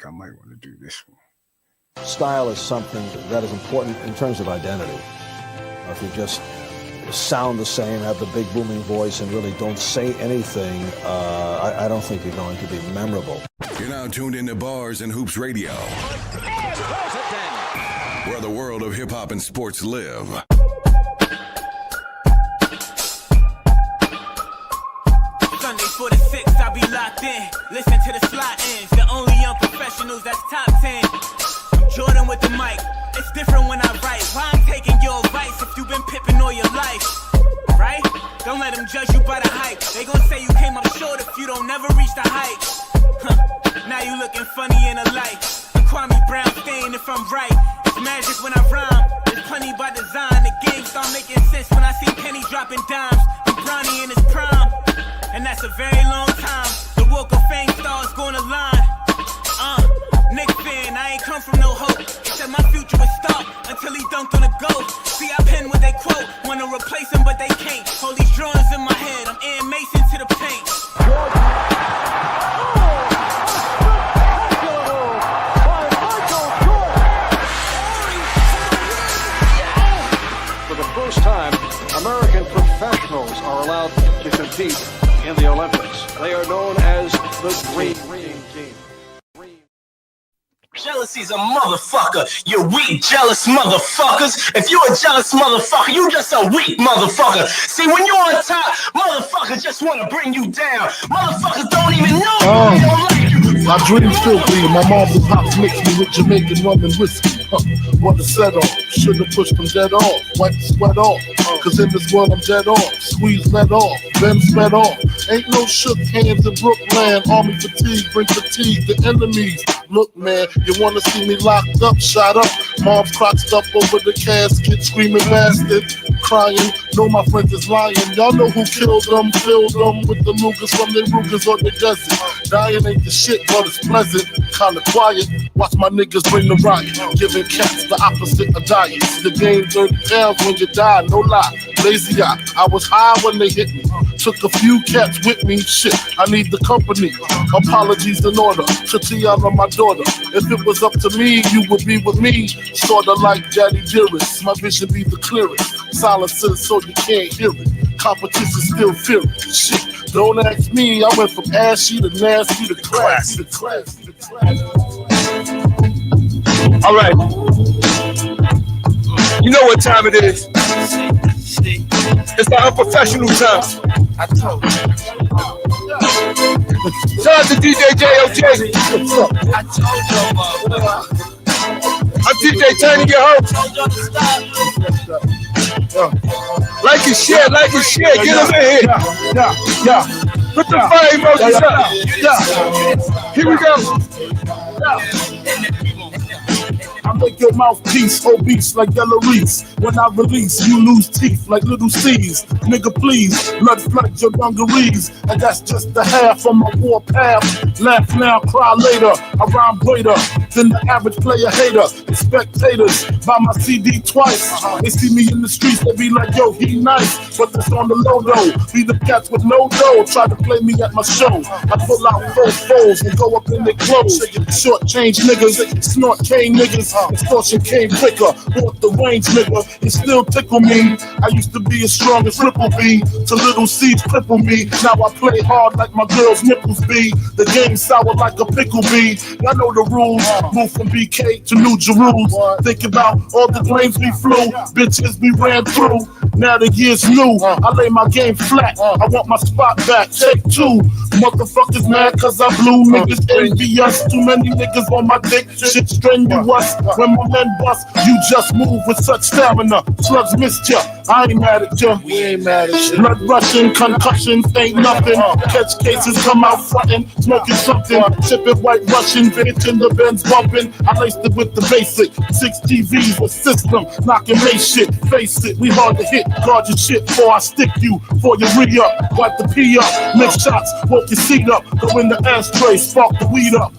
I might want to do this one. Style is something that is important in terms of identity. If you just sound the same, have the big booming voice, and really don't say anything, I don't think you're going to be memorable. You're now tuned into Bars and Hoops Radio, where the world of hip-hop and sports live. Sunday for the 6, I'll be locked in. Listen to the slot ins. The only young professionals that's top 10. I'm Jordan with the mic. It's different when I write. Why I'm taking your advice if you've been pipping all your life, right? Don't let them judge you by the hype. They gon' say you came up short if you don't never reach the height. Now you looking funny in a light. I'm Kwame Brown stain if I'm right. It's magic when I rhyme. There's plenty by design. The game start making sense when I see Penny dropping dimes. I'm Bronny in his prime, and that's a very long time. The Walk of Fame stars gonna line. Knicks fan, I ain't come from no hope. Said my future would start until he dunked on a goal. See, I pen what they quote. Wanna replace him, but they can't. Hold these drawings in my head. I'm Ian Mason to the paint. For the first time, American professionals are allowed to compete in the Olympics. They are known as the Green Team. Jealousy's a motherfucker. You weak, jealous motherfuckers. If you a jealous motherfucker, you just a weak motherfucker. See, when you're on top, motherfuckers just want to bring you down. Motherfuckers don't even know they don't like you. My dreams filthy. My mom and pops mixed me with Jamaican rum and whiskey. What a set off. Should've pushed them dead off. Wipe the sweat off. Cause in this world I'm dead off. Squeeze let off. Then sped off. Ain't no shook hands in Brooklyn. Army fatigue, bring fatigue to enemies. Look, man, you wanna see me locked up, shot up. Mom's crotched up over the casket, screaming bastard, crying. Know my friends is lying. Y'all know who killed them, filled them with the Lugas from their Rugas on the desert. Dying ain't the shit, but it's pleasant, kinda quiet. Watch my niggas bring the riot, giving cats the opposite of diets. The game 30 pounds when you die, no lie. Lazy eye, I was high when they hit me. Took a few cats with me, shit, I need the company. Apologies in order, to Tiana, my daughter. If it was up to me, you would be with me. Sorta like Daddy Dearest, my vision be the clearest. Silences so you can't hear it. Competition still fear it. Shit, don't ask me, I went from ashy to nasty to classy. All right. You know what time it is. It's the unprofessional time. I told you. Shout out to DJ JOJ. I told you, I'm DJ Tiny, your host. Like and share, get them in here. Yeah. Put the fire emojis up. Here we go. I make your mouthpiece obese like Delarice. When I release, you lose teeth like little C's. Nigga, please, blood flood your dungarees. And that's just the half of my war path. Laugh now, cry later. I rhyme greater than the average player hater. The spectators buy my CD twice. They see me in the streets, they be like, yo, he nice. But that's on the low though. Be the cats with no dough. Try to play me at my show. I pull out 4 foes and go up in their clothes. Short change niggas, snort cane niggas. Extortion came quicker, bought the range, nigga. It still tickle me. I used to be as strong as Triple B, to little C's cripple me. Now I play hard like my girl's nipples be. The game sour like a pickle bee. Y'all know the rules. Move from BK to New Jerusalem. Think about all the planes we flew, bitches we ran through. Now the year's new. I lay my game flat. I want my spot back. Take 2. Motherfuckers mad cause I blew. Niggas envious. Too many niggas on my dick. Shit strenuous. When my men bust, you just move with such stamina. Slugs missed ya. I ain't mad at ya. We ain't mad at you. Blood rushing, concussions ain't nothing. Catch cases, come out frontin', smoking something. Sipping white Russian, bitch in the Benz bumping. I laced it with the basic 6 TVs with system, knocking May shit. Face it, we hard to hit. Guard your shit before I stick you. Before you re-up, wipe the pee up. Mix shots, woke your seat up. Go in the ashtray, spark the weed up.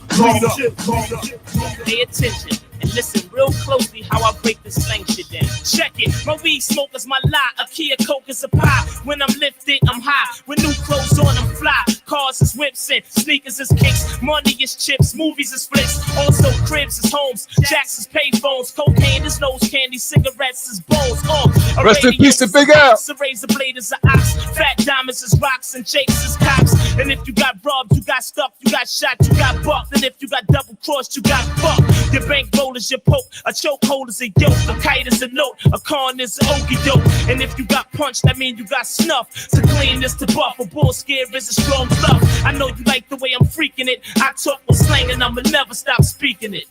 Pay attention. and listen real closely how I break this slang shit down. Check it, my weed smoke is my lie, a key of coke is a pie. When I'm lifted, I'm high, with new clothes on, I'm fly. Cars is whips and sneakers is kicks, money is chips, movies is flicks, also cribs is homes, jacks is payphones, cocaine is nose candy, cigarettes is bones. Rest in peace to Big Al. A razor blade is an ox, fat diamonds is rocks, and jakes is cops. And if you got robbed, you got stuck, you got shot, you got bucked. And if you got double crossed, you got fucked. Your bankroll is your poke, a chokehold is a yoke, a kite is a note, a con is an okie doke. And if you got punched, that mean you got snuff. To clean this to buff, a bull scare is a strong bluff. I know you like the way I'm freaking it. I talk with slang and I'ma never stop speaking it.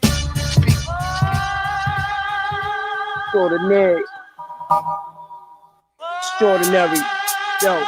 Extraordinary. Extraordinary. Yo.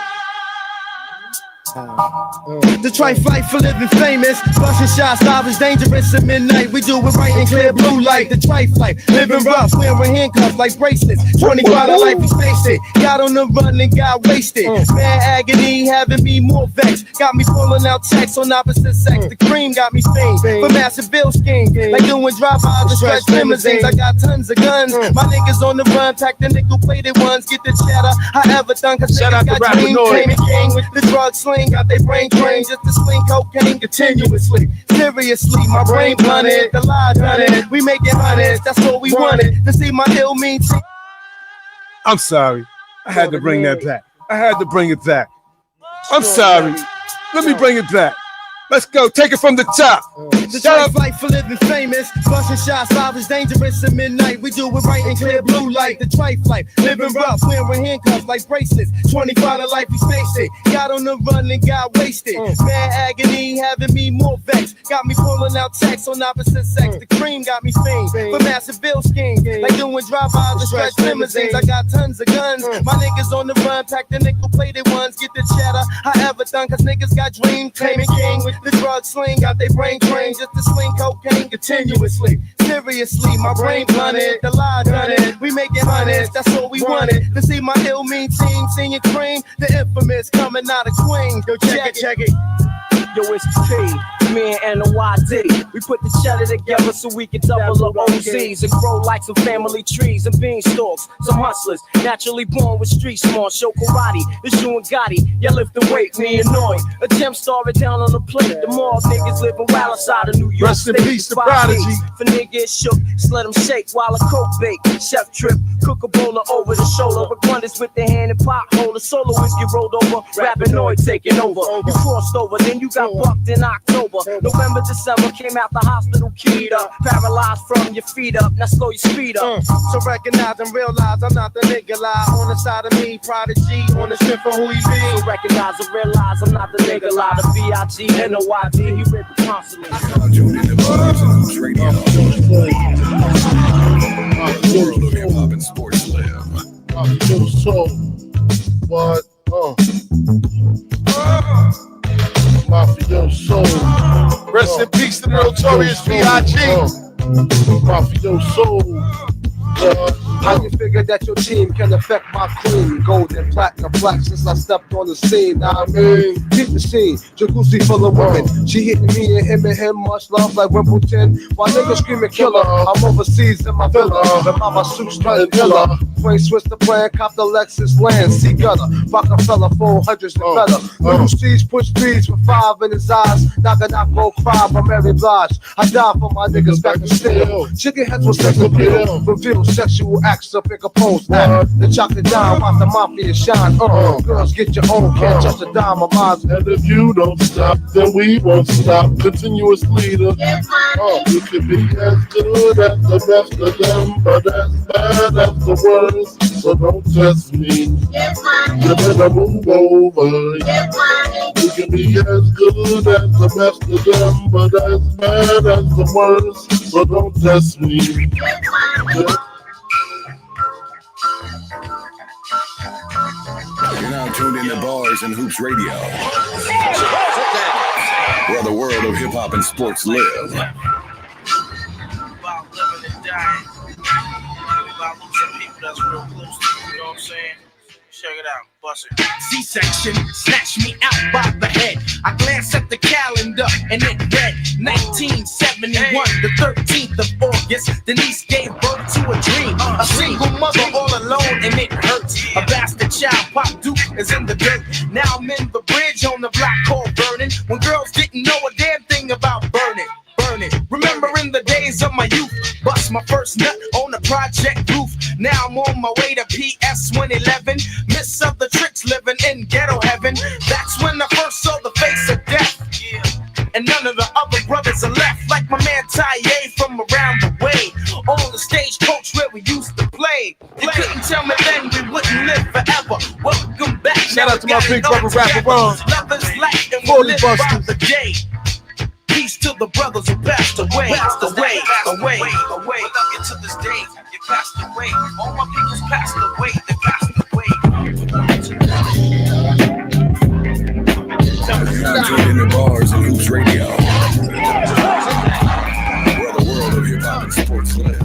The trife life for living famous. Busting shots, is dangerous at midnight. We do it right in clear blue light. The trife life, living rough, wearing handcuffs like bracelets. 25 life, we faced it. Got on the run and got wasted. Mad agony having me more vexed. Got me pulling out checks on opposite sex. The cream got me stained for massive bill scheme. Like doing drive-bys and stretch limousines. I got tons of guns. My niggas on the run, pack the nickel-plated ones. Get the cheddar, however done. Cause niggas got dreams. King with the drug sling. Got they brain trained just to sling cocaine continuously. Seriously, my brain blunted. The lie done it. We making hundreds. That's what we wanted. To see my ill mean team. I'm sorry. I had to bring that back. I had to bring it back. I'm sorry. Let me bring it back. Let's go. Take it from the top. The trife life for living famous. Busting shots, is dangerous at midnight. We do it right in clear blue light. The trife life, living rough, wearing handcuffs like bracelets. 25 to life, we faced it. Got on the run and got wasted. Mad agony having me more vexed. Got me pulling out checks on opposite sex. The cream got me stained for massive bill scheme. Like doing drive-bys and stretch limousines. I got tons of guns. My niggas on the run, pack the nickel-plated ones. Get the cheddar, however done. Cause niggas got dreams, claiming king with the drug sling. Got they brain trained just to sling cocaine continuously. Seriously, my brain blunted. The lie done it. We making hundreds. That's what we wanted. To see my ill mean team, senior cream, the infamous coming out of Queens. Yo, check it. Yo, it's P, me and NYD. We put the cheddar together so we can double up OZs and grow like some family trees and beanstalks. Some hustlers, naturally born with street smart. Show karate, it's you and Gotti. You lift the weight, me annoyed. A gem star it down on the plate. The mob niggas living wild outside of New York. Rest in peace, the prodigy. For niggas shook, just let them shake while a coke bake. Chef trip, cook a bowler over the shoulder. With wonders with the hand and pot holder. Solo whiskey rolled over, Rapinoid taking over. You crossed over, then you got bucked in October. November, December, came out the hospital keyed up. Paralyzed from your feet up, now slow your speed up. So recognize and realize I'm not the nigga lie. On the side of me, prodigy, on the strip for who he be. So recognize and realize I'm not the nigga lie. The B-I-G-N-O-I-D, he ripping constantly. Tuned in to Bars and Hoops Radio. The world of hip hop and sports live. What? Mafioso. Rest in peace to the notorious B.I.G. Mafioso. How you figure that your team can affect my queen? Gold and platinum black since I stepped on the scene. Now I mean, keep the scene, jacuzzi full of women. She hitting me and him, much love like Wimbledon. While niggas screaming killer, I'm overseas in my villa. The mama suits nothing killer. Plain switch the plan, cop the Lexus land. See gutter, Rockefeller, 400s and better. Little C's push threes with 5 in his eyes. Knock go cry by Mary Blige. I die for my niggas back to steel. Chicken heads will sex appeal. Reveal sexual acts up in composed act. The chocolate dime, watch the mafia shine. Girls get your own, can't touch a dime of mine. And if you don't stop, then we won't stop. Continuous leader. You can be as good as the best of them, but as bad as the worst. So don't test me. You better move over. You can be as good as the best of them, but as bad as the worst. So don't test me. You're now tuned in to Bars and Hoops Radio, where the world of hip hop and sports live. About living and dying. About losing people that's real close to you, you know what I'm saying? Check it out, bust it. C-section, snatch me out by the head. I glanced at the calendar and it read 1971, the 13th of August. Denise gave birth to a dream, a single mother all alone, and it hurts. A bastard child, Pop Duke, is in the dirt. Now I'm in the bridge on the block called Burning, when girls didn't know a damn thing about burning. Remembering the days of my youth, bust my first nut on the project roof. Now I'm on my way to PS 111. Miss other tricks living in ghetto heaven. That's when I first saw the face of death. And none of the other brothers are left, like my man Taye from around the way. On the stage coach where we used to play. You couldn't tell me then we wouldn't live forever. Welcome back. Shout out to my big brother rapper Ron. Nothing's like and we live by the day. Peace to the brothers who passed away. Away. But up into this day, you passed away. All my people's passed away. They passed away. Now tuned in the bars and hoops radio, where the world of hip hop and sports live.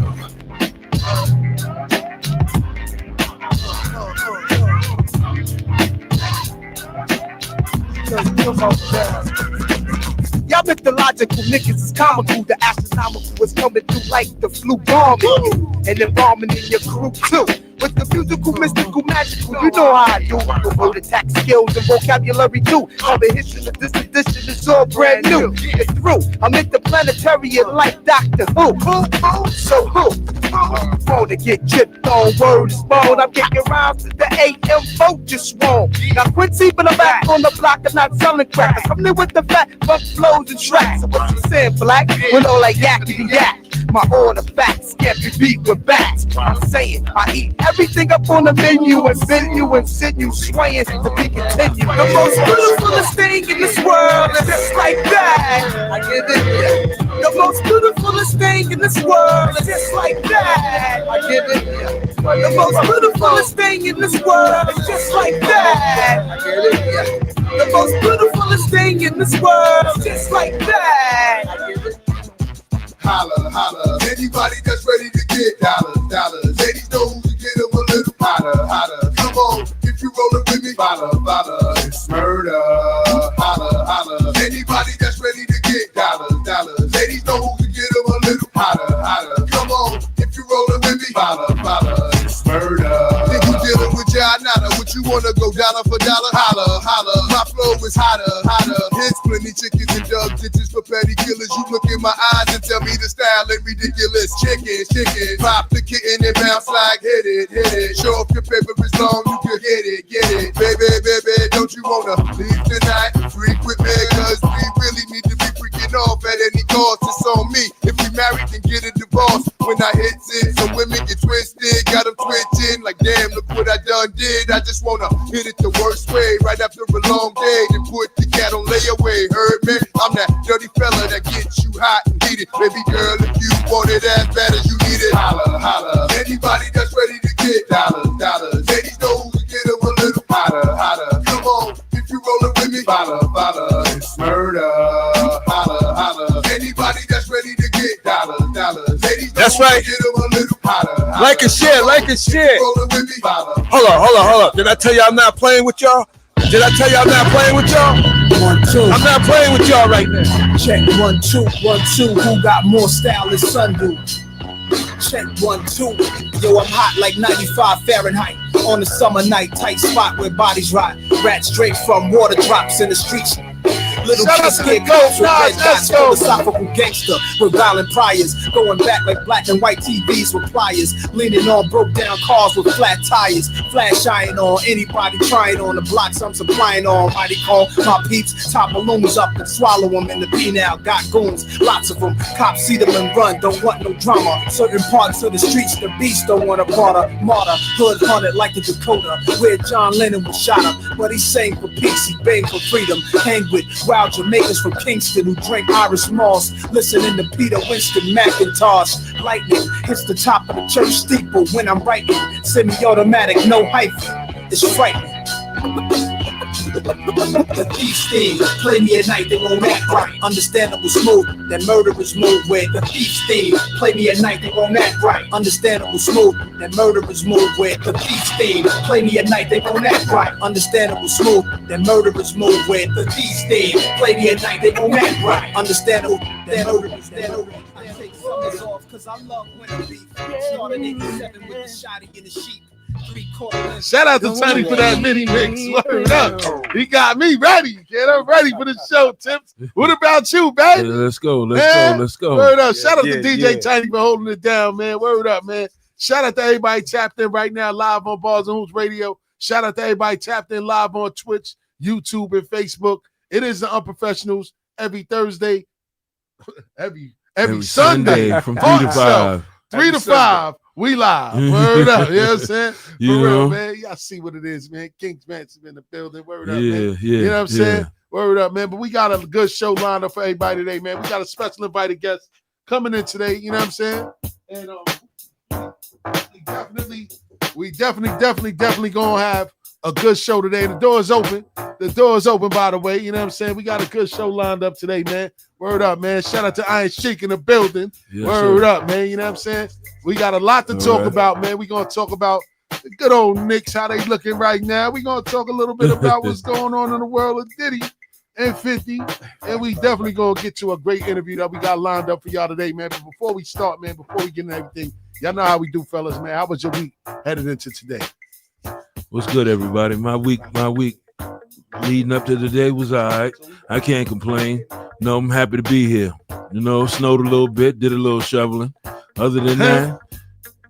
Y'all mythological niggas is comical. The astronomical is coming through like the flu bombing you, and embalming in your crew too. With the musical, mystical, magical, you know how I do. The road attack skills and vocabulary too. All the history of this edition is all brand new. It's through. I'm interplanetary like Doctor Who. So who? Wanna get chipped on word is bone. I'm getting around to the AM folk just wrong. Now Quincy, but I'm back on the block. I'm not selling crack. I'm coming with the fat funk flows and tracks. So what you saying, black? When all like yakety yak. My order facts can't be beat with bats. I'm saying I eat everything up on the menu and bend you and send you swaying to be continued. The most beautifulest thing in this world is just like that. I get it. The most beautifulest thing in this world is just like that. I get it. The most beautifulest thing in this world is just like that. I get it. The most beautifulest thing in this world is just like that. I get it. Holla, holla. Anybody that's ready to get dollars. Ladies know who to get them a little hotter. Come on, if you rollin' with me, follow. It's murder. Holla. Anybody that's ready to get dollars. Ladies know who to get them a little hotter. Come on, if you rollin' with me, follow. It's murder. If you dealing with John Nada, would you wanna go dollar for dollar? Holla. My flow is hotter. Here's plenty chickens and dub ditches for petty killers. You look in my eyes and tell me the style ain't ridiculous. Chicken. Pop the kitten and bounce like hit it. Show off your paper is long, you can get it. Baby, don't you wanna leave tonight? Freak with me, cause we really need to be freaking off at any cost. It's on me. If we married, then get a divorce. When I hit it, some women get twisted, got them twitching. Like damn, look what I done did. I just wanna hit it the worst way. Right after a long day, then put the cat on layaway. Heard me? I'm that dirty fella that gets you hot and heated. Baby girl, if you want it as bad as you need it, holla. Anybody that's ready to get dollars. Ladies know who to get them a little hotter. Come on, if you rollin' with me, follow. It's murder. Holla. Anybody that's ready to get dollars. Ladies know that's who right. to get them a little hotter. Like and share. Rollin' with me, follow. Hold up. Did I tell you I'm not playing with y'all? 1, 2. I'm not playing with y'all right now. Check 1, 2, 1, 2. Who got more style than Sun do? Check 1, 2. Yo, I'm hot like 95 Fahrenheit. On a summer night, tight spot where bodies rot. Rats straight from water drops in the streets. Little kids get coats with red dots. Philosophical gangster with violent priors. Going back like black and white TVs with pliers. Leaning on broke down cars with flat tires. Flash iron on anybody trying on the blocks I'm supplying on. Mighty call my peeps. Top balloons up and swallow them in the penal. Got goons, lots of them. Cops see them and run. Don't want no drama. Certain parts of the streets, the beast don't want a martyr. Hood hunted like the Dakota. Where John Lennon was shot up. But he sang for peace. He banged for freedom. Hang with wild Jamaicans from Kingston who drink Irish Moss, listening to Peter Winston McIntosh. Lightning hits the top of the church steeple when I'm writing. Semi-automatic, no hyphen. It's frightening. The thief's theme, play me at night, they won't act right. Understandable smooth, that murderers move with. The thief's theme, play me at night, they won't act right. Understandable smooth, that murderers move with. The thief's theme, play me at night, they won't act right. Understandable smooth, that murderers move with. The thief's theme, play me at night, they won't act right. Understandable, that murderers move with. I take summers off, cause I love winter beef. Started in 87 with the shotty in the sheep. Shout out to Tony for that mini mix. Word up. He got me ready, kid. I'm ready for the show, Tips. What about you, baby? Yeah, let's go. Let's go. Word up. Shout out to DJ Tiny for holding it down, man. Word up, man. Shout out to everybody tapped in right now live on Bars and Hoops Radio. Shout out to everybody tapped in live on Twitch, YouTube, and Facebook. It is the Unprofessionals every Thursday, every Sunday from 3 to 5. 3 to 5. We live. Word up. You know what I'm saying? For real, man. Y'all see what it is, man. King's Mansion in the building. Word up, man. You know what I'm saying? Word up, man. But we got a good show lined up for everybody today, man. We got a special invited guest coming in today. You know what I'm saying? And we definitely gonna have a good show today. The door is open. The door is open, by the way. You know what I'm saying? We got a good show lined up today, man. Word up, man. Shout out to Iron Sheik in the building. Yes, word up, man. You know what I'm saying? We got a lot to talk about, man. We're going to talk about the good old Knicks, how they looking right now. We're going to talk a little bit about what's going on in the world of Diddy and 50. And we definitely going to get to a great interview that we got lined up for y'all today, man. But before we start, man, before we get into everything, y'all know how we do, fellas, man. How was your week headed into today? What's good, everybody? My week leading up to today was all right. I can't complain. No, I'm happy to be here. You know, snowed a little bit, did a little shoveling. Other than that,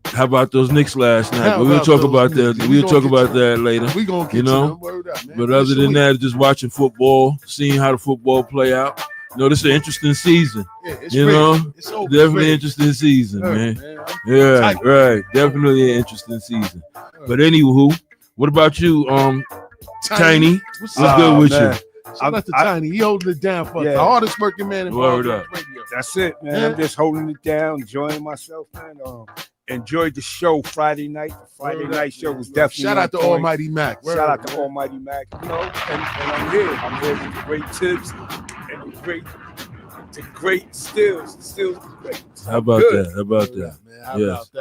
how about those Knicks last night? But we'll talk about that. We'll talk about that later. We gonna get to word up, man. But other than that, just watching football, seeing how the football play out. You know, this is an interesting season. It's definitely an interesting season, man. Yeah, right. Definitely an interesting season. But anywho, what about you, Tiny? What's good with you? Shout out to Tiny. He holding it down for us. The hardest working man in Word up. radio. That's it, man. I'm just holding it down, enjoying myself, man. Enjoyed the show Friday night. The Friday night show was definitely. Shout out to Almighty Mac. Shout out to Almighty Mac. You know, and I'm here. I'm here with the great tips and the great stills. The stills was great. How about that? How about that? Yes.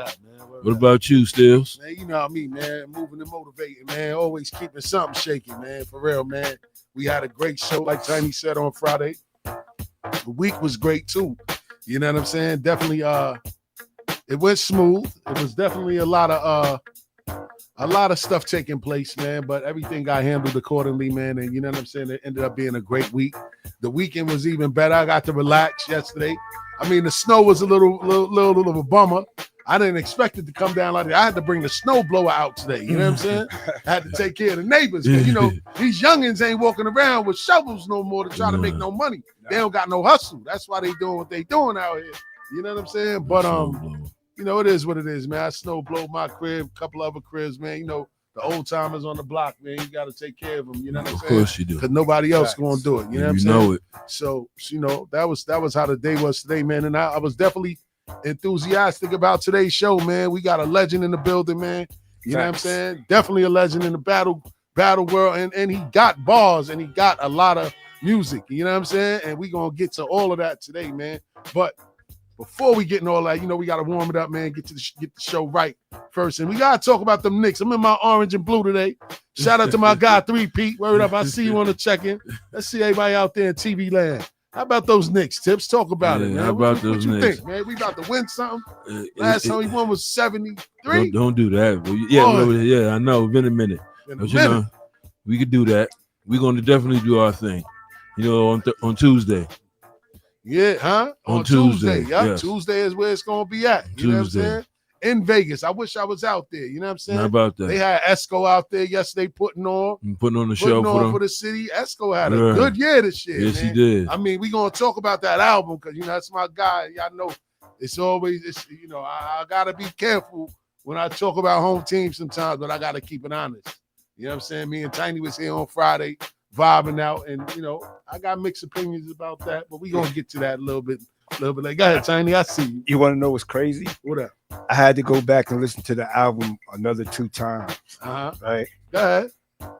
What about you, Stills? Man, you know how me, man. Moving and motivating, man. Always keeping something shaking, man. For real, man. We had a great show, like Tiny said, on Friday. The week was great too. You know what I'm saying? Definitely it went smooth. It was definitely a lot of stuff taking place, man, but everything got handled accordingly, man. And you know what I'm saying? It ended up being a great week. The weekend was even better. I got to relax yesterday. I mean, the snow was a little of a bummer. I didn't expect it to come down like that. I had to bring the snow blower out today. You know what I'm saying? I had to take care of the neighbors. You know, these youngins ain't walking around with shovels no more to try to make no money. They don't got no hustle. That's why they doing what they doing out here. You know what I'm saying? But you know, it is what it is, man. I snow blow my crib, a couple other cribs, man. You know, the old timers on the block, man. You got to take care of them. You know what I'm saying? Of course you do. Because nobody else going to do it. You know what I'm saying? You know it. So, you know, that was how the day was today, man. And I was definitely enthusiastic about today's show, man. We got a legend in the building, man. You know what I'm saying? Definitely a legend in the battle world. And he got bars and he got a lot of music. You know what I'm saying? And we going to get to all of that today, man. But before we get in all that, you know, we got to warm it up, man. Get the show right first. And we got to talk about them Knicks. I'm in my orange and blue today. Shout out to my guy, 3Pete. Word up. I see you on the check-in. Let's see everybody out there in TV land. How about those Knicks, Tips? Talk about it, man. How about what those you Knicks? think, man? We about to win something. Last time we won was 73. Don't do that. I know. Been a minute. But you know, we could do that. We're going to definitely do our thing. You know, on Tuesday. Yeah, huh? On Tuesday. Yep. Yes. Tuesday is where it's going to be at. You know what I'm saying? In Vegas. I wish I was out there. You know what I'm saying? How about that? They had Esco out there yesterday putting on the show for the city. Esco had a good year this year. Yes, man. he did. I mean, we're going to talk about that album because, you know, that's my guy. Y'all know you know, I got to be careful when I talk about home teams sometimes, but I got to keep it honest. You know what I'm saying? Me and Tiny was here on Friday vibing out, and, you know, I got mixed opinions about that, but we're going to get to that a little bit later. Go ahead, Tiny. I see you. You want to know what's crazy? What up? I had to go back and listen to the album another 2 times. Uh-huh. Right? Go ahead.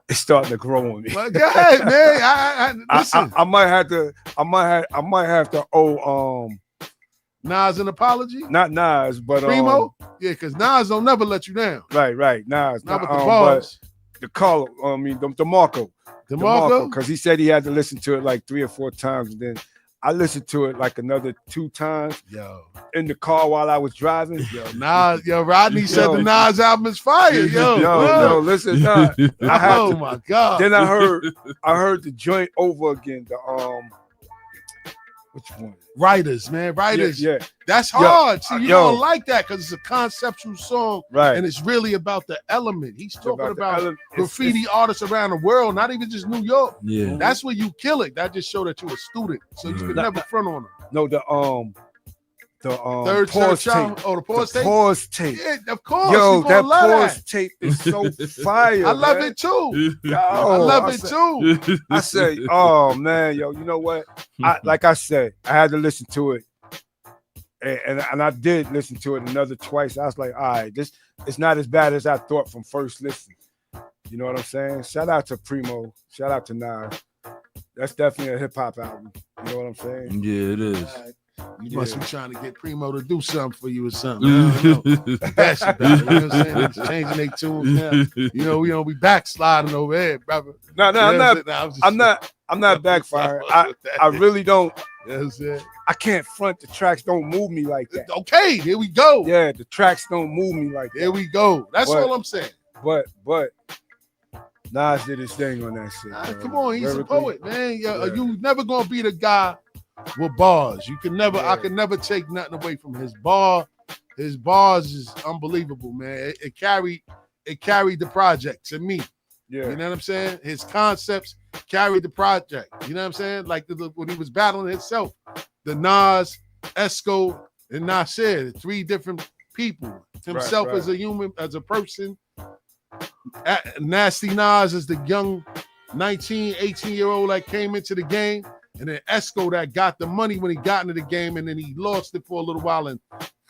it's starting to grow on me. Well, go ahead, man. Listen. I might have to owe Nas an apology. not Nas, but Primo. Yeah, because Nas don't never let you down. right, Nas. Not with the bars. But the Carlo, DeMarco. DeMarco? Because he said he had to listen to it like 3 or 4 times, and then I listened to it like another 2 times. In the car while I was driving. Rodney said the Nas album is fire. Yo, listen, nah, oh my God. Then I heard the joint over again. The which one? Writers, man. Writers. Yeah. That's hard. See, you don't like that because it's a conceptual song. Right. And it's really about the element. He's talking about graffiti it's, artists around the world, not even just New York. Yeah. That's where you kill it. That just showed that you're a student. So you could never front on them. No, the Third pause tape. tape. Oh, the pause tape? Pause tape. Yeah, of course. Yo, that pause tape is so fire. I love man. it too. Yo, I love it too. I say, oh man, yo, you know what? Like I said, I had to listen to it. And I did listen to it another twice. I was like, all right, this it's not as bad as I thought from first listen. You know what I'm saying? Shout out to Primo. Shout out to Nas. That's definitely a hip hop album. You know what I'm saying? Yeah, it is. You must be trying to get Primo to do something for you or something. I don't know. That's about it. You know what I'm saying? It's changing their tunes now. You know, we don't be backsliding over here, brother. No, I'm not backfiring. I really don't. That's it. I can't front. The tracks don't move me like that. Okay, here we go. Yeah, the tracks don't move me like that. Here we go. That's all I'm saying. But Nas did his thing on that shit. Come on, he's a poet, man. You never gonna be the guy with bars. You can never. I can never take nothing away from his bar. His bars is unbelievable, man. It carried the project to me. Yeah. You know what I'm saying? His concepts carried the project. You know what I'm saying? Like when he was battling himself, the Nas, Esco, and Nasir, 3 different people. Himself as a human, as a person. Nasty Nas is the young 19, 18-year-old that came into the game. And then Esco that got the money when he got into the game, and then he lost it for a little while and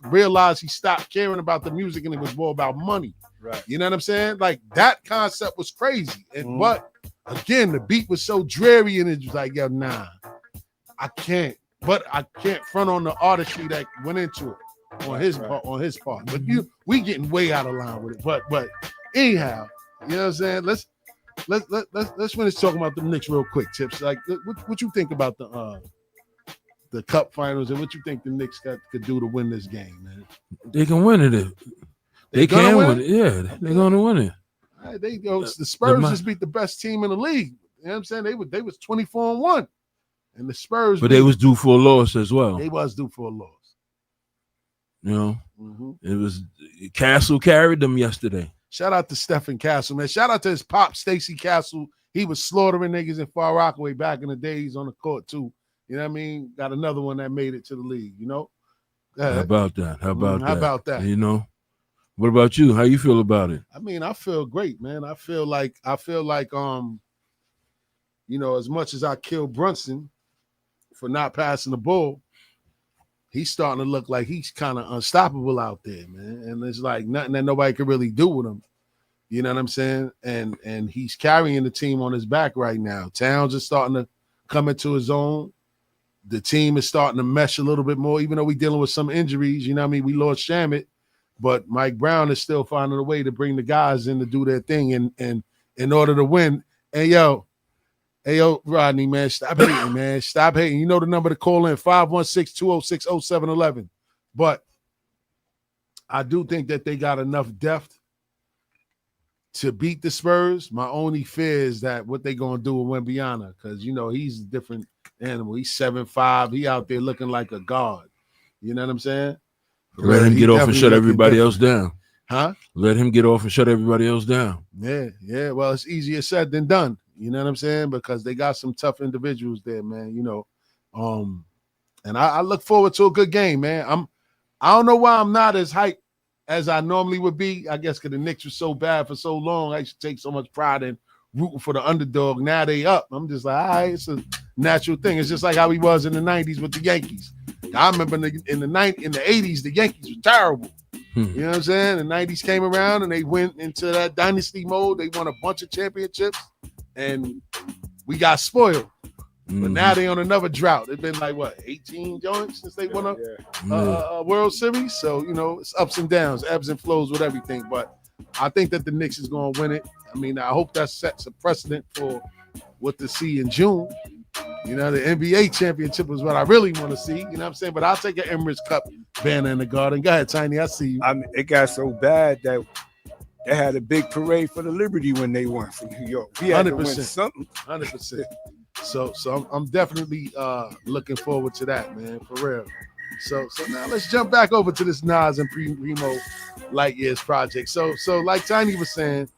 realized he stopped caring about the music and it was more about money. Right. You know what I'm saying? Like that concept was crazy. And but again, the beat was so dreary and it was like, yo, nah, I can't. But I can't front on the artistry that went into it on his part. But we getting way out of line with it. But anyhow, you know what I'm saying? Let's finish talking about the Knicks real quick, Tips. Like, what you think about the Cup Finals, and what you think the Knicks could do to win this game, man? They can win it. They can win it. Yeah, they're gonna win it. Right, the Spurs just beat the best team in the league. You know what I'm saying? They was 24-1, and the Spurs. But they was due for a loss as well. They was due for a loss. You know, It was Castle carried them yesterday. Shout out to Stephen Castle, man. Shout out to his pop, Stacey Castle. He was slaughtering niggas in Far Rockaway back in the days on the court, too. You know what I mean? Got another one that made it to the league, you know? How about that? How about that? You know? What about you? How you feel about it? I mean, I feel great, man. I feel like, you know, as much as I killed Brunson for not passing the ball, he's starting to look like he's kind of unstoppable out there, man. And it's like nothing that nobody can really do with him. You know what I'm saying? And he's carrying the team on his back right now. Towns is starting to come into his own. The team is starting to mesh a little bit more, even though we're dealing with some injuries. You know what I mean? We lost Shamet, but Mike Brown is still finding a way to bring the guys in to do their thing and in order to win. And yo, Rodney, man, stop hating, man. Stop hating. You know the number to call in, 516-206-0711. But I do think that they got enough depth to beat the Spurs. My only fear is that what they going to do with Wembanyama, because, you know, he's a different animal. He's 7'5". He out there looking like a god. You know what I'm saying? Let him get off and shut everybody else down. Huh? Let him get off and shut everybody else down. Yeah. Well, it's easier said than done. You know what I'm saying? Because they got some tough individuals there, man. You know, and I look forward to a good game, man. I don't know why I'm not as hyped as I normally would be. I guess because the Knicks were so bad for so long. I used to take so much pride in rooting for the underdog. Now they up. I'm just like, all right, it's a natural thing. It's just like how he was in the 90s with the Yankees. I remember in the 80s, the Yankees were terrible. You know what I'm saying? The 90s came around and they went into that dynasty mode. They won a bunch of championships and we got spoiled. But now they on another drought. It's been like, what, 18 joints since they won a World Series? So, you know, it's ups and downs, ebbs and flows with everything. But I think that the Knicks is going to win it. I mean, I hope that sets a precedent for what to see in June. You know, the NBA championship is what I really want to see. You know what I'm saying? But I'll take an Emirates Cup banner in the Garden. Go ahead, Tiny. I see you. I mean, it got so bad that they had a big parade for the Liberty when they won from New York. We had 100%. to win something. 100%. So I'm definitely looking forward to that, man, for real. So now let's jump back over to this Nas and Primo Light Years project. So like Tiny was saying,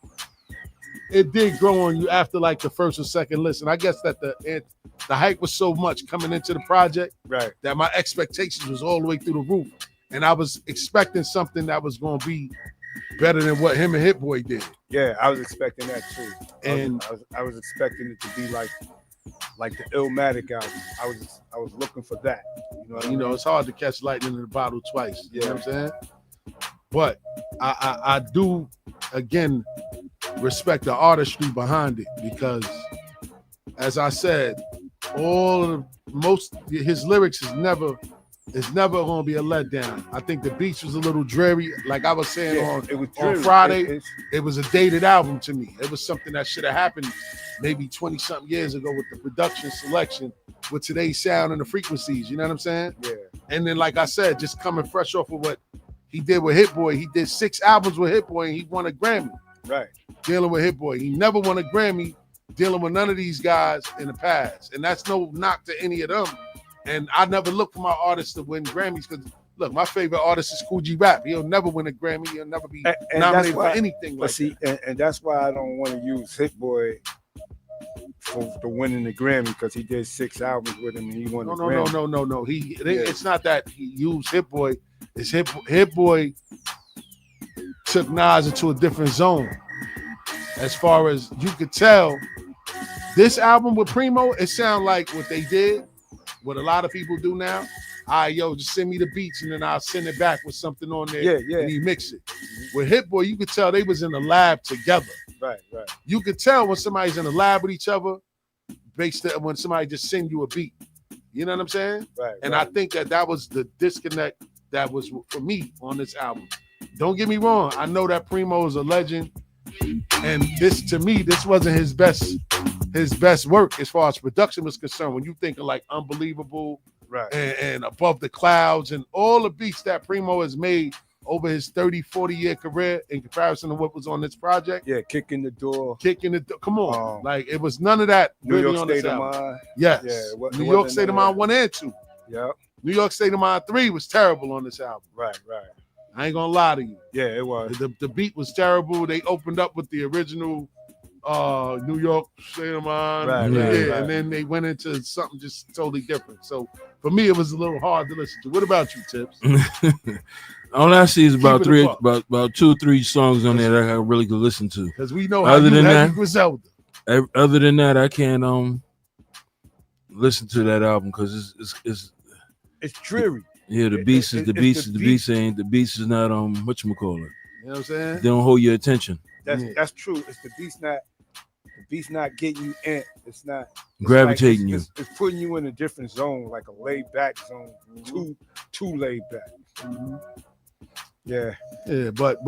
it did grow on you after like the first or second listen. I guess that the hype was so much coming into the project, right, that my expectations was all the way through the roof, and I was expecting something that was going to be better than what him and Hit Boy did. Yeah, I was expecting that too. And I was expecting it to be like the Illmatic album. I was looking for that. You know what I mean? It's hard to catch lightning in the bottle twice. You know what I'm saying? But I do again respect the artistry behind it, because as I said, his lyrics is never going to be a letdown. I think the beats was a little dreary. Like I was saying on Friday, it was a dated album to me. It was something that should have happened maybe 20-something years ago with the production selection, with today's sound and the frequencies. You know what I'm saying? Yeah. And then, like I said, just coming fresh off of what he did with Hit Boy. He did 6 albums with Hit Boy and he won a Grammy. Right. Dealing with Hit Boy. He never won a Grammy dealing with none of these guys in the past. And that's no knock to any of them. And I never look for my artists to win Grammys, because look, my favorite artist is Cool G Rap. He'll never win a Grammy. He'll never be nominated for anything like that. And that's why I don't want to use Hit Boy for winning the Grammy, because he did 6 albums with him and he won the Grammy. No. It's not that he used Hit Boy. It's Hit Boy took Nas into a different zone. As far as you could tell, this album with Primo, it sound like what they did, what a lot of people do now. All right, just send me the beats and then I'll send it back with something on there. Yeah. And he mix it. With Hit Boy, you could tell they was in the lab together. Right. You could tell when somebody's in the lab with each other, based on when somebody just send you a beat. You know what I'm saying? Right. And I think that was the disconnect that was for me on this album. Don't get me wrong. I know that Primo is a legend. And this wasn't his best work as far as production was concerned. When you think of like Unbelievable, right, and Above the Clouds and all the beats that Primo has made over his 30-40 year career in comparison to what was on this project. Yeah, Kicking the Door. Come on. Like it was none of that New really York on State this of album. Mind. Yes. Yeah, New York State of Mind 1 and 2. Yeah. New York State of Mind 3 was terrible on this album. Right. I ain't gonna lie to you. Yeah, it was. The beat was terrible. They opened up with the original New York State of Mind. Right. And then they went into something just totally different. So for me, it was a little hard to listen to. What about you, Tips? All I see is about 2 or 3 songs on there that I really could listen to. Because we know how you Griselda. Other than that, I can't listen to that album because it's dreary. Yeah, the beats is not whatchamacallit. You know what I'm saying? They don't hold your attention. That's true. It's the beats not getting you in. It's not gravitating you. It's putting you in a different zone, like a laid back zone. Too laid back. Mm-hmm. Yeah, but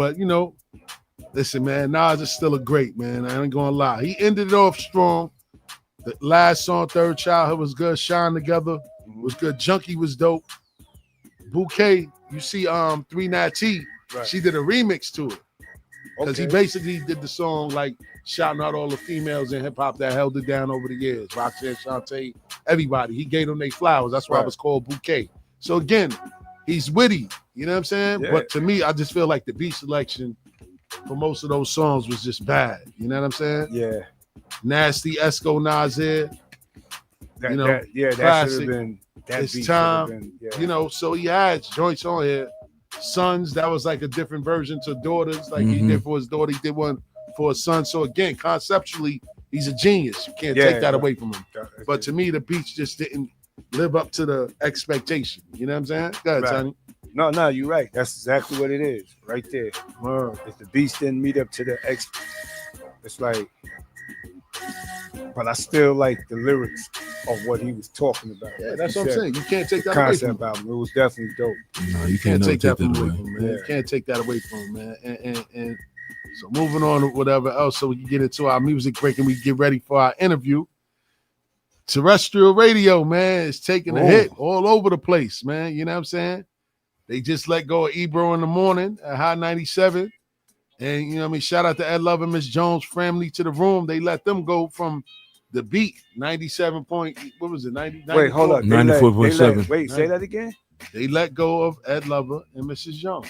listen, man, Nas is still a great man. I ain't gonna lie. He ended it off strong. The last song, Third Childhood, was good. Shine Together was good. Junkie was dope. Bouquet, you see 3 Nat T, she did a remix to it. Because he basically did the song like shouting out all the females in hip hop that held it down over the years. Roxanne, Shantae, everybody. He gave them their flowers. That's why it was called Bouquet. So again, he's witty. You know what I'm saying? Yeah. But to me, I just feel like the beat selection for most of those songs was just bad. You know what I'm saying? Yeah. Nasty, Esco, Nasir. That should have been that It's beat time. Been, So he had joints on here. Sons, that was like a different version to Daughters. Like he did for his daughter, he did one for his son. So again, conceptually, he's a genius. You can't take that away from him. But to me, the beats just didn't live up to the expectation. You know what I'm saying? Go ahead, Sonny. No, you're right. That's exactly what it is, right there. If the beast didn't meet up to the X, it's like, but I still like the lyrics of what he was talking about. Yeah, Like that's you what I'm said, saying. You can't take the that away concept from him. album. It was definitely dope. No, you You can't can't take that away away from him, man. You can't take that away from him, man. And so moving on to whatever else, so we can get into our music break and we get ready for our interview. Terrestrial radio, man, is taking a hit all over the place, man. You know what I'm saying? They just let go of Ebro in the morning at High 97. And, you know what I mean? Shout out to Ed Love and Miss Jones, family to the room. They let them go from the beat, 97 point, what was it, 90? Wait, hold up. 94.7. Wait, say that again? They let go of Ed Lover and Mrs. Jones.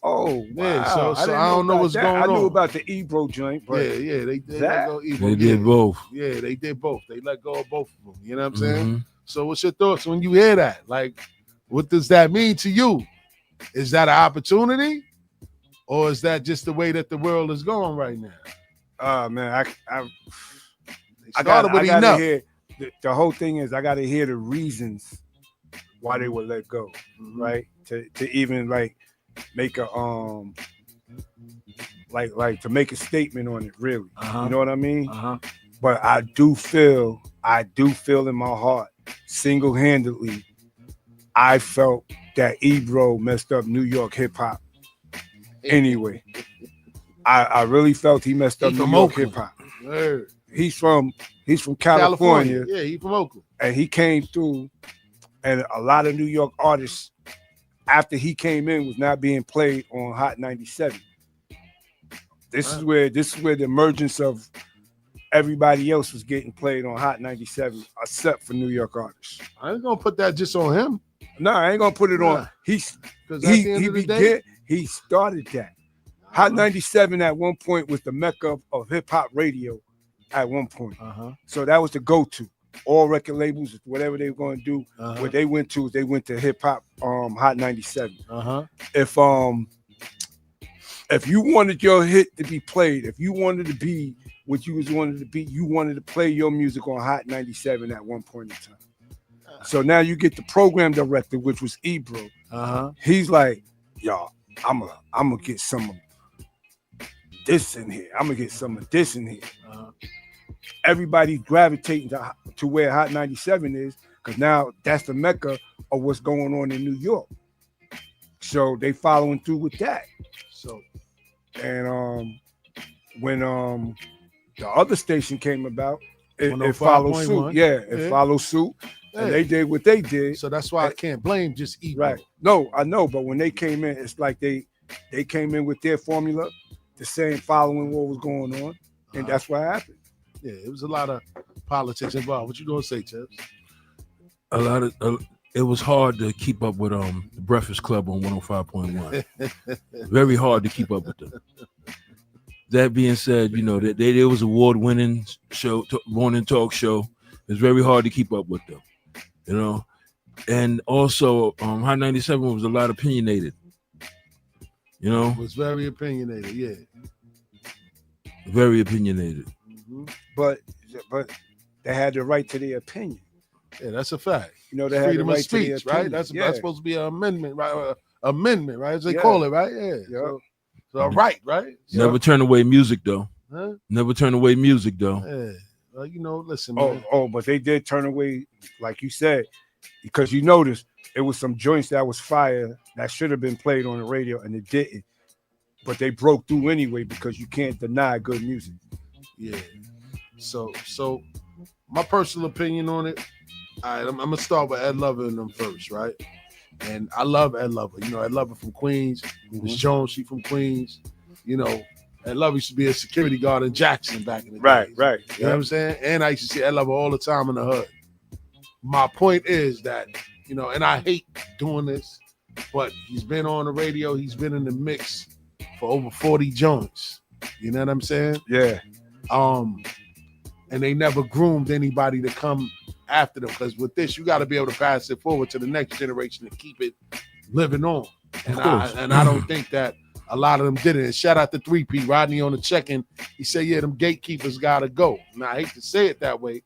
Oh, wow. Yeah, so I don't know what's that. going on. I knew about the Ebro joint, but Yeah, they let that? go of Ebro. They did both. Yeah, they did both. They let go of both of them. You know what I'm Mhm. saying? So what's your thoughts when you hear that? Like, what does that mean to you? Is that an opportunity? Or is that just the way that the world is going right now? Man, I started with gotta enough. hear the whole thing is I gotta hear the reasons why they would let go, right? To even like make a like to make a statement on it, really. You know what I mean? But I do feel in my heart, single-handedly, I felt that Ebro messed up New York hip hop. Anyway, I really felt he messed up New York hip hop. He's from California. Yeah, he's from Oakland. And he came through, and a lot of New York artists, after he came in, was not being played on Hot 97. This is where the emergence of everybody else was getting played on Hot 97, except for New York artists. I ain't gonna put that just on him. No, I ain't gonna put it on. He started that. Hot 97 at one point was the mecca of hip hop radio at one point. So that was the go-to. All record labels, whatever they were going to do, what they went to hip hop Hot 97. If you wanted your hit to be played, if you wanted to be what you wanted to be, you wanted to play your music on Hot 97 at one point in time. So now you get the program director, which was Ebro. He's like, y'all, I'm gonna get some of this in here. I'm gonna get some of this in here. Everybody's gravitating to where Hot 97 is, because now that's the mecca of what's going on in New York. So they following through with that. So, and when the other station came about, it followed suit. Yeah, it followed suit. Yeah. And they did what they did. So that's why I can't blame just Ebro. Right. No, I know, but when they came in, it's like they came in with their formula, the same following what was going on, and that's what happened. Yeah, it was a lot of politics involved. What you gonna say, Tips? It was hard to keep up with the Breakfast Club on 105.1. Very hard to keep up with them. That being said, you know, there was award-winning show, morning talk show. It's very hard to keep up with them, you know. And also, Hot 97 was a lot opinionated. You know, It was very opinionated. Yeah, very opinionated. But they had the right to their opinion. Yeah, that's a fact. You know, they had freedom the right of speech, to their right? opinion. That's supposed to be an amendment, right? Amendment, right? As they call it, right? Yeah. So a right, right? Never turn away music, though. Huh? Never turn away music, though. Yeah. Well, you know, listen, man. But they did turn away, like you said, because you noticed it was some joints that was fire that should have been played on the radio, and it didn't. But they broke through anyway, because you can't deny good music. Yeah. So my personal opinion on it, all right, I'm gonna start with Ed Lover and them first, right? And I love Ed Lover. You know, Ed Lover from Queens. Miss Jones, she from Queens. You know, Ed Lover used to be a security guard in Jackson back in the day. Right. You know what I'm saying? And I used to see Ed Lover all the time in the hood. My point is that, you know, and I hate doing this, but he's been on the radio. He's been in the mix for over 40 joints. You know what I'm saying? Yeah. And they never groomed anybody to come after them, because with this, you got to be able to pass it forward to the next generation and keep it living on. And I don't think that a lot of them did it. And shout out to 3P Rodney on the check-in. He said, yeah, them gatekeepers got to go. Now, I hate to say it that way,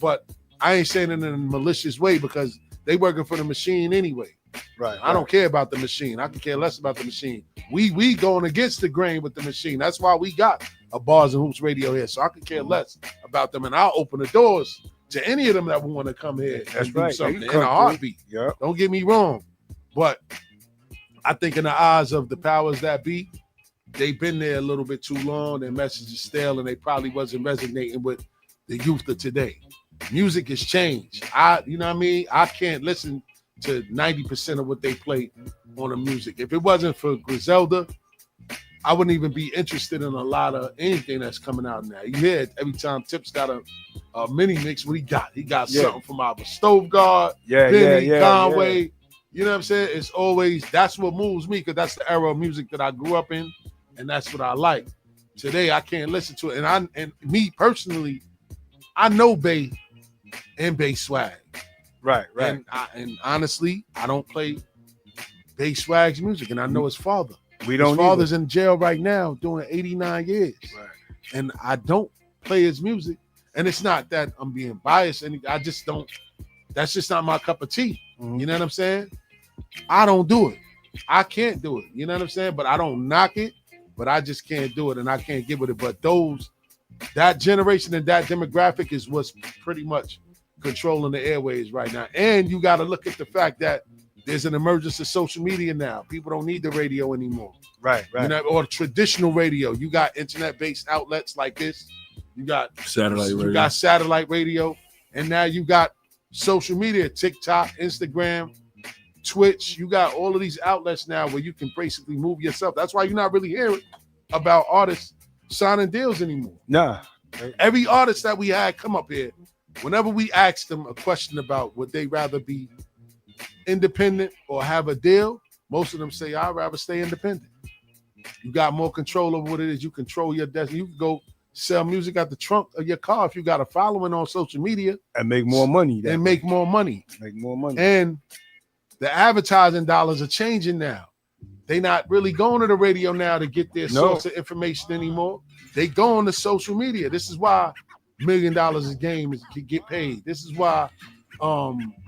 but I ain't saying it in a malicious way, because they working for the machine anyway. Right. I don't care about the machine. I can care less about the machine. We going against the grain with the machine. That's why we got a Bars and Hoops radio here. So I could care less about them, and I'll open the doors to any of them that want to come here That's and do right. something They in come a through. heartbeat. Yeah. Don't get me wrong, but I think in the eyes of the powers that be, they've been there a little bit too long. Their message is stale, and they probably wasn't resonating with the youth of today. Music has changed. You know what I mean? I can't listen to 90% of what they play on the music. If it wasn't for Griselda, I wouldn't even be interested in a lot of anything that's coming out now. You hear it every time Tip's got a mini mix. What he got? He got something from our Stove Guard, Benny, Conway. Yeah. You know what I'm saying? It's always, that's what moves me, because that's the era of music that I grew up in, and that's what I like. Today, I can't listen to it. And me personally, I know Bay and Bay Swag. Right. And honestly, I don't play Bay Swag's music, and I know his father. We don't. His father's in jail right now doing 89 years. Right. And I don't play his music. And it's not that I'm being biased. And I just don't. That's just not my cup of tea. Mm-hmm. You know what I'm saying? I don't do it. I can't do it. You know what I'm saying? But I don't knock it. But I just can't do it, and I can't get with it. But that generation and that demographic is what's pretty much controlling the airways right now. And you got to look at the fact that there's an emergence of social media now. People don't need the radio anymore. Right. You know, or traditional radio. You got internet-based outlets like this. You got satellite radio. And now you got social media, TikTok, Instagram, Twitch. You got all of these outlets now where you can basically move yourself. That's why you're not really hearing about artists signing deals anymore. Nah. Every artist that we had come up here, whenever we asked them a question about would they rather be independent or have a deal, most of them say, I'd rather stay independent. You got more control over what it is. You control your destiny. You can go sell music out the trunk of your car if you got a following on social media. And make more money. Make more money. And the advertising dollars are changing now. They're not really going to the radio now to get their source of information anymore. They go on to social media. This is why $1 million a game is to get paid. This is why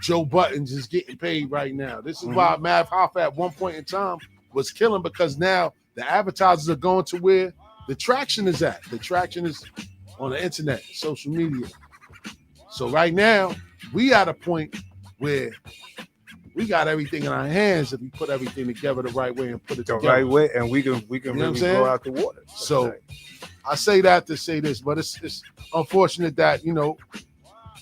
Joe Buttons is getting paid right now. This is why Mav Hoffa at one point in time was killing, because now the advertisers are going to where the traction is at. The traction is on the internet, social media. So right now, we at a point where we got everything in our hands if we put everything together the right way and put it together. The right way, and we can You know really blow out the water. So I say that to say this, but it's unfortunate that, you know,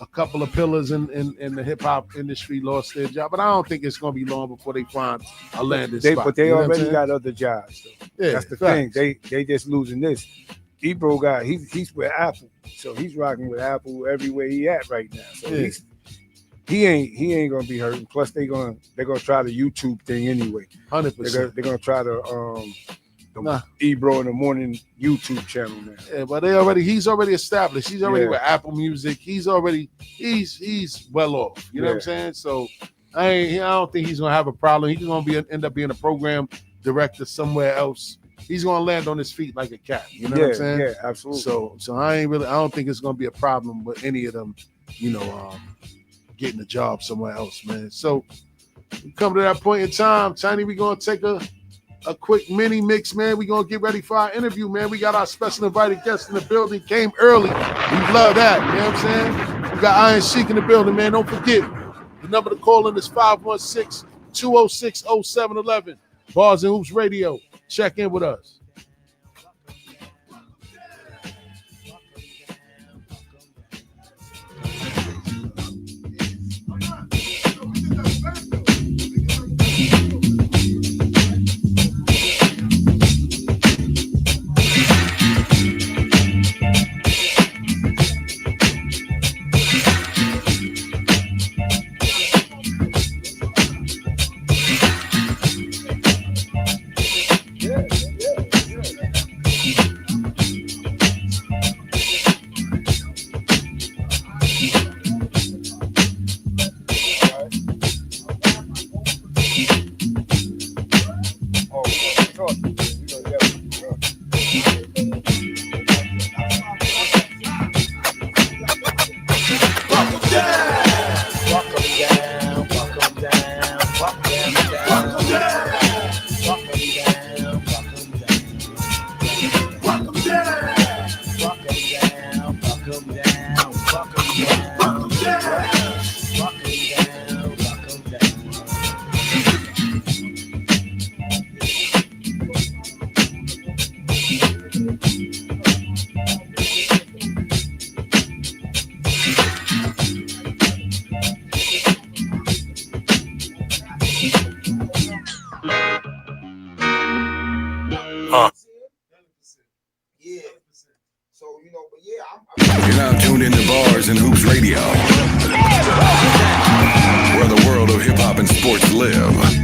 a couple of pillars in the hip hop industry lost their job, but I don't think it's going to be long before they find a landing spot. But they You know what I'm already saying? got other jobs. Though. Yeah, that's the facts. thing. They just losing this. Ebro he's with Apple, so he's rocking with Apple everywhere he at right now. So he ain't gonna be hurting. Plus they're gonna try the YouTube thing anyway. 100%. They're gonna try the Ebro in the Morning YouTube channel now. Yeah, but he's already established. He's already with Apple Music. He's well off. You know what I'm saying? So I don't think he's gonna have a problem. He's gonna end up being a program director somewhere else. He's gonna land on his feet like a cat. You know what I'm saying? Yeah, absolutely. So I don't think it's gonna be a problem with any of them, you know, getting a job somewhere else, man. So we come to that point in time, Tiny, we're gonna take a quick mini mix, man. We're gonna get ready for our interview, man. We got our special invited guest in the building, came early. We love that, you know what I'm saying? We got Iron Sheik in the building, man. Don't forget, the number to call in is 516-206-0711. Bars and Hoops Radio. Check in with us. Yeah. So, you know, but yeah, You're now tuned into Bars and Hoops Radio, where the world of hip hop and sports live.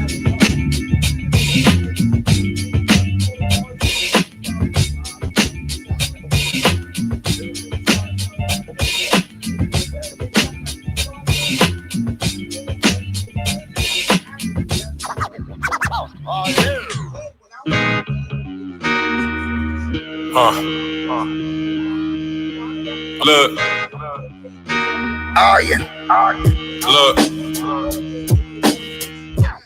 Look. Look.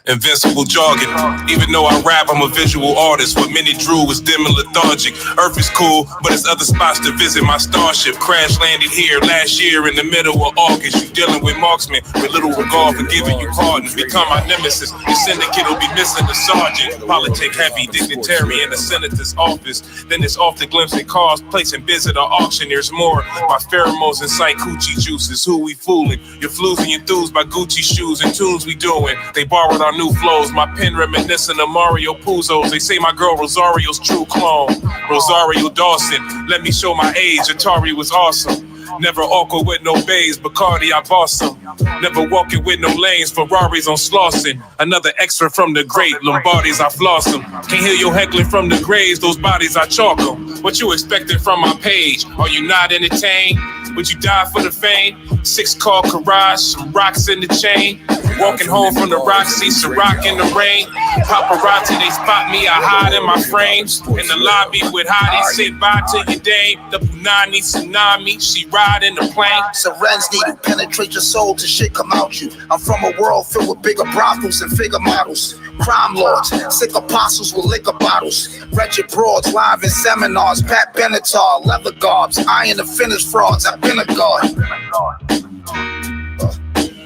Invincible jogging. Even though I rap, I'm a visual artist. What many drew was dim and lethargic. Earth is cool, but there's other spots to visit. My starship crash landed here last year in the middle of August. You dealing with marksmen with little regard for giving you pardons. Become my nemesis. Your syndicate will be missing the sergeant. Politic heavy dignitary in the senator's office. Then it's off the glimpse in cars, placing bids at our auction. There's more. My pheromones incite coochie juices. Who we fooling? You're floozing enthused by Gucci shoes and tunes we doing. They borrowed our new flows, my pen reminiscent of Mario Puzo's. They say my girl Rosario's true clone, Rosario Dawson. Let me show my age, Atari was awesome. Never awkward with no bays, Bacardi I boss them. Never walking with no lanes, Ferraris on Slauson. Another extra from the great, Lombardis I floss them. Can't hear your heckling from the graves, those bodies I chalk them. What you expecting from my page? Are you not entertained? Would you die for the fame? 6-car garage, some rocks in the chain. Walking home from the Roxy, some rock in the rain. Paparazzi, they spot me, I hide in my frames. In the lobby with Hottie, sit by to your dame. The Punani tsunami, she ride in the plane. Syringe needle penetrate your soul till shit come out you. I'm from a world filled with bigger brothels and figure models. Crime lords, sick apostles with liquor bottles. Wretched broads, live in seminars. Pat Benatar, leather garbs. I ain't the finished frauds, I've been a god.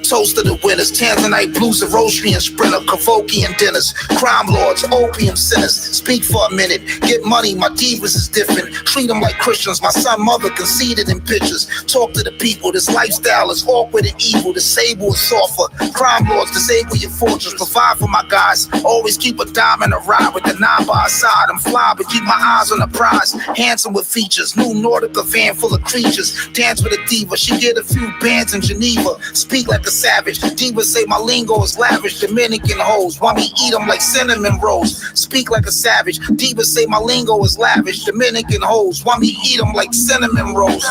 Toast to the winners, Tanzanite blues, Erostrian sprinter, Kavokian dinners, crime lords, opium sinners. Speak for a minute, get money, my divas is different. Treat them like Christians, my son mother conceded in pictures. Talk to the people, this lifestyle is awkward and evil. Disable is softer, crime lords, disable your fortress. Provide for my guys, always keep a dime in a ride with the 9 by a side. I'm fly, but keep my eyes on the prize. Handsome with features, new Nordica van full of creatures. Dance with a diva, she get a few bands in Geneva. Speak like a savage. Divas say my lingo is lavish. Dominican hoes want me eat them like cinnamon rolls. Speak like a savage. Divas say my lingo is lavish. Dominican hoes want me eat them like cinnamon rolls.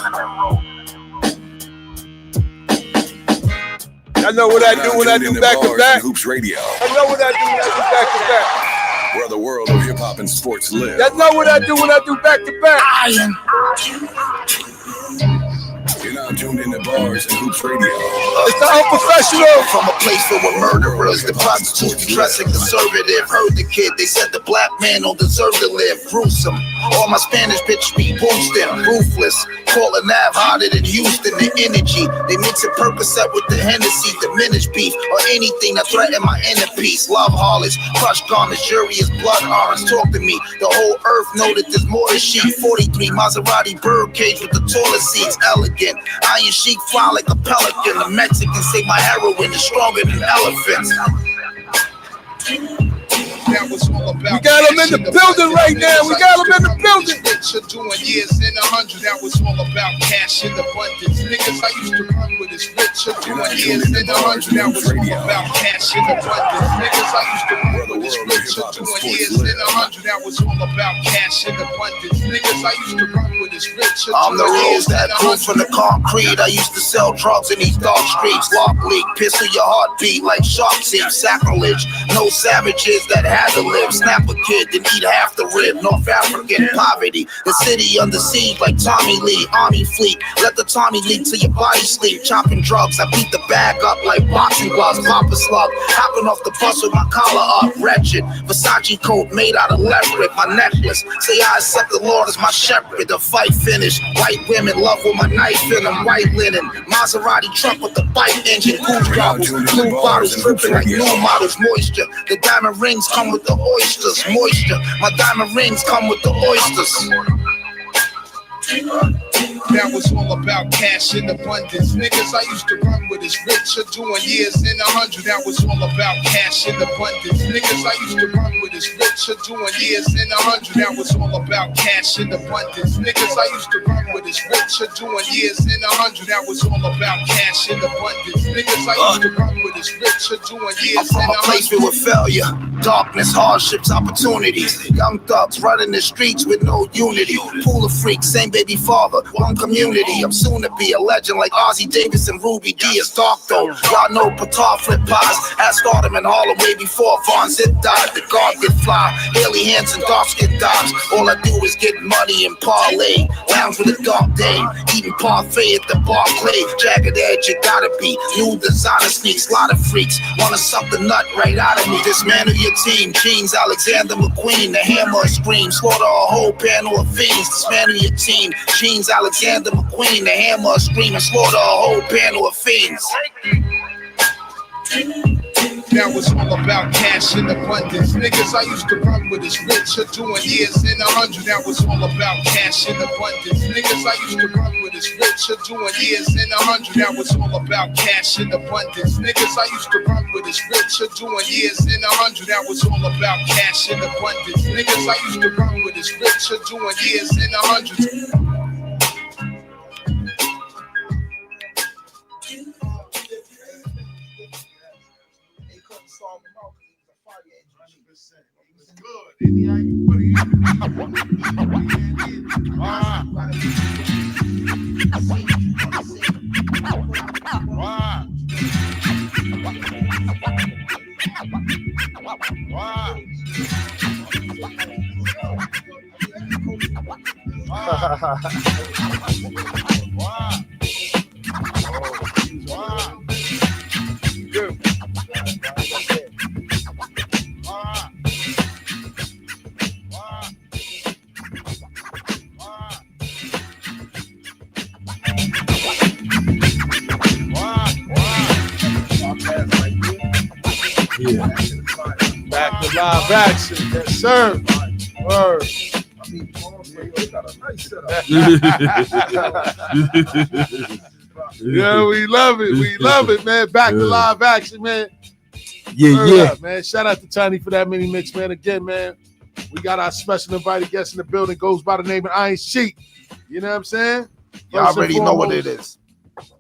I know what I do when I do back to back. Hoops Radio, I know what I do when I do back to back. where the world of hip hop and sports live. I know what I do when I do back to back. You're now tuned into Bars and Hoops Radio. It's the unprofessional. From a place filled with murderers, the prostitutes dressing conservative. Heard the kid, they said the black man don't deserve to live. Gruesome. All my Spanish bitches be boosting, ruthless. Calling Nav hotter than Houston, the energy. They mix it Percocet with the Hennessy, diminish beef, or anything that threaten my inner peace. Love harlots, crush garments, jury is blood orange. Talk to me, the whole earth know that there's more than sheep. 43 Maserati birdcage with the toilet seats, elegant. Iron Sheik fly like a pelican. The Mexicans say my heroin is stronger than elephants. We got them in the building right now. We got them in the building. Doing years in 100, that was all about cash in abundance. Niggas I used to run with is richer. Doing years in 100, that was all about cash in abundance. Niggas I used to run with is richer. Doing years in 100, that was all about cash in abundance. Niggas I used to run with is richer. I'm the rose that grew from the concrete. I used to sell drugs in these dark streets. Lock leak, pistol your heartbeat like shark teeth. Sacrilege, no savages that had to live. Snap a kid, then eat half the rib. North African poverty, the city under siege like Tommy Lee. Army fleet, let the Tommy leak till your body sleep. Chopping drugs, I beat the bag up like boxing gloves. Papa slug, hopping off the bus with my collar up. Wretched, Versace coat made out of leopard. My necklace, say I accept the Lord as my shepherd. The fight finished, white women love with my knife in them. White linen, Maserati truck with the bike engine. Goose goggles, blue bottles dripping like new models. Moisture, the diamond rings come with the oysters. Moisture, my diamond rings come with the oysters. That was all about cash in abundance. Niggas I used to run with is rich or doing years in 100. That was all about cash in abundance. Niggas I used to run with is rich or doing years in 100. That was all about cash in abundance. Niggas I used to run with is rich or doing years in 100. That was all about cash in abundance. Niggas I used to run with is rich or doing years in 100. I'm from a place filled with failure, darkness, hardships, opportunities. Young thugs running the streets with no unity. Pool of freaks, same baby father, one community. I'm soon to be a legend like Ozzie Davis and Ruby D. It's dark though. Y'all know Patar flip pies. Had started in Harlem way before Von Zip died. The guard get fly. Haley Hansen, dark skin dimes. All I do is get money and parlay. Lounge with a dark day. Eating parfait at the Barclay. Jagged edge, you gotta be. New designer sneaks, lot of freaks. Wanna suck the nut right out of me. Dismantle your team. Jeans, Alexander McQueen. The hammer scream. Slaughter a whole panel of fiends. Dismantle your team. Jeans, Alexander McQueen. The hammer scream and slaughter a whole panel of fiends. That was all about cash in abundance. Niggas I used to run with is rich or doing years in 100. That was all about cash in abundance. Niggas I used to run with is rich or doing years in 100. That was all about cash in abundance. Niggas I used to run with is rich or doing years in 100. That was all about cash in abundance. Niggas I used to run with is rich or doing years in 100. Back to live action, yes sir. Word. Yeah, we love it. We love it, man. Back to live action, man. Yeah. Up, man. Shout out to Tiny for that mini mix, man. Again, man, we got our special invited guest in the building. Goes by the name of Iron Sheik. You know what I'm saying? Y'all already know what it is.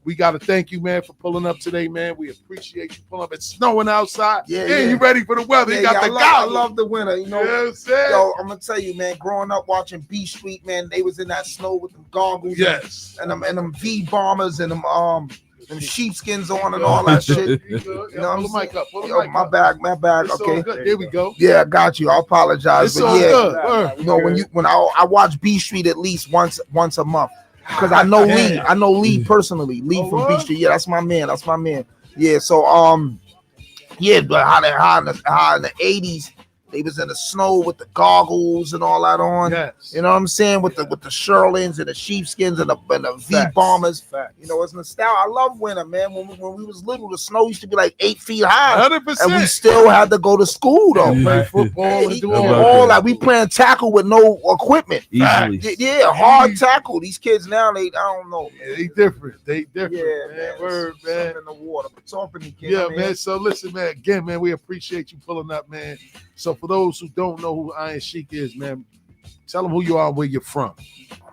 We got to thank you, man, for pulling up today, man. We appreciate you pulling up. It's snowing outside. Yeah. You ready for the weather. You got the I love the winter. You know what I'm saying? Yo, I'm going to tell you, man, growing up watching B Street, man, they was in that snow with them goggles. Yes. And them V-bombers and them sheepskins on and all that shit. You know what I'm saying? Yo, my bag. It's Okay. all good. There we go. Yeah, I got you. I apologize. It's but all yeah, good. you know, when I watch B Street at least once a month. Because I know Lee. I know Lee personally. Lee from B Street. Yeah, that's my man. Yeah, so yeah, but how in the 80s they was in the snow with the goggles and all that on. Yes. You know what I'm saying? With the Sherlins and the sheepskins and the V-bombers. You know, it's nostalgia. I love winter, man. When we was little, the snow used to be like 8 feet high. 100%. And we still had to go to school though. Play football and do all that. We playing tackle with no equipment. Easily. Yeah, hard tackle. These kids now, I don't know. Yeah, they different. Yeah, man. Word, man. In the water. But talking to kids, Yeah, man. So listen, man. Again, man, we appreciate you pulling up, man. So for those who don't know who Iron Sheik is, man, tell them who you are and where you're from.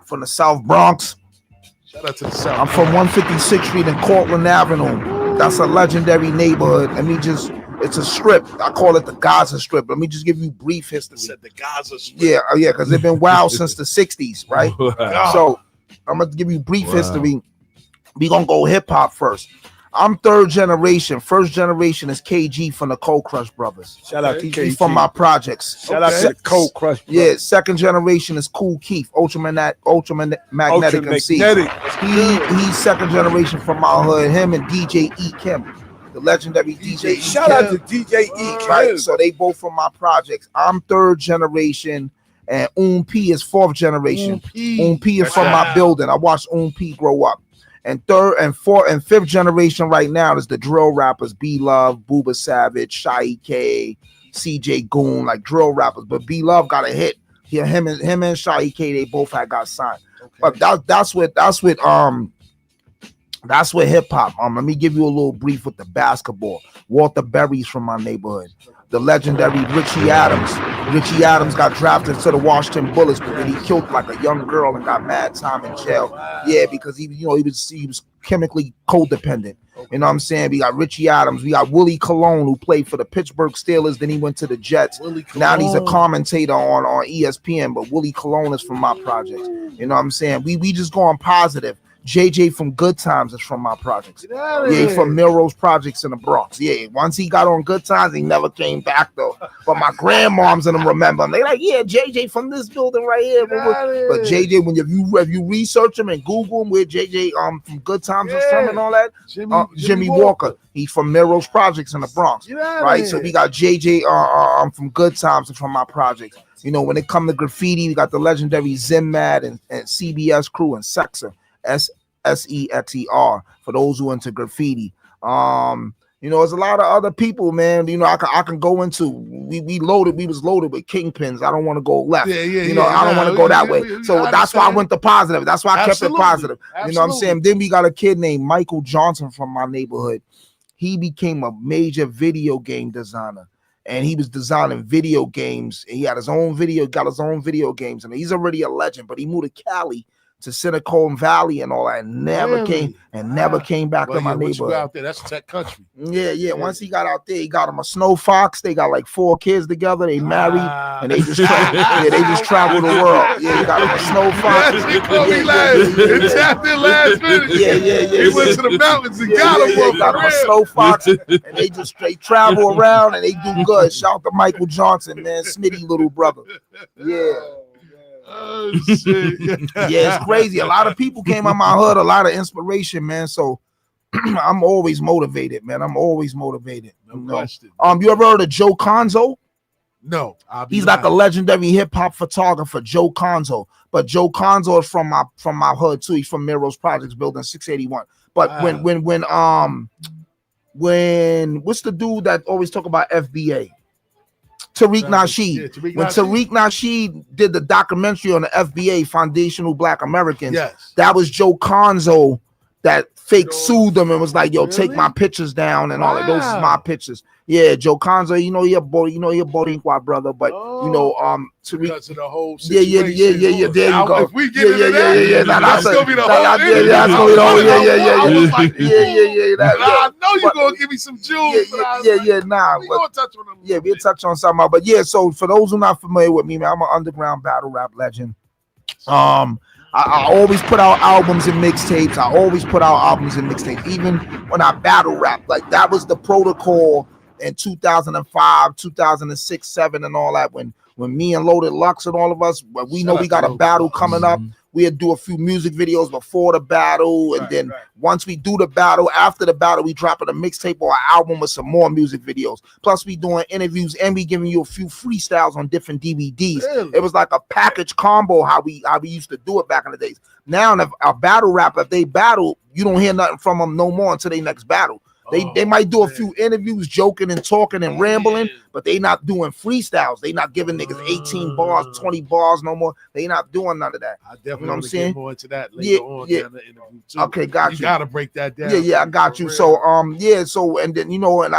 From the South Bronx. Shout out to the South. I'm from 156th Street and Cortland Avenue. That's a legendary neighborhood. It's a strip. I call it the Gaza Strip. Let me just give you brief history. Said the Gaza Strip. Yeah, because they've been wild since the 60s, right? Wow. So I'm going to give you brief history. We're going to go hip hop first. I'm third generation. First generation is KG from the Cold Crush Brothers. Shout out to KG. He's from my projects. Shout out to the Cold Crush Brothers. Yeah, second generation is Cool Keith, ultramagnetic MC. He's second generation from my hood. Him and DJ E. Kim, the legendary DJ E. Shout out to DJ E. Kim. Right, so they both from my projects. I'm third generation, and P is fourth generation. P is from my building. I watched P grow up. And third and fourth and fifth generation right now is the drill rappers, B Love, Booba Savage, Shy K, CJ Goon, like drill rappers. But B Love got a hit Yeah, him and Shy K, they both had got signed. But that's what hip hop. Let me give you a little brief with the basketball. Walter Berry's from my neighborhood. The legendary Richie Adams. Richie Adams got drafted to the Washington Bullets, but then he killed like a young girl and got mad time in jail. Yeah, because he was chemically codependent. You know what I'm saying? We got Richie Adams. We got Willie Colon, who played for the Pittsburgh Steelers. Then he went to the Jets. Now he's a commentator on ESPN. But Willie Colon is from my projects. You know what I'm saying? We just going positive. JJ from Good Times is from my projects. Yeah, he from Melrose Projects in the Bronx. Yeah, once he got on Good Times, he never came back though. But my grandmoms and them remember him. They like, yeah, JJ from this building right here. But JJ, when if you research him and Google him, where JJ from Good Times is from and all that, Jimmy Walker. He's from Melrose Projects in the Bronx, right? So we got JJ from Good Times and from my projects. You know, when it comes to graffiti, we got the legendary Zim Mad and CBS crew and Sexer. SEXER for those who into graffiti. You know, there's a lot of other people, man. You know, I can go into. We was loaded with kingpins. I don't want to go left. You know, I don't want to go that way. So that's why I went to positive. That's why I kept it positive. You know what I'm saying? Then we got a kid named Michael Johnson from my neighborhood. He became a major video game designer. And he was designing video games. He had his own video games. And he's already a legend, but he moved to Cali to Silicon Valley and all that, and never came back to my neighborhood. Out there, that's tech country. Yeah. Once he got out there, he got him a Snow Fox. They got like 4 kids together. They married and they just travel the world. Yeah, he got him a Snow Fox. It tapped in last minute. Yeah. He went to the mountains and got him. Got him a Snow Fox, and they just straight travel around and they do good. Shout out to Michael Johnson, man, Smitty little brother. Yeah. Oh shit! Yeah, it's crazy. A lot of people came out my hood, a lot of inspiration, man. So I'm always motivated, man. I'm always motivated. No question. You ever heard of Joe Conzo? No. He's like a legendary hip hop photographer, Joe Conzo. But Joe Conzo is from my hood too. He's from Melrose Projects, building 681. But when what's the dude that always talk about FBA? Tariq Nasheed. When Tariq Nasheed did the documentary on the FBA, Foundational Black Americans, that was Joe Conzo that fake sued them and was like, "Yo, take my pictures down and all that. Those is my pictures." Yeah, Joe Conzo, you know he a Boricua brother, but you know, Tariq, because of the whole situation. Yeah. There you go. If we get into that, that's gonna be the whole. That's gonna be the whole. I know you're gonna give me some jewels. Nah. We gonna touch on them. Yeah, we'll touch on something. But yeah, so for those who are not familiar with me, man, I'm an underground battle rap legend. I always put out albums and mixtapes. Even when I battle rap, like that was the protocol in 2005, 2006, 7, and all that. When me and Loaded Lux and all of us, we know we got a battle coming up. We'd do a few music videos before the battle, and then once we do the battle, after the battle, we drop in a mixtape or an album with some more music videos. Plus, we doing interviews and we giving you a few freestyles on different DVDs. Really? It was like a package combo how we used to do it back in the days. Now, if a battle rapper, if they battle, you don't hear nothing from them no more until their next battle. They might do a few interviews, joking and talking and rambling, but they not doing freestyles. They not giving niggas 18 bars, 20 bars no more. They not doing none of that. I definitely want to get more into that later on down the interview too. Okay, got you. You gotta break that down. Yeah, I got you. So so and then and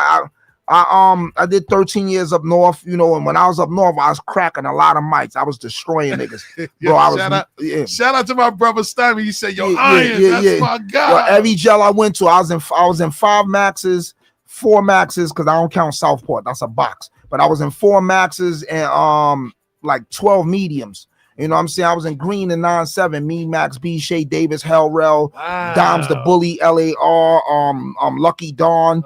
I did 13 years up north, and when I was up north, I was cracking a lot of mics. I was destroying niggas. Bro, shout out to my brother Stymie. He said, "Yo, Iron, that's my guy." Well, every jail I went to, I was in 5 maxes, 4 maxes, because I don't count Southport. That's a box. But I was in 4 maxes and like 12 mediums. You know what I'm saying? I was in Green and 9-7, me, Max B, Shay Davis, Hell Rel, Dimes the Bully, LAR, Lucky Dawn.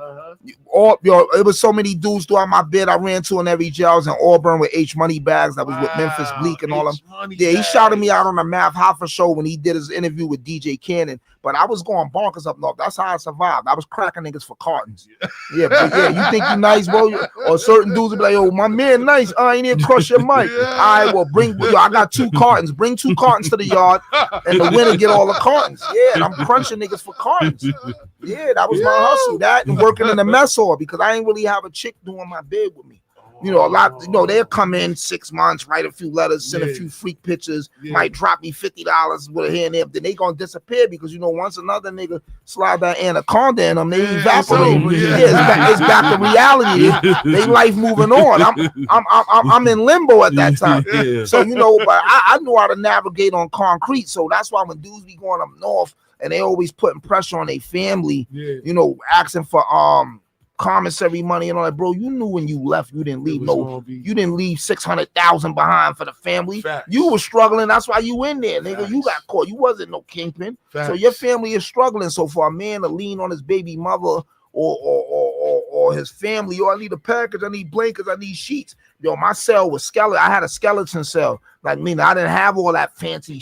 It was so many dudes throughout my bid. I ran to in every jail. I was in Auburn with H Money Bags. That was with Memphis Bleak and all them. Yeah, he shouted me out on the Math Hoffa show when he did his interview with DJ Cannon. But I was going bonkers up north. That's how I survived. I was cracking niggas for cartons. Yeah, you think you nice, bro? Or certain dudes would be like, "Yo, my man, nice. I ain't even crush your mic." I will I got 2 cartons. Bring 2 cartons to the yard, and the winner get all the cartons. Yeah, and I'm crunching niggas for cartons. Yeah, that was my hustle. That and working in the mess hall because I ain't really have a chick doing my bid with me. You know, a lot, you know, they'll come in 6 months, write a few letters, send a few freak pictures, might drop me $50 with a here and there, then they gonna disappear because, you know, once another nigga slide that anaconda in them, they evaporate. It's back to reality. They life moving on. I'm in limbo at that time. So, you know, but I knew how to navigate on concrete. So that's why when dudes be going up north and they always putting pressure on their family, you know, asking for commissary money and all that, bro. You knew when you left, you didn't leave you didn't leave 600,000 behind for the family. You were struggling. That's why you in there, nigga. You got caught. You wasn't no kingpin. So your family is struggling. So for a man to lean on his baby mother or his family, I need a package, I need blankets, I need sheets. Yo, my cell was skeleton. I had a skeleton cell. Like me, I didn't have all that fancy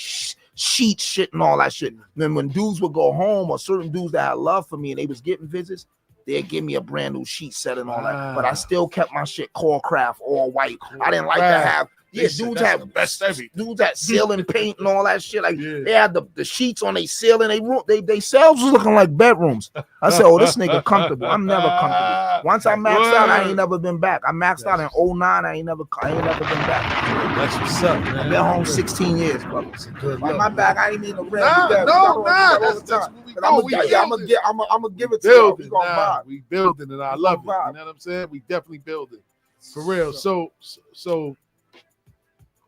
sheet shit and all that shit. And then when dudes would go home, or certain dudes that had love for me and they was getting visits, they'd give me a brand new sheet set and all that. But I still kept my shit core craft all white. I didn't like to have dudes have best dudes that ceiling paint and all that shit. Like they had the sheets on their ceiling. They cells was looking like bedrooms. I said, oh, this nigga comfortable. I'm never comfortable. Once I maxed out, I ain't never been back. I maxed out in 09. I ain't never been back. That's what's up, man. I've been home 16 years, brother. My back, I ain't mean to rent. I'm gonna give it to you. We gonna vibe. We building it. I love it. You know what I'm saying? We definitely building for real. So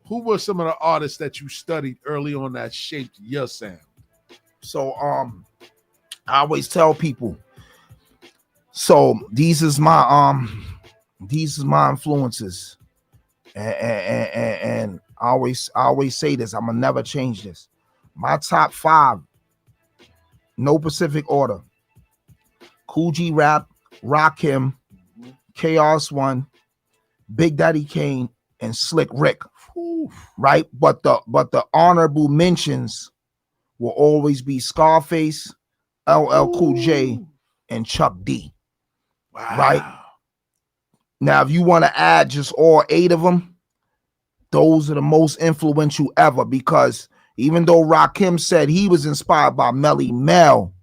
who were some of the artists that you studied early on that shaped your sound? So I always tell people. So these is my influences, and I always say this. I'm gonna never change this. My top 5, no specific order: Cool G Rap, Rakim, Chaos One, Big Daddy Kane, and Slick Rick. Right, but the honorable mentions will always be Scarface, LL Cool J, and Chuck D. Wow. Right now, if you want to add just all 8 of them, those are the most influential ever. Because even though Rakim said he was inspired by Melly Mel,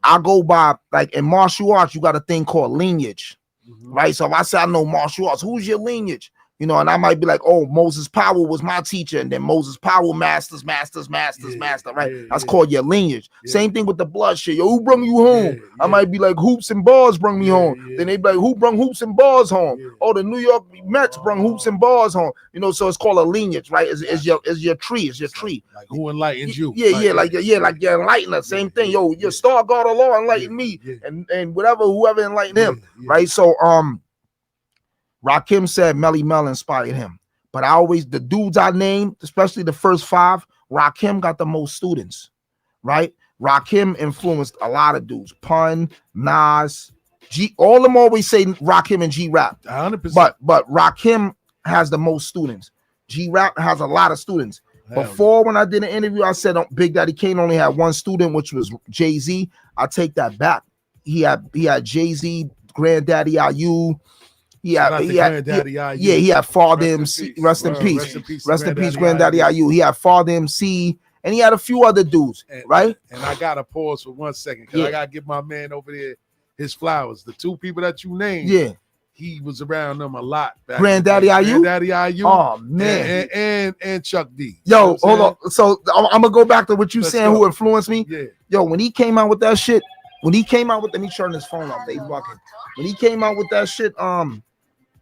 I go by, like, in martial arts, you got a thing called lineage, right? So if I say I know martial arts, who's your lineage? You know, and I might be like, oh, Moses Powell was my teacher, and then Moses Powell master, right? That's called your lineage. Same thing with the blood shit. Yo, who brung you home? I might be like, Hoops and Bars brung me home. Then they be like, who brung Hoops and Bars home? Oh, the New York Mets brung Hoops and Bars home. You know, so it's called a lineage, right? It's your tree. It's your tree. Like who enlightened you? Like your enlightener. Same thing. Yo, your star God of law enlightened me, and whoever enlightened him, right? So Rakim said Melly Mel inspired him. But the dudes I named, especially the first 5, Rakim got the most students, right? Rakim influenced a lot of dudes. Pun, Nas, all of them always say Rakim and G-Rap. 100%. But Rakim has the most students. G-Rap has a lot of students. Before, when I did an interview, I said Big Daddy Kane only had 1 student, which was Jay-Z. I take that back. He had Jay-Z, Granddaddy IU. He had Father MC. Rest in peace, Granddaddy IU. He had Father MC, and he had a few other dudes, right? And I gotta pause for 1 second because I gotta give my man over there his flowers. The 2 people that you named, he was around them a lot. Granddaddy IU, oh man, and Chuck D. Yo, hold on. So I'm gonna go back to what you saying. Who influenced me? Yo, when he came out with that shit, let me turn his phone off. They bucking. When he came out with that shit,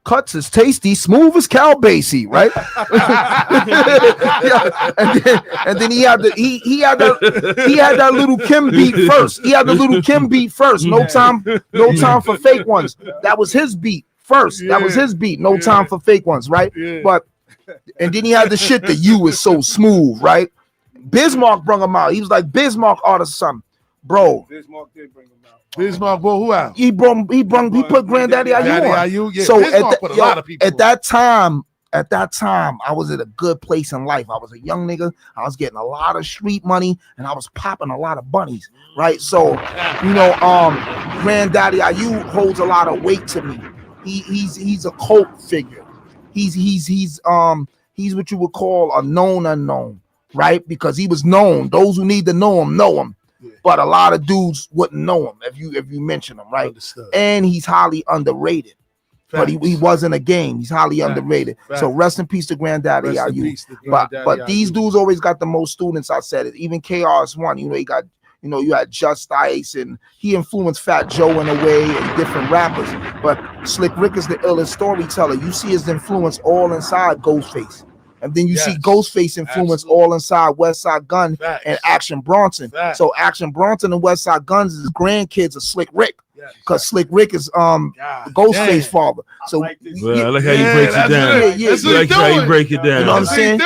cuts is tasty, smooth as Cal Basie, right? and then he had that little Kim beat first. He had the little Kim beat first. No time for fake ones. That was his beat first. That was his beat. No time for fake ones, right? But and then he had the shit that you is so smooth, right? Bismarck brung him out. He was like Bismarck artist something, bro. Bismarck did bring him out. Bismarck brought who out? He put Granddaddy IU on. So at that time, I was at a good place in life. I was a young nigga. I was getting a lot of street money, and I was popping a lot of bunnies, right? So, Granddaddy IU holds a lot of weight to me. He's a cult figure. He's what you would call a known unknown, right? Because he was known. Those who need to know him. But a lot of dudes wouldn't know him if you mention him, right? Understood. And he's highly underrated. but he wasn't a game. He's highly underrated. So rest in peace to Granddaddy IU. But these dudes always got the most students. I said it. Even KRS-One, he got, you had Just Ice, and he influenced Fat Joe in a way, and different rappers. But Slick Rick is the illest storyteller. You see his influence all inside Ghostface. And then you see Ghostface influence all inside Westside Gun and Action Bronson. So Action Bronson and Westside Guns is grandkids of Slick Rick. Because Slick Rick is Ghostface father. So I like how you break it down. I like how you break it down. You know what I'm saying?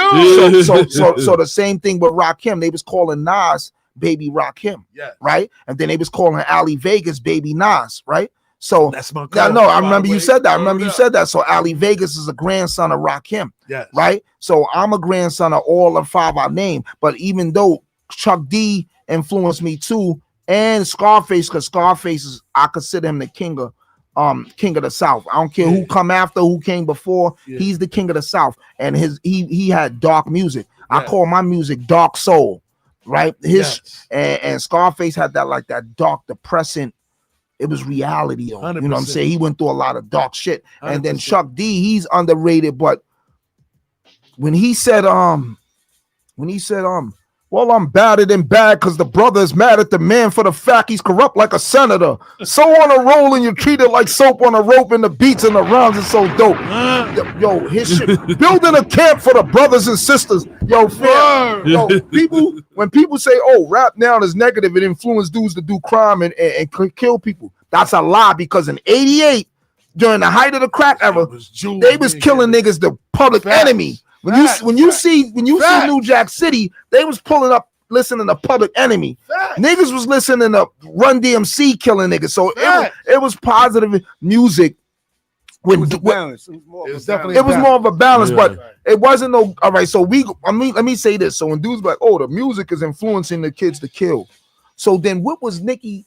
So the same thing with Rakim. They was calling Nas Baby Rakim, right? And then they was calling Ali Vegas Baby Nas, right? So that's my I remember you said that. So Ali Vegas is a grandson of Rakim, right? So I'm a grandson of all the five I named. But even though Chuck D influenced me too, and Scarface, because Scarface is, I consider him the king of the South. I don't care who come after, who came before. He's the king of the South, and he had dark music. I call my music dark soul, right? And Scarface had that dark, depressing. It was reality on. 100%. You know what I'm saying? He went through a lot of dark shit. 100%. And then Chuck D, he's underrated, but when he said well, I'm badder than bad because the brother is mad at the man for the fact he's corrupt like a senator. So on a roll and you treat it like soap on a rope, and the beats and the rounds is so dope. Yo, his shit, building a camp for the brothers and sisters. Yo, fam, when people say, oh, rap now is negative, it influenced dudes to do crime and kill people. That's a lie, because in 88, during the height of the crack era, they was killing niggas, the public enemy. When you see New Jack City, they was pulling up listening to Public Enemy. Niggas was listening to Run DMC killing niggas. So it was positive music. It was more of a balance, but it wasn't no. All right, so let me say this. So when dudes like, oh, the music is influencing the kids to kill. So then what was Nicki?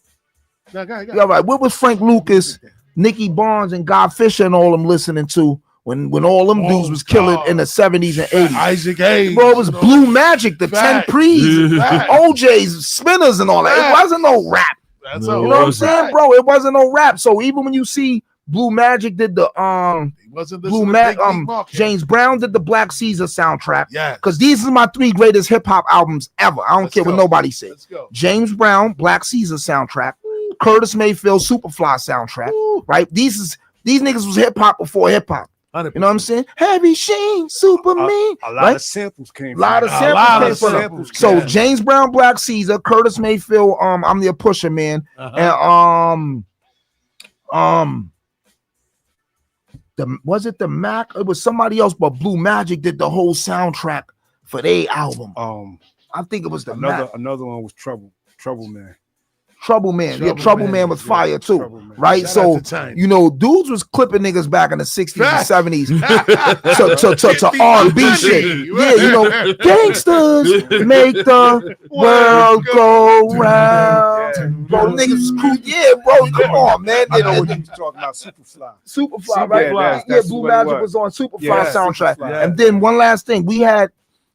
All right, what was Frank Lucas, Nicky Barnes, and God Fisher and all them listening to? When all them dudes was killing in the 70s and 80s. Isaac Hayes. Bro, it was Blue Magic, the 10 Prees, OJ's, Spinners, and all that. It wasn't no rap. You know what I'm saying, bro? It wasn't no rap. So even when you see Blue Magic did the James Brown did the Black Caesar soundtrack. Yeah. Because these are my 3 greatest hip-hop albums ever. I don't care what nobody says. James Brown, Black Caesar soundtrack. Curtis Mayfield, Superfly soundtrack. Right? These niggas was hip-hop before hip-hop. 100%. You know what I'm saying? Heavy Sheen, Super Mean. A lot of samples came from them. So James Brown, Black Caesar, Curtis Mayfield, I'm the Pusher Man, and was it the Mac? It was somebody else, but Blue Magic did the whole soundtrack for their album. I think it was the Mac. Another one was Trouble Man. Trouble Man was fire too, right? So dudes was clipping niggas back in the 60s and 70s to R&B shit. Yeah, gangsters make the world go round. Bro, niggas was cool. Yeah, bro, come on, man. I know what you talking about. Superfly, right? Yeah, Blue Magic was on Superfly soundtrack. And then one last thing, we had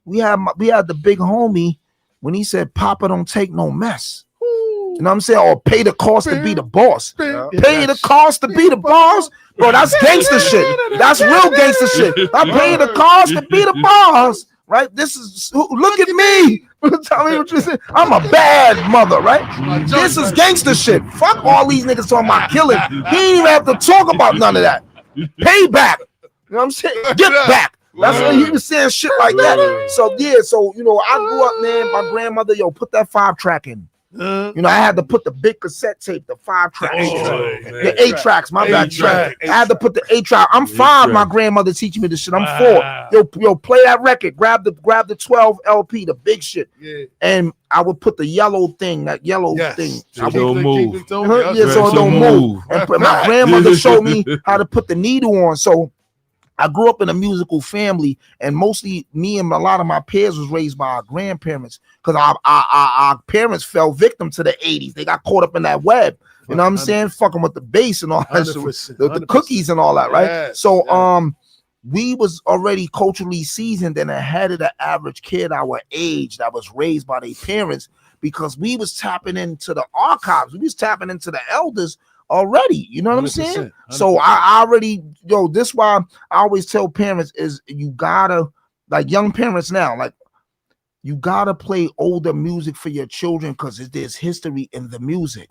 the big homie when he said, "Papa don't take no mess." You know what I'm saying? Or pay the cost to be the boss. Pay the cost to be the boss. Bro, that's gangster shit. That's real gangster shit. I'm paying the cost to be the boss. Right? Look at me. Tell me what you said. I'm a bad mother, right? This is gangster shit. Fuck all these niggas talking about killing. He ain't even have to talk about none of that. Pay back. You know what I'm saying? Get back. That's what he was saying, shit like that. So I grew up, man. My grandmother, put that 5-track in. I had to put the big cassette tape, the 5-track, the 8 tracks. My bad, track. I had to put the 8 track. I'm 5. My grandmother teaching me this shit. I'm 4. Yo, play that record. Grab the 12 LP, the big shit. Yeah. And I would put the yellow thing, thing. So don't move. So it don't move. And my grandmother showed me how to put the needle on. So I grew up in a musical family, and mostly me and a lot of my peers was raised by our grandparents, because our parents fell victim to the 80s. They got caught up in that web. You know what I'm saying? Fucking with the bass and all that, the cookies and all that, right? Yes, so we was already culturally seasoned and ahead of the average kid our age that was raised by their parents, because we was tapping into the archives. We was tapping into the elders already. You know what I'm saying? 100%. So I already, this why I always tell parents is you gotta, like young parents now, like you gotta play older music for your children because there's history in the music.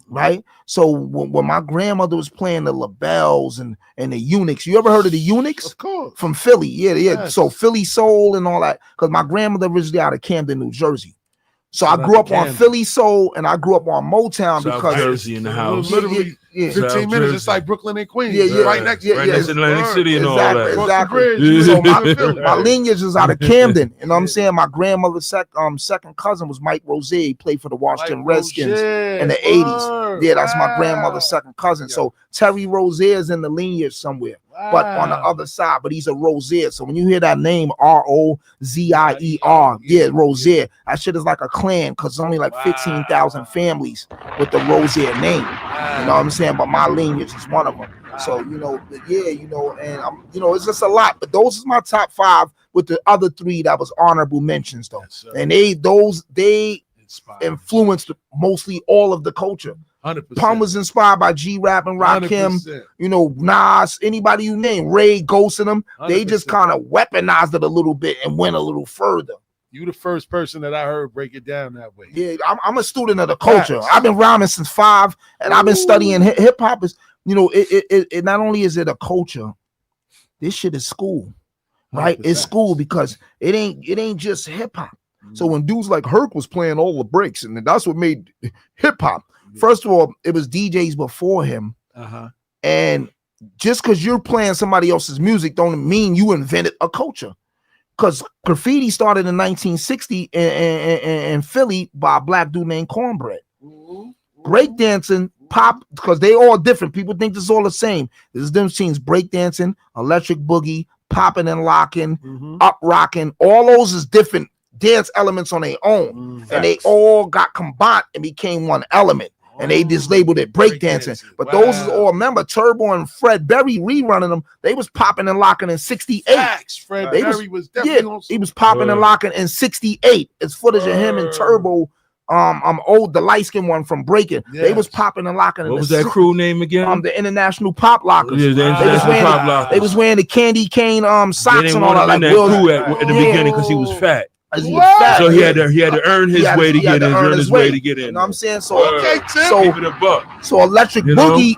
Right, so when my grandmother was playing the LaBelles and the Eunuchs, you ever heard of the Eunuchs? Of course, from Philly, yeah. Yes. So Philly soul and all that, because my grandmother originally out of Camden, New Jersey. So I grew up on Philly soul and I grew up on Motown South because Jersey in the house. Literally 15 South minutes. Jersey. It's like Brooklyn and Queens. Yeah, Right next to Atlantic City and all that. Exactly. So my lineage is out of Camden. You know what I'm saying? My grandmother's second cousin was Mike Rose. He played for the Washington Redskins in the 80s. Yeah, that's my grandmother's second cousin. So Terry Rozier is in the lineage somewhere, but on the other side. But he's a Rozier. So when you hear that name, Rozier, yeah, Rozier, that shit is like a clan because only like 15,000 families with the Rozier name. You know what I'm saying? But my lineage is one of them. So, and I'm, it's just a lot. But those is my top 5 with the other 3 that was honorable mentions though. And they influenced mostly all of the culture. 100%. Pun was inspired by G-Rap and Rakim, Nas, anybody you name, Ray, Ghost and them. 100%. They just kind of weaponized it a little bit and went a little further. You the first person that I heard break it down that way. Yeah, I'm a student of the culture. I've been rhyming since 5, and I've been studying hip hop. Is it not only is it a culture, this shit is school, right? 100%. It's school because it ain't just hip hop. So when dudes like Herc was playing all the breaks, and that's what made hip hop. First of all, it was DJs before him, and just because you're playing somebody else's music don't mean you invented a culture. Because graffiti started in 1960 in Philly by a black dude named Cornbread. Breakdancing, pop, because they all different. People think this is all the same. There's different scenes: breakdancing, electric boogie, popping and locking, up rocking. All those is different dance elements on their own, and they all got combined and became one element. And they just labeled it breakdancing. But those is all, remember, Turbo and Fred Berry rerunning them. They was popping and locking in 68. Fred Berry was definitely he was popping and locking in 68. It's footage of him and Turbo. The light-skinned one from Breaking. Yes. They was popping and locking. What was that crew name again? The International Pop Lockers. Yeah, the International Pop Lockers. They was wearing the candy cane socks and all that. Like crew at the beginning because he was fat. So he had to earn his way to get in. Earn his way to get in. You know what I'm saying? So Electric Boogie,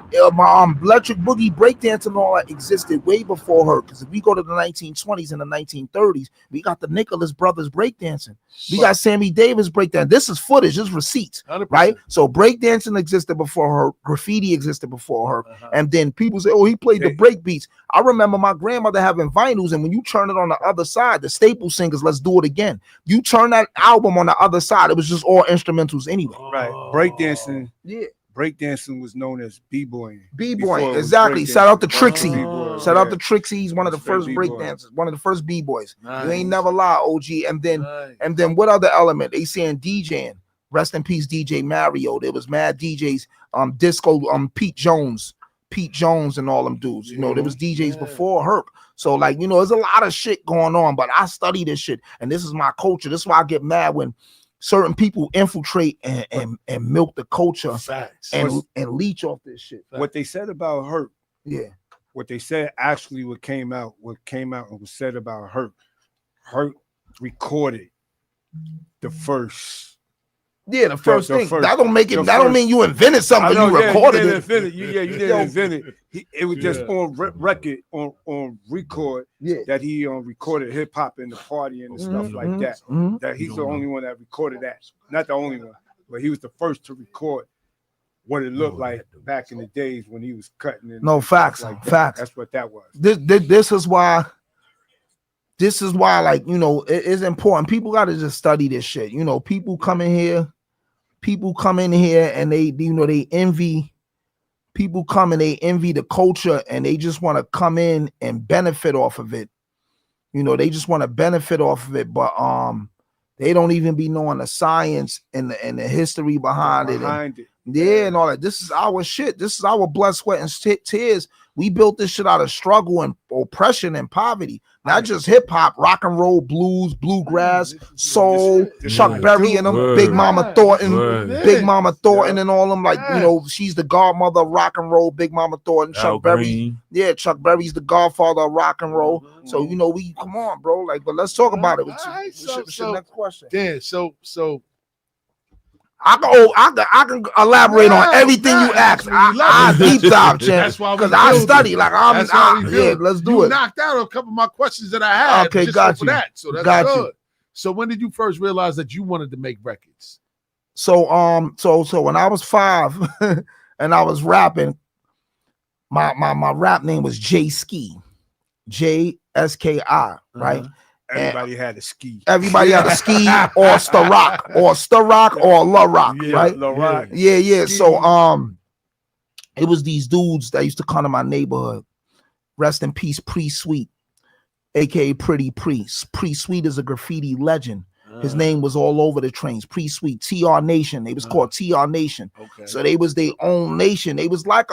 Electric Boogie breakdance and all that existed way before her. Because if we go to the 1920s and the 1930s, we got the Nicholas Brothers breakdancing. We got Sammy Davis breakdancing. This is footage. This is receipts, 100%. Right? So breakdancing existed before her. Graffiti existed before her. And then people say, "Oh, he played the break beats." I remember my grandmother having vinyls, and when you turn it on the other side, the Staple Singers, "Let's Do It Again." You turn that album on the other side, it was just all instrumentals anyway. Right. Breakdancing. Yeah. Breakdancing was known as b-boying. B-boying, exactly. Shout out to Trixie. Shout out to Trixie. He's one of the first breakdancers, one of the first b-boys. Nice. You ain't never lie, OG. And then what other element? They saying DJing. Rest in peace, DJ Mario. There was mad DJs, disco, Pete Jones and all them dudes. You know, there was DJs before Herc. So, like, there's a lot of shit going on, but I study this shit, and this is my culture. This is why I get mad when certain people infiltrate and milk the culture and leech off this shit. What they said about Herc, what they said actually what came out and was said about Herc recorded the first. Yeah, the first thing. That don't make it. That don't mean you invented something. You recorded it. You didn't invent it. It was just on record, on record. That he recorded hip hop in the party and stuff like that. That he's the only one that recorded that. Not the only one, but he was the first to record what it looked like back in the days when he was cutting. No facts. Facts. That's what that was. This is why. This is why, like, it's important. People got to just study this shit. People come in here and they envy. People come and they envy the culture and they just want to come in and benefit off of it. They just want to benefit off of it, but they don't even be knowing the science and the history behind it. Yeah, and all that. This is our shit. This is our blood, sweat, and tears. We built this shit out of struggle and oppression and poverty. Not just hip hop, rock and roll, blues, bluegrass, soul, Chuck Berry and them, Big Mama Thornton, Big Mama Thornton and all them. Like, you know, she's the godmother of rock and roll, Big Mama Thornton, Chuck Berry. Yeah, Chuck Berry's the godfather of rock and roll. So, you know, we come on, bro. Like, but let's talk about it. Next question. Yeah, so I can elaborate on everything you ask. I deep dive, champ, because I study. Like let's do it. You knocked out a couple of my questions that I had. Okay, got you. So that's good. So when did you first realize that you wanted to make records? So when I was 5 and I was rapping, my rap name was J Ski, JSKI, right? Everybody had a ski. Everybody had a ski or Starock or La Rock, right? La Rock. Yeah. So it was these dudes that used to come to my neighborhood. Rest in peace, Pre-Sweet, aka Pretty Priest. Pre-Sweet is a graffiti legend. His name was all over the trains. Pre-Sweet, TR Nation. They was called TR Nation. Okay. So they was their own nation. They was like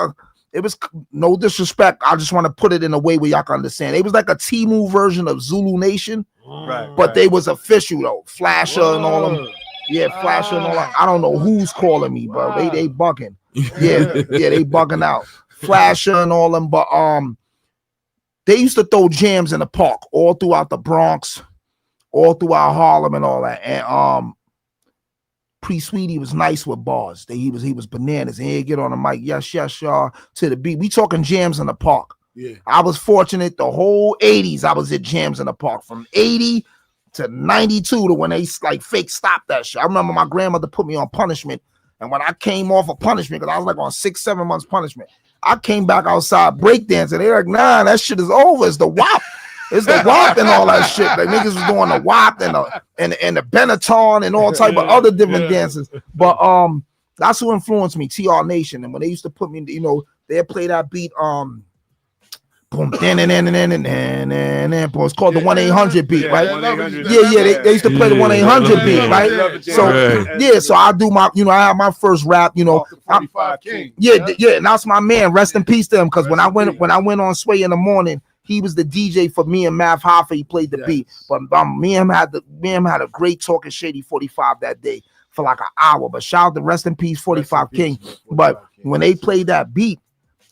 it was no disrespect. I just want to put it in a way where y'all can understand. It was like a Timu version of Zulu Nation, but they was official though. Flasher and all them. Yeah, Flasher and all that. I don't know who's calling me, bro. They bugging. Yeah, they bugging out. Flasher and all them, but they used to throw jams in the park all throughout the Bronx, all throughout Harlem and all that. And Pre-Sweetie was nice with bars. He was bananas. And he'd get on the mic, yes, y'all, to the beat. We talking jams in the park. Yeah. I was fortunate the whole 80s. I was at jams in the park from 80 to 92 to when they like fake stopped that shit. I remember my grandmother put me on punishment. And when I came off of punishment, because I was like on 6-7 months punishment, I came back outside breakdancing. They're like, nah, that shit is over. It's the WAP. It's the WAP and all that shit. Like niggas was doing the WAP and the Benetton and all type of other different dances. But that's who influenced me, TR Nation. And when they used to put me, you know, they'd play that beat, boom, it's called the 1-800 beat, right? Yeah, they used to play the 1-800 beat, right? So so I do my, you know, I have my first rap, you know. And that's my man. Rest in peace to him, because when I went on Sway in the morning, he was the DJ for me and Mav Hoffa. He played the beat, but me and him had a great Talking Shady 45 that day for like an hour. But shout out to Rest in Peace 45 King. But when they played that beat,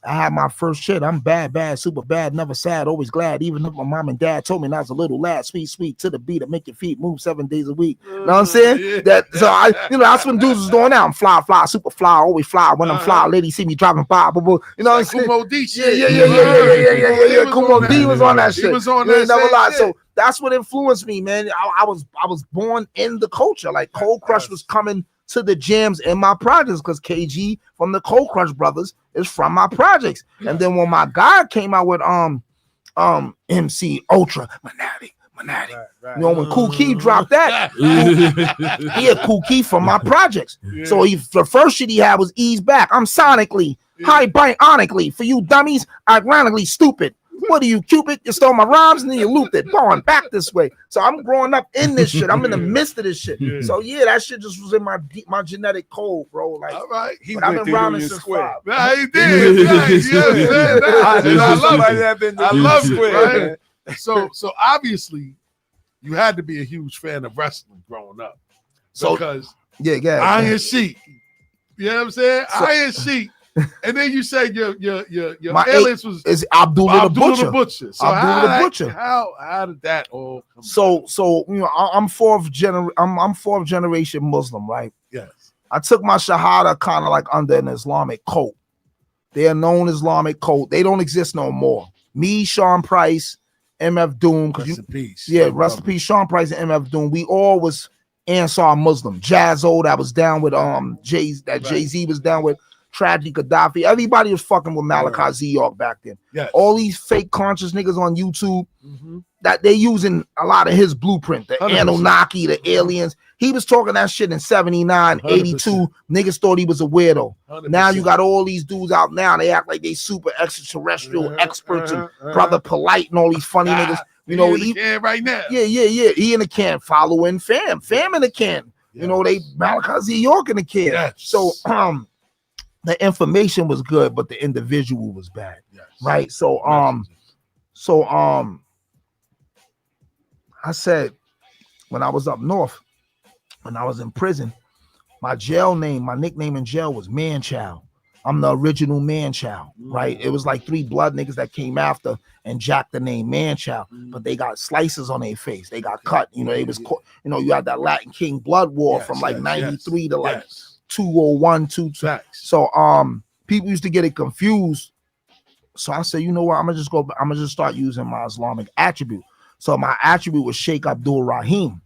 I had my first shit. I'm bad, super bad, never sad, always glad. Even if my mom and dad told me when I was a little lad, sweet to the beat that make your feet move 7 days a week. You know what I'm saying? So I, you know, that's when dudes was doing out. I'm fly, super fly, always fly. When I'm fly, ladies see me driving by. You know what I'm saying? Kumo D shit. Yeah. Kumo D was on that shit. He was on that shit. So that's what influenced me, man. I was born in the culture. Like Cold Crush was coming to the jams in my projects, because KG from the Cold Crush Brothers is from my projects. And then when my guy came out with MC Ultra Monati. You know, when Kool Keith dropped that, he had Kool Keith from my projects. So the first shit he had was Ease Back. I'm sonically, high bionically, for you dummies, ironically stupid. What are you, Cupid? You stole my rhymes and then you looped it. Going back this way. So I'm growing up in this shit. I'm in the midst of this shit. So yeah, that shit just was in my genetic code, bro. Like, all right, I've been rhyming since 5. Nah, he did. I love it. Right? So obviously, you had to be a huge fan of wrestling growing up. Because Iron Sheik. You know what I'm saying? Iron Sheik. And then you say your alias was Abdullah the Butcher. So how did that all come So you know, I'm fourth generation Muslim, right? Yes. I took my Shahada kind of like under an Islamic code. They are known Islamic code. They don't exist no more. Me, Sean Price, MF Doom. Rest in peace. Yeah, rest in peace, Sean Price and MF Doom. We all was Ansar Muslim. Jazzo that was down with Jay-Z was down with. Tragedy Gaddafi, everybody was fucking with Malachi Z York back then. Yes. All these fake conscious niggas on YouTube that they using a lot of his blueprint, the 100%. Anunnaki, the aliens. He was talking that shit in 79, 82. 100%. Niggas thought he was a weirdo. 100%. Now you got all these dudes out now. They act like they super extraterrestrial experts and Brother Polite and all these funny niggas. You know, he in the can right now. Yeah. He in the can following fam in the can. You know, they Malachi Z York in the can. Yes. So the information was good, but the individual was bad. Yes. Right. So I said when I was up north, when I was in prison, my nickname in jail was Man Child. I'm the original Man Child, right? It was like 3 blood niggas that came after and jacked the name Man Child, but they got slices on their face. They got cut. You know, they was caught, you know, you had that Latin King blood war from like 93 to like 201, 22. So people used to get it confused. So I said, you know what? I'm gonna just start using my Islamic attribute. So my attribute was Sheikh Abdul Rahim.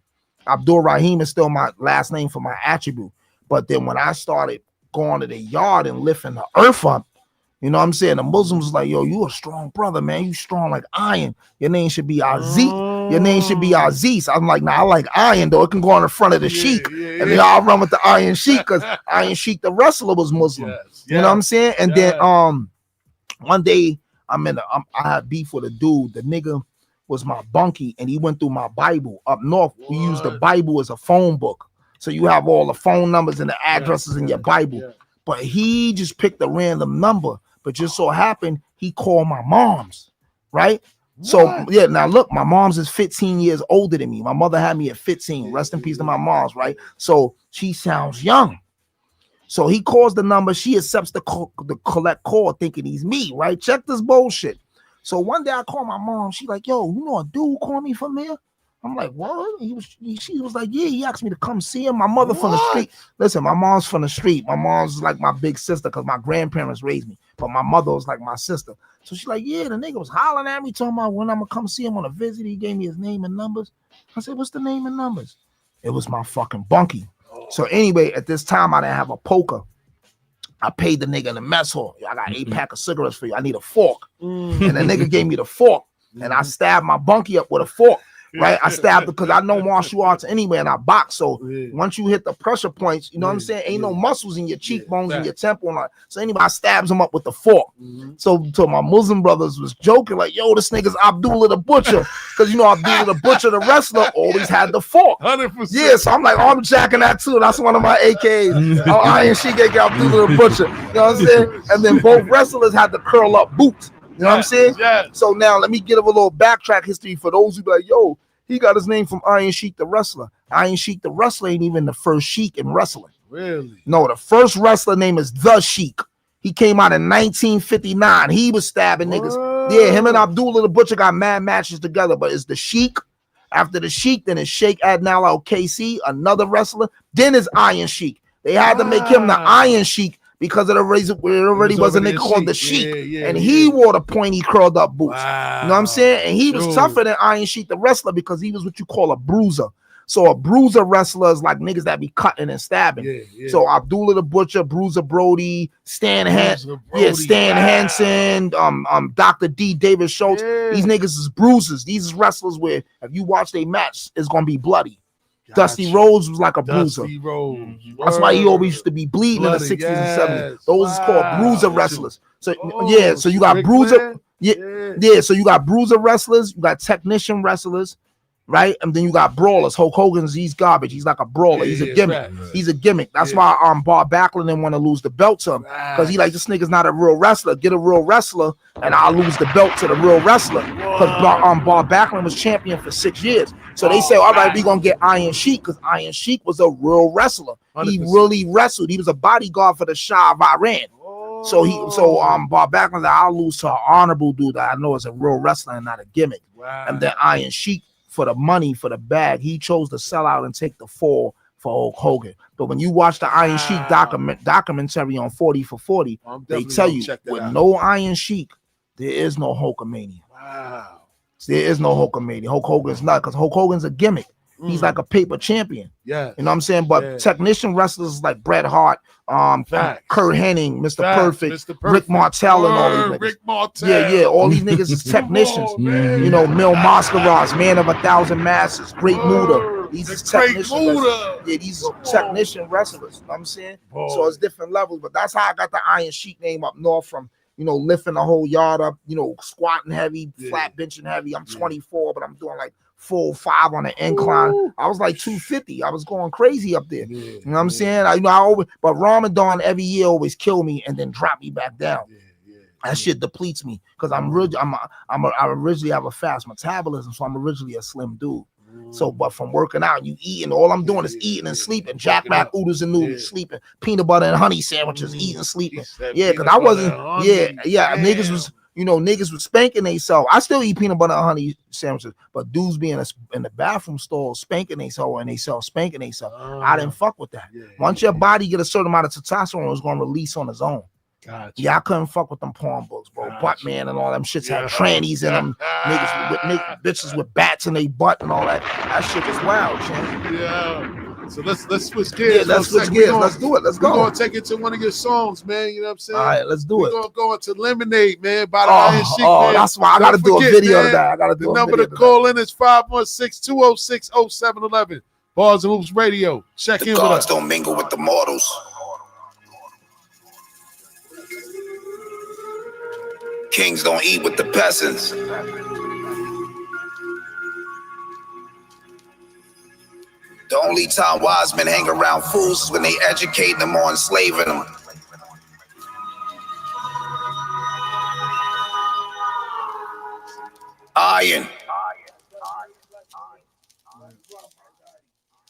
Abdul Rahim is still my last name for my attribute. But then when I started going to the yard and lifting the earth up, you know what I'm saying? The Muslims was like, yo, you a strong brother, man. You strong like iron. Your name should be Aziz. Your name should be Aziz. I'm like, nah, I like iron, though. It can go on the front of the Sheik. And then I'll run with the Iron Sheik because Iron Sheik, the wrestler, was Muslim. You know what I'm saying? And then one day I had beef with a dude. The nigga was my bunkie, and he went through my Bible. Up north, we use the Bible as a phone book. So you have all the phone numbers and the addresses in your Bible. But he just picked a random number. But just so happened, he called my mom's, right? So, yeah, now look, my mom's is 15 years older than me. My mother had me at 15. Rest in peace to my mom's, right? So she sounds young. So he calls the number. She accepts the collect call thinking he's me, right? Check this bullshit. So one day I call my mom. She like, yo, you know a dude call me from there? I'm like, what? She was like, yeah, he asked me to come see him. My mother from the street. Listen, my mom's from the street. My mom's like my big sister because my grandparents raised me. But my mother was like my sister. So she's like, yeah, the nigga was hollering at me, talking about when I'm going to come see him on a visit. He gave me his name and numbers. I said, what's the name and numbers? It was my fucking bunkie. So anyway, at this time, I didn't have a poker. I paid the nigga in the mess hall. I got 8 pack of cigarettes for you. I need a fork. And the nigga gave me the fork. And I stabbed my bunkie up with a fork. Right, I stabbed because I know martial arts anyway, and I box. So once you hit the pressure points, you know what I'm saying? Ain't no muscles in your cheekbones and your temple. So anybody stabs him up with the fork. So my Muslim brothers was joking like, "Yo, this nigga's Abdullah the Butcher," because you know Abdullah the Butcher, the wrestler, always had the fork. 100%. Yeah, so I'm like, oh, I'm jacking that too. That's one of my AKs. Oh, Iron Sheik Abdullah the Butcher. You know what I'm saying? And then both wrestlers had the curl up boots. You know what I'm saying? So now let me give a little backtrack history for those who be like, yo, he got his name from Iron Sheik the wrestler. Iron Sheik the wrestler ain't even the first Sheik in wrestling. Really? No, the first wrestler name is the Sheik. He came out in 1959. He was stabbing niggas. Yeah, him and Abdullah the Butcher got mad matches together, but it's the Sheik. After the Sheik, then it's Sheikh Adnan al-KC, another wrestler. Then it's Iron Sheik. They had to make him the Iron Sheik because of the reason where it already was a nigga called the Sheik. And he wore the pointy curled up boots. You know what I'm saying? And he was tougher than Iron Sheik the wrestler because he was what you call a bruiser. So a bruiser wrestler is like niggas that be cutting and stabbing. So Abdullah the Butcher, Bruiser Brody, Stan Hansen, Dr. D, David Schultz. These niggas is bruisers. These is wrestlers where if you watch their match, it's gonna be bloody. Dusty Rhodes was like a bruiser. That's why he always used to be bleeding in the 60s and 70s. Those is called bruiser wrestlers. So so you got bruiser. So you got bruiser wrestlers, you got technician wrestlers, right? And then you got brawlers. Hulk Hogan's he's garbage. He's like a brawler. He's a gimmick. He's a gimmick. That's why Bob Backlund didn't want to lose the belt to him because he like this nigga's not a real wrestler. Get a real wrestler, and I'll lose the belt to the real wrestler. Because Bob Backlund was champion for 6 years. So they say, all right, we gonna get Iron Sheik because Iron Sheik was a real wrestler. 100%. He really wrestled. He was a bodyguard for the Shah of Iran. So Bob Backlund said, I'll lose to an honorable dude that I know is a real wrestler and not a gimmick. And then Iron Sheik, for the money, for the bag, he chose to sell out and take the fall for Hulk Hogan. But when you watch the Iron Sheik documentary on 40 for 40, they tell you with no Iron Sheik, there is no Hulkamania. Wow. There is no Hulkamania. Hulk Hogan's not, because Hulk Hogan's a gimmick. He's like a paper champion. Yeah. You know what I'm saying? But technician wrestlers like Bret Hart, Kurt Hennig, Mr. Perfect, Rick Martel, and all these niggas. Rick Martel. Yeah, all these niggas is technicians. You know, Mil Mascaras, Man of 1,000 Masses, Great Muda. These is technician wrestlers. Yeah, these technician wrestlers. You know what I'm saying? So it's different levels. But that's how I got the Iron Sheik name up north from, you know, lifting the whole yard up, you know, squatting heavy, flat benching heavy. I'm 24, but I'm doing like 405 on the incline. I was like 250. I was going crazy up there. You know what I'm saying? I always, but Ramadan every year always kill me and then drop me back down. That shit depletes me because I originally have a fast metabolism, so I'm originally a slim dude. So, but from working out, you eating, all I'm doing is eating and sleeping. Jack Mac oodles and noodles, sleeping. Peanut butter and honey sandwiches, eating, sleeping. Yeah, because I wasn't. Niggas was. Niggas was spanking themselves. I still eat peanut butter and honey sandwiches, but dudes being in the bathroom stall spanking themselves and themselves spanking themselves. I didn't fuck with that. Once your body get a certain amount of testosterone, it's gonna release on its own. Gotcha. Yeah, I couldn't fuck with them porn books, bro. Butt man and all them shits had trannies in them. Niggas with bitches with bats in their butt and all that. That shit is wild, champ. Yeah. So let's switch gears. Yeah, let's switch gears. Let's do it. Let's go. We're gonna take it to one of your songs, man. You know what I'm saying? All right, let's do it. We're gonna go into Lemonade, man, by the Iron Sheik. Man. That's why I gotta do a video of that. I gotta do the number to call in is 516-206-0711. Bars and Hoops Radio. Check in with us. Gods don't mingle with the mortals. Kings don't eat with the peasants. The only time wise men hang around fools is when they educate them or enslaving them. Iron.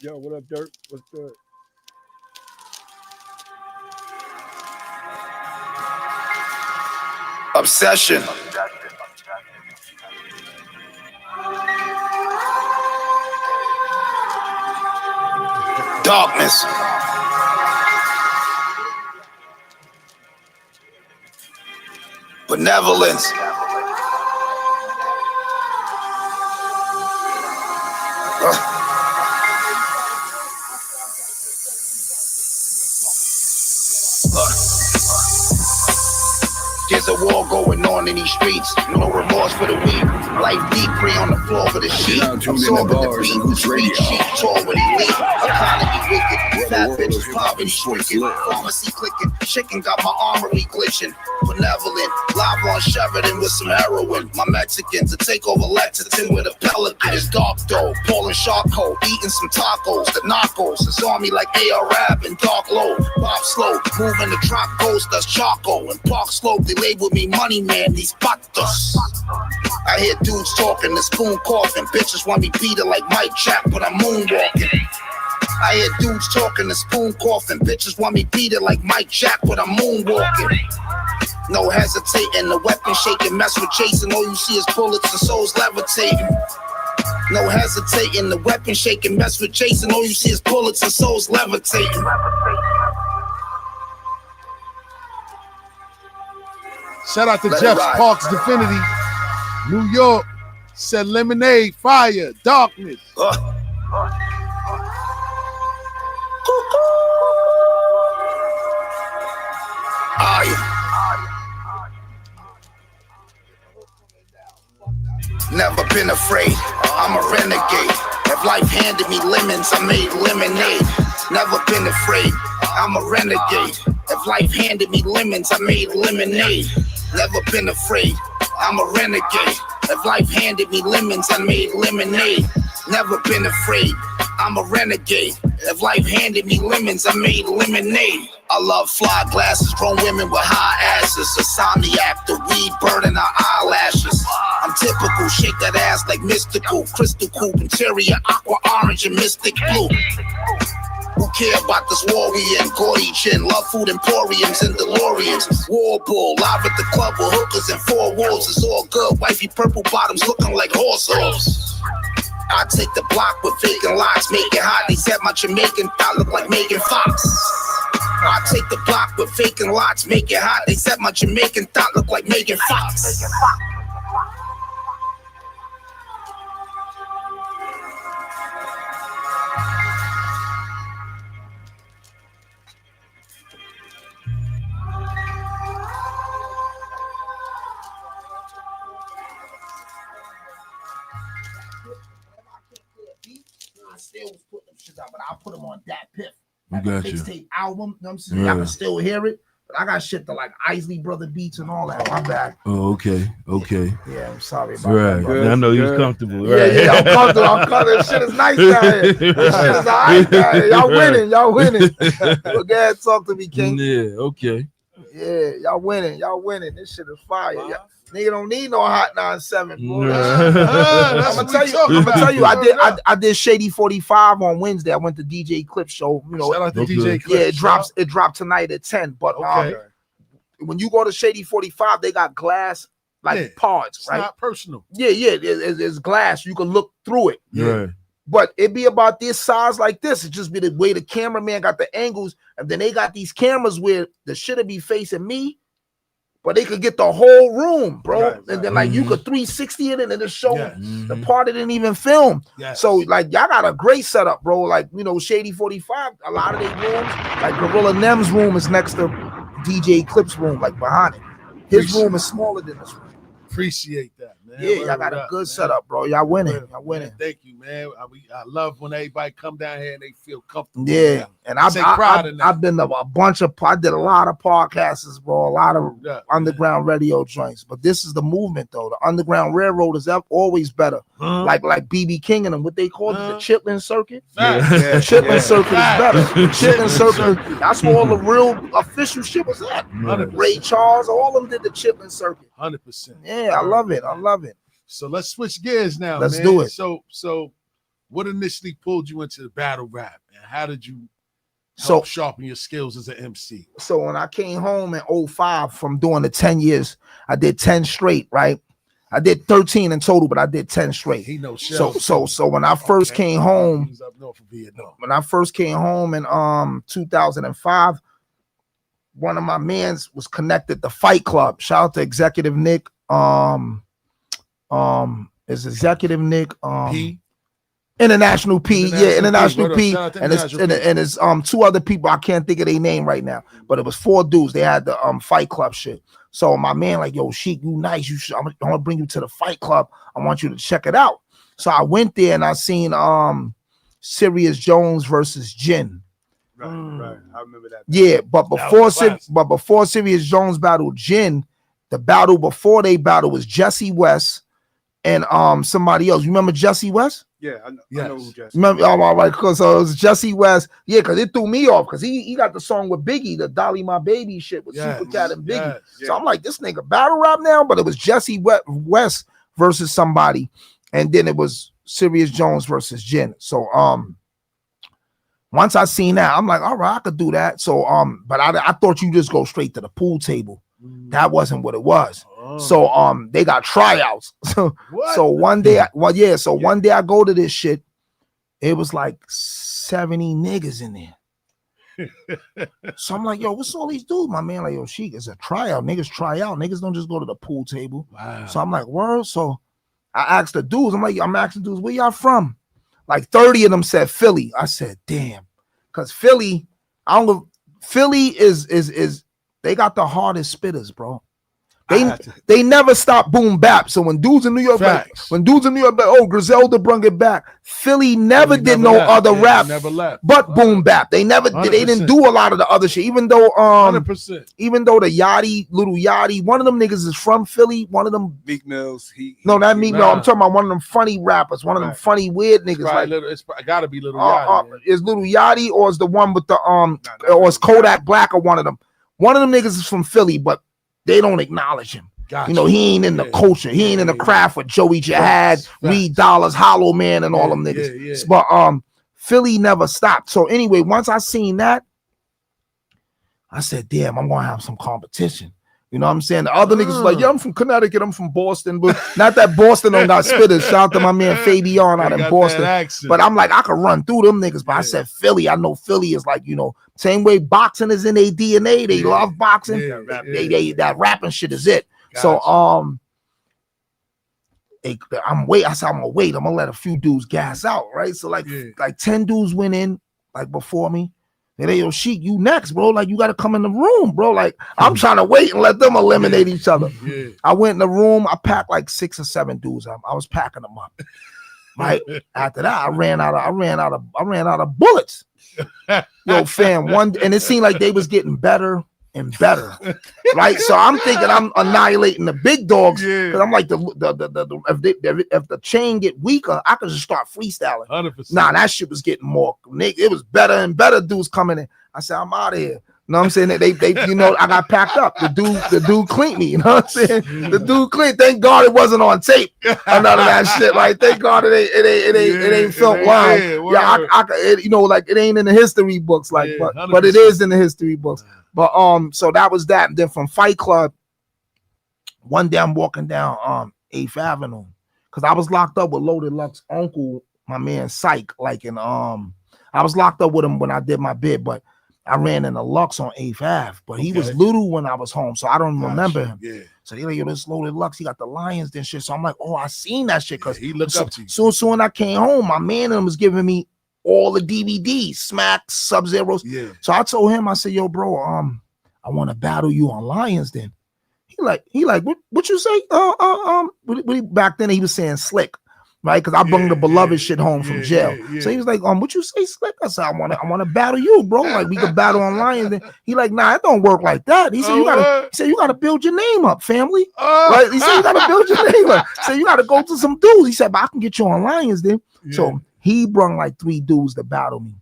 Yo, what up, Dirk? What's good? Obsession. Darkness. Benevolence. There's a war going on in these streets. No remorse for the weak. Life deep, prey on the floor for the sheep. Absorbing the beat, the street sheep tore when he leave. Economy wicked, fat bitches poverty stricken. Pharmacy clicking, chicken got my armory glitching. Benevolent, live on Sheridan with some heroin. My Mexicans to take over Lexington with a pelican. It's dark though, Paul and Charcot, eating some tacos. The narcos is on me like ARAB and Dark Low. Bob Slow, moving the trap ghost, that's Charco. And Park Slope, they label me money man, these patos. I hear dudes talking, the spoon coughing. Bitches want me beat it like Mike Jack, but I'm moonwalking. I hear dudes talking, the spoon coughing. Bitches want me beat it like Mike Jack, but I'm moonwalking. No hesitating, the weapon shaking, mess with Jason. All you see is bullets and souls levitating. No hesitating, the weapon shaking, mess with Jason. All you see is bullets and souls levitating. Shout out to Jeff Parks Definity, New York. Said lemonade, fire, darkness. Never been afraid, I'm a renegade. If life handed me lemons, I made lemonade. Never been afraid, I'm a renegade. If life handed me lemons, I made lemonade. Never been afraid, I'm a renegade. If life handed me lemons, I made lemonade. Never been afraid, I'm a renegade. If life handed me lemons, I made lemonade. I love fly glasses, grown women with high asses. Insomniac, the weed burning our eyelashes. I'm typical, shake that ass like mystical. Crystal coupe, interior, aqua orange and mystic blue. Who care about this war we in? Gordy chin, love food emporiums and DeLoreans. War bull, live at the club with hookers and four wolves. It's all good, wifey purple bottoms looking like horse hooves. I take the block with vacant lots, make it hot. They said my Jamaican thought look like Megan Fox. I take the block with vacant lots, make it hot. They said my Jamaican thought look like Megan Fox. I still was putting them shit out, but I'll put them on that piff. I got you. Mixtape album, you know what I'm saying? I can still hear it. I got shit to like Isley Brother Beats and all that. My bad. Oh, okay. Yeah, I'm sorry about Right. that. Brother. I know you was comfortable. Yeah, Right. yeah, I'm comfortable. This shit is nice down here. This shit is all right down here. Y'all winning. Y'all winning. Go ahead, talk to me, King. Yeah, okay. Yeah, y'all winning. Y'all winning. This shit is fire. Nigga don't need no hot 97, bro. I'm gonna tell you. I did Shady 45 on Wednesday. I went to DJ Clip show. You know, Shout out to DJ Clip. Yeah, it dropped tonight at 10. But when you go to Shady 45, they got glass pods, right? It's not personal. Yeah, it's glass. You can look through it. Right. But it be about this size like this. It just be the way the cameraman got the angles, and then they got these cameras where the shit'll be facing me, but they could get the whole room, bro. Right. And then like you could 360 it and then just show the part it didn't even film. Yes. So like y'all got a great setup, bro. Like, you know, Shady 45, a lot of their rooms, like Gorilla Nem's room is next to DJ Clip's room, like behind it. His room is smaller than this room. Appreciate that, man. Yeah, y'all got a good setup, bro. Y'all winning. Y'all winning. Man, thank you, man. I love when everybody come down here and they feel comfortable. Yeah, and I've been to a bunch of, I did a lot of podcasts, bro, a lot of underground radio joints. But this is the movement, though. The Underground Railroad is always better. Like BB King and them, what they call it, the Chitlin Circuit. The Chitlin Circuit is better. The Chitlin Circuit, that's where all the real official shit was at. 100%. Ray Charles, all of them did the Chitlin Circuit. 100%. Yeah, I love it. I love it. So let's switch gears now. Let's man. do it. So what initially pulled you into the battle rap, and how did you help sharpen your skills as an MC? So when I came home in 05 from doing the 10 years, I did 10 straight, right? I did 13 in total, but I did 10 straight. He knows. So when I first came home, He's up north of Vietnam. when I first came home in 2005, one of my mans was connected to Fight Club. Shout out to Executive Nick. Is Executive Nick P? International P, International P, Shout out to and it's two other people. I can't think of their name right now, but it was 4 dudes. They had the Fight Club shit. So my man like, yo, Sheik, you nice. I'm gonna bring you to the Fight Club. I want you to check it out. So I went there and I seen Sirius Jones versus Jin. Right. I remember that. Yeah, but before Sirius Jones battled Jin, the battle before they battled was Jesse West and somebody else. You remember Jesse West? Yeah, I know who Jesse. Remember? Oh, all right, because it was Jesse West. Yeah, because it threw me off because he got the song with Biggie, the Dolly My Baby shit with Supercat and Biggie. Yes. So I'm like, this nigga battle rap now, but it was Jesse West versus somebody, and then it was Sirius Jones versus Jin. So once I seen that, I'm like, all right, I could do that. So but I thought you just go straight to the pool table. That wasn't what it was. So they got tryouts. So one day, one day I go to this shit. It was like 70 niggas in there. So I'm like, yo, what's all these dudes? My man, like, yo, Sheik, it's a tryout. Niggas try out. Niggas don't just go to the pool table. Wow. So I'm like, word. So I asked the dudes. I'm asking dudes, where y'all from? Like 30 of them said Philly. I said, damn, because Philly, Philly is they got the hardest spitters, bro. They never stop boom bap. So when dudes in New York, oh, Griselda brung it back. Philly never did no other rap, but boom bap. They didn't do a lot of the other shit. Even though even though the Little Yachty, one of them niggas is from Philly. One of them Meek Mills. No, I'm talking about one of them funny rappers. One of them funny weird niggas. It's gotta be Little Yachty. Is Little Yachty or is the one with the or is Kodak Black or one of them? One of them niggas is from Philly, but they don't acknowledge him. Gotcha. You know, he ain't in the culture. He ain't in the craft with Joey Jihad, Reed Dollars, Hollow Man, and all them niggas. But Philly never stopped. So anyway, once I seen that, I said, damn, I'm gonna have some competition. You know what I'm saying? The other niggas like, yeah, I'm from Connecticut, I'm from Boston, but not that Boston don't got spitters. Shout out to my man Fabian out in Boston. But I'm like, I could run through them niggas. But I said Philly. I know Philly is like, you know, same way boxing is in their DNA. They love boxing. That rapping shit is it. Gotcha. So I'm wait. I said I'm gonna wait. I'm gonna let a few dudes gas out, right? So like 10 dudes went in like before me. And they, yo, Sheik, you next, bro. Like, you got to come in the room, bro. Like, I'm trying to wait and let them eliminate each other. I went in the room. I packed like 6 or 7 dudes. I was packing them up. Right after that, I ran out of bullets. Yo, fam, and it seemed like they was getting better and better, right? So I'm thinking I'm annihilating the big dogs because I'm like if the chain get weaker, I could just start freestyling. 100%. Nah, that shit was getting more. It was better and better dudes coming in. I said, I'm out of here. You know what I'm saying? They you know, I got packed up. The dude cleaned me. You know what I'm saying? The dude cleaned. Thank God it wasn't on tape or none of that shit. Like, thank God it ain't filmed live. You know, like it ain't in the history books. Like, but it is in the history books. But so that was that. And then from Fight Club, one day I'm walking down 8th Avenue because I was locked up with Loaded Luck's uncle, my man Psych. Like in I was locked up with him when I did my bid, but I ran into Lux on 8th Ave, but he was little when I was home, so I don't remember him. Yeah. So they like, yo, this Loaded Lux, he got the Lions and shit. So I'm like, oh, I seen that shit because he looked up to you. Soon I came home, my man was giving me all the DVDs, Smacks, Sub-Zeros. Yeah. So I told him, I said, yo, bro, I want to battle you on Lions then. He like, what you say? Back then he was saying slick. Right, because I bring the beloved shit home from jail. So he was like, what you say, Slick? I said, I want to battle you, bro. Like we could battle online. Then he like, nah, it don't work like that. He said, you gotta build your name up, family. Right? He said, you gotta build your name up. He said, you gotta go to some dudes. He said, but I can get you on Lions then. Yeah. So he brung like 3 dudes to battle me.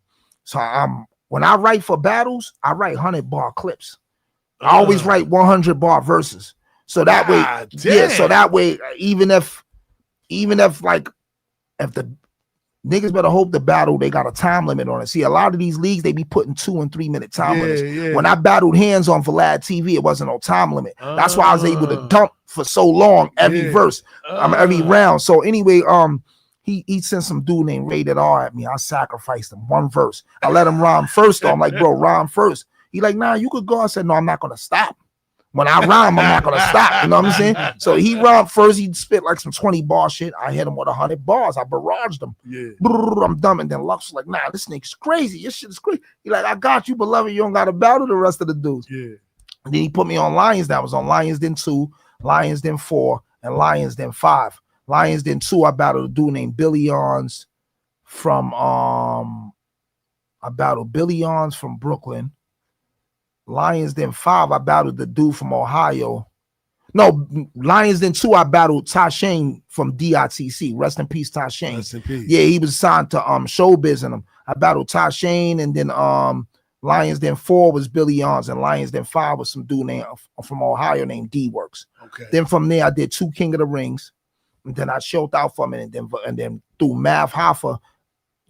So when I write for battles, I write 100-bar clips. I always write 100-bar verses. So that way, so that way, even if the niggas better hope the battle, they got a time limit on it. See, a lot of these leagues, they be putting 2 and 3 minute time limits. Yeah. When I battled hands on Vlad TV, it wasn't no time limit. That's why I was able to dump for so long every verse, every round. So anyway, he sent some dude named Rated R at me. I sacrificed him 1 verse. I let him rhyme first. I'm like, bro, rhyme first. He like, nah, you could go. I said, no, I'm not gonna stop. When I rhyme, I'm not gonna stop. You know what I'm saying? So he rhymed first. He spit like some 20-bar shit. I hit him with 100 bars. I barraged him. Yeah. I'm dumb. And then Lux was like, nah, this nigga's crazy. This shit is crazy. He like, I got you, beloved. You don't gotta battle the rest of the dudes. Yeah. And then he put me on Lions. That was on Lions Den 2, Lions Den 4, and Lions Den 5. Lions Den 2, I battled a dude named Billy Ons from Brooklyn. Lions Den 5, I battled the dude from Ohio. No, Lions Den 2, I battled Tashane from DITC. Rest in peace, Tashane. Rest in peace. Yeah, he was signed to Showbiz and him. I battled Tashane, and then Lions Den 4 was Billy Ons, and Lions Den 5 was some dude named from Ohio named D-Works. Okay. Then from there, I did 2 King of the Rings, and then I showed out from it, and then through Mav Hoffa,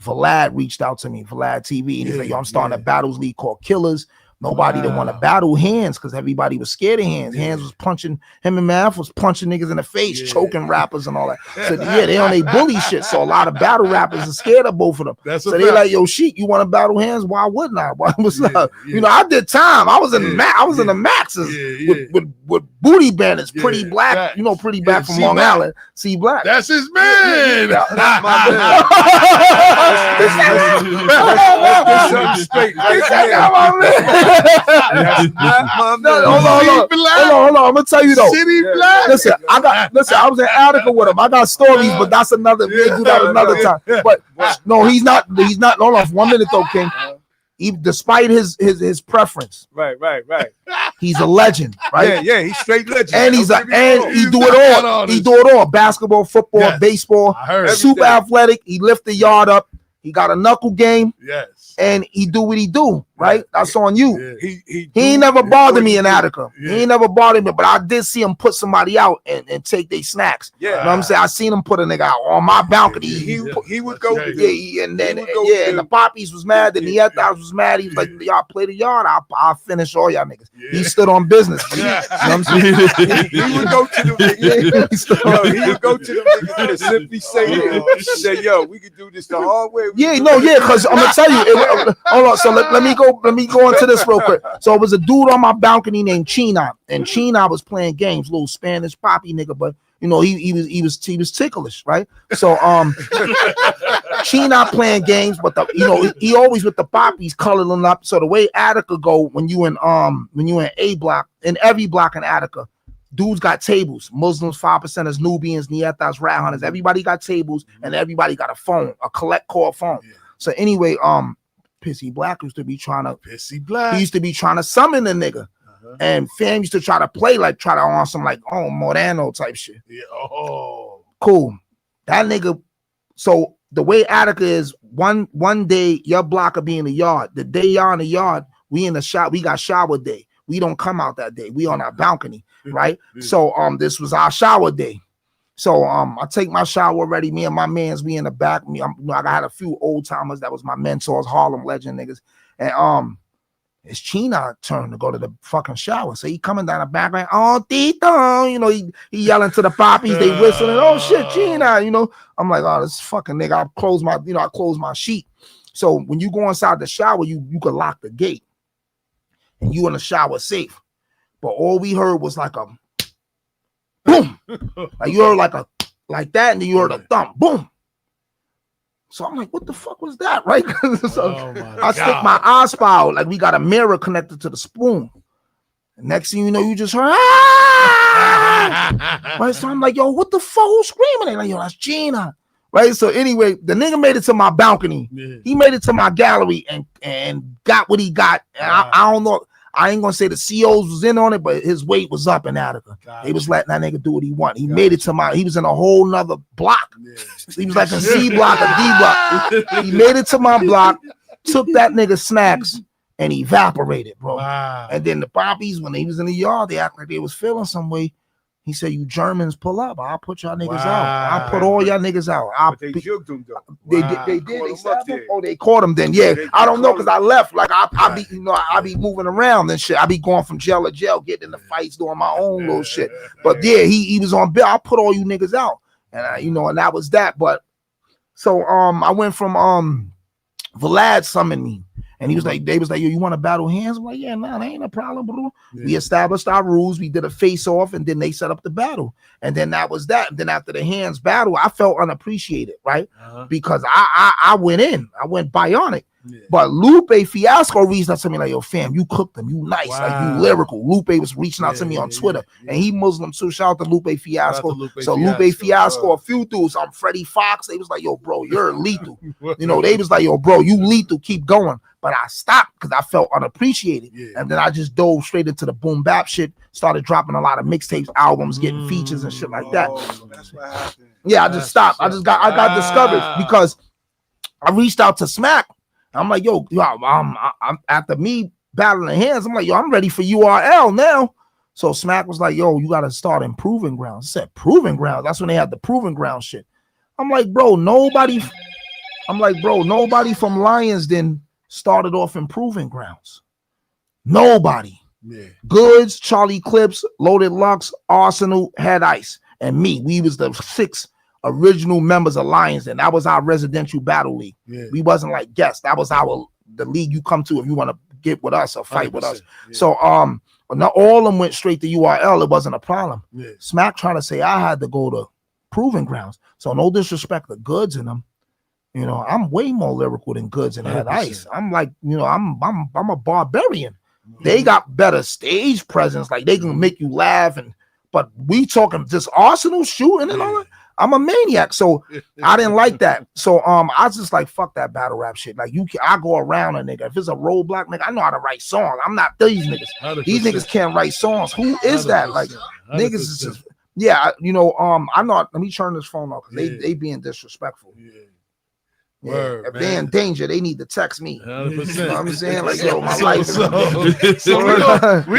Vlad reached out to me, Vlad TV, and he's like, yo, I'm starting a battles league called Killers. Nobody didn't want to battle Hands because everybody was scared of Hands. Hands was punching, him and Math was punching niggas in the face, choking rappers and all that. So yeah, they on they bully shit. So a lot of battle rappers are scared of both of them. So they like, yo, Sheik, you want to battle Hands? Why wouldn't I? Why was you know, I did time. I was in the Maxes with Booty Bandits, Pretty Black, you know, Pretty Black from Long Island. C Black. That's his man. That's my man. Hold on. I'm gonna tell you though. City Black. Listen, I was in Attica with him. I got stories, but that's another. We'll do that another time. But no, he's not. Hold on, 1 minute though, King. Despite his preference, right. He's a legend, right? Yeah, he's straight legend. And he do it all. He do it all: basketball, football, baseball. Super athletic. He lift the yard up. He got a knuckle game. Yes. And he do what he do, right? That's on you. Yeah. He ain't never bothered me in Attica. Yeah. He ain't never bothered me, but I did see him put somebody out and take their snacks. Yeah. You know what I'm saying? I seen him put a nigga out on my balcony. He would go. And the Poppies was mad. Then the Ethos was mad. He was like, y'all play the yard. I'll finish all y'all niggas. Yeah. He stood on business. You know what I'm saying? He would go to the he would go to the niggas and simply say, yo, we could do this the hard way. Because I'm gonna tell you. Hold on, so let me go into this real quick. So it was a dude on my balcony named China, and China was playing games, little Spanish poppy nigga, but you know he was ticklish, right? So China playing games, but he always with the poppies coloring up. So the way Attica go when you in A block, in every block in Attica, dudes got tables. Muslims, 5%ers, Nubians, Nietas, Rat Hunters. Everybody got tables, and everybody got a phone, a collect call phone. Yeah. So anyway, Pissy Black used to be trying to. Pissy Black. He used to be trying to summon the nigga. And fam used to try to on some like Morano type shit. Yeah. Oh. Cool. That nigga. So the way Attica is, one day your block will be in the yard. The day y'all in the yard, we in the shop. We got shower day. We don't come out that day. We on our balcony, right? So this was our shower day. So I take my shower already. Me and my mans, we in the back. I had a few old timers that was my mentors, Harlem legend niggas. And it's China turn to go to the fucking shower. So he coming down the back like, oh Tito, you know, he yelling to the poppies, they whistling, oh shit, China, you know. I'm like, oh, this fucking nigga. I close my sheet. So when you go inside the shower, you could lock the gate. And you in the shower safe. But all we heard was like a boom. Like you heard like that, and then you heard a thump, boom. So I'm like, what the fuck was that, right? So I stick my eye out, like we got a mirror connected to the spoon. And next thing you know, you just heard, ah! Right? So I'm like, yo, what the fuck? Who's screaming? They like, yo, that's Gina. Right? So anyway, the nigga made it to my balcony. Yeah. He made it to my gallery and got what he got. And I don't know. I ain't gonna say the COs was in on it, but his weight was up in Attica. They was letting that nigga do what he wanted. He made it to he was in a whole nother block. Yeah. He was like a C block, a D block. He made it to my block, took that nigga snacks, and evaporated, bro. Wow. And then the poppies, when they was in the yard, they act like they was feeling some way. He said, you Germans pull up. I'll put y'all niggas out. I'll put all y'all niggas out. They juked them though. They did. They stabbed him. Oh, they caught him then. Yeah. I don't know because I left. Like I be moving around and shit. I be going from jail to jail, getting in the fights, doing my own little shit. But yeah, he was on bail. I put all you niggas out. And and that was that. But so I went from Vlad summoned me. And he was like, they was like, yo, you want to battle hands? I'm like, yeah, nah, that ain't a problem, bro. Yeah. We established our rules. We did a face-off, and then they set up the battle. And then that was that. And then after the hands battle, I felt unappreciated, right? Because I went in. I went bionic. Yeah. But Lupe Fiasco reached out to me like, yo, fam, you cooked them. You nice. Like, you lyrical. Lupe was reaching out to me on Twitter. And he Muslim too. Shout out to Lupe Fiasco. Lupe Fiasco, a few dudes. I'm Freddie Fox. They was like, yo, bro, you're lethal. You know, they was like, yo, bro, you lethal. Keep going. But I stopped because I felt unappreciated. Yeah. And then I just dove straight into the boom bap shit, started dropping a lot of mixtapes, albums, getting features and shit like that. That's what happened. Yeah, I just stopped. I got discouraged because I reached out to Smack. I'm like, yo, I'm after me battling hands, I'm like, yo, I'm ready for URL now. So Smack was like, yo, you got to start in Proving Grounds. I said, Proving Grounds? That's when they had the Proving Ground shit. I'm like, bro, nobody from Lions then started off in Proving Grounds. Nobody. Yeah. Goods, Charlie Clips, Loaded Lux, Arsenal, Head Ice, and me. We was the 6 original members of Lions, and that was our residential battle league. Yeah. We wasn't like guests. That was the league you come to if you want to get with us or fight with us. Yeah. So not all of them went straight to URL. It wasn't a problem. Yeah. Smack trying to say I had to go to Proving Grounds. So no disrespect to Goods in them. You know, I'm way more lyrical than Goods and Head Ice. I'm like, you know, I'm a barbarian. They got better stage presence, like they can make you laugh, but we talking just Arsenal shooting and all that. I'm a maniac, so I didn't like that. So I was just like, fuck that battle rap shit. Like I go around a nigga. If it's a roadblock nigga, I know how to write songs. I'm not these niggas. 100%. These niggas can't write songs. Who is 100%. That? Like 100%. Niggas is just I'm not. Let me turn this phone off because they being disrespectful. Yeah. Yeah. Word, if they're in danger, they need to text me. 100%. You know what I'm saying? Like, yo, my life is we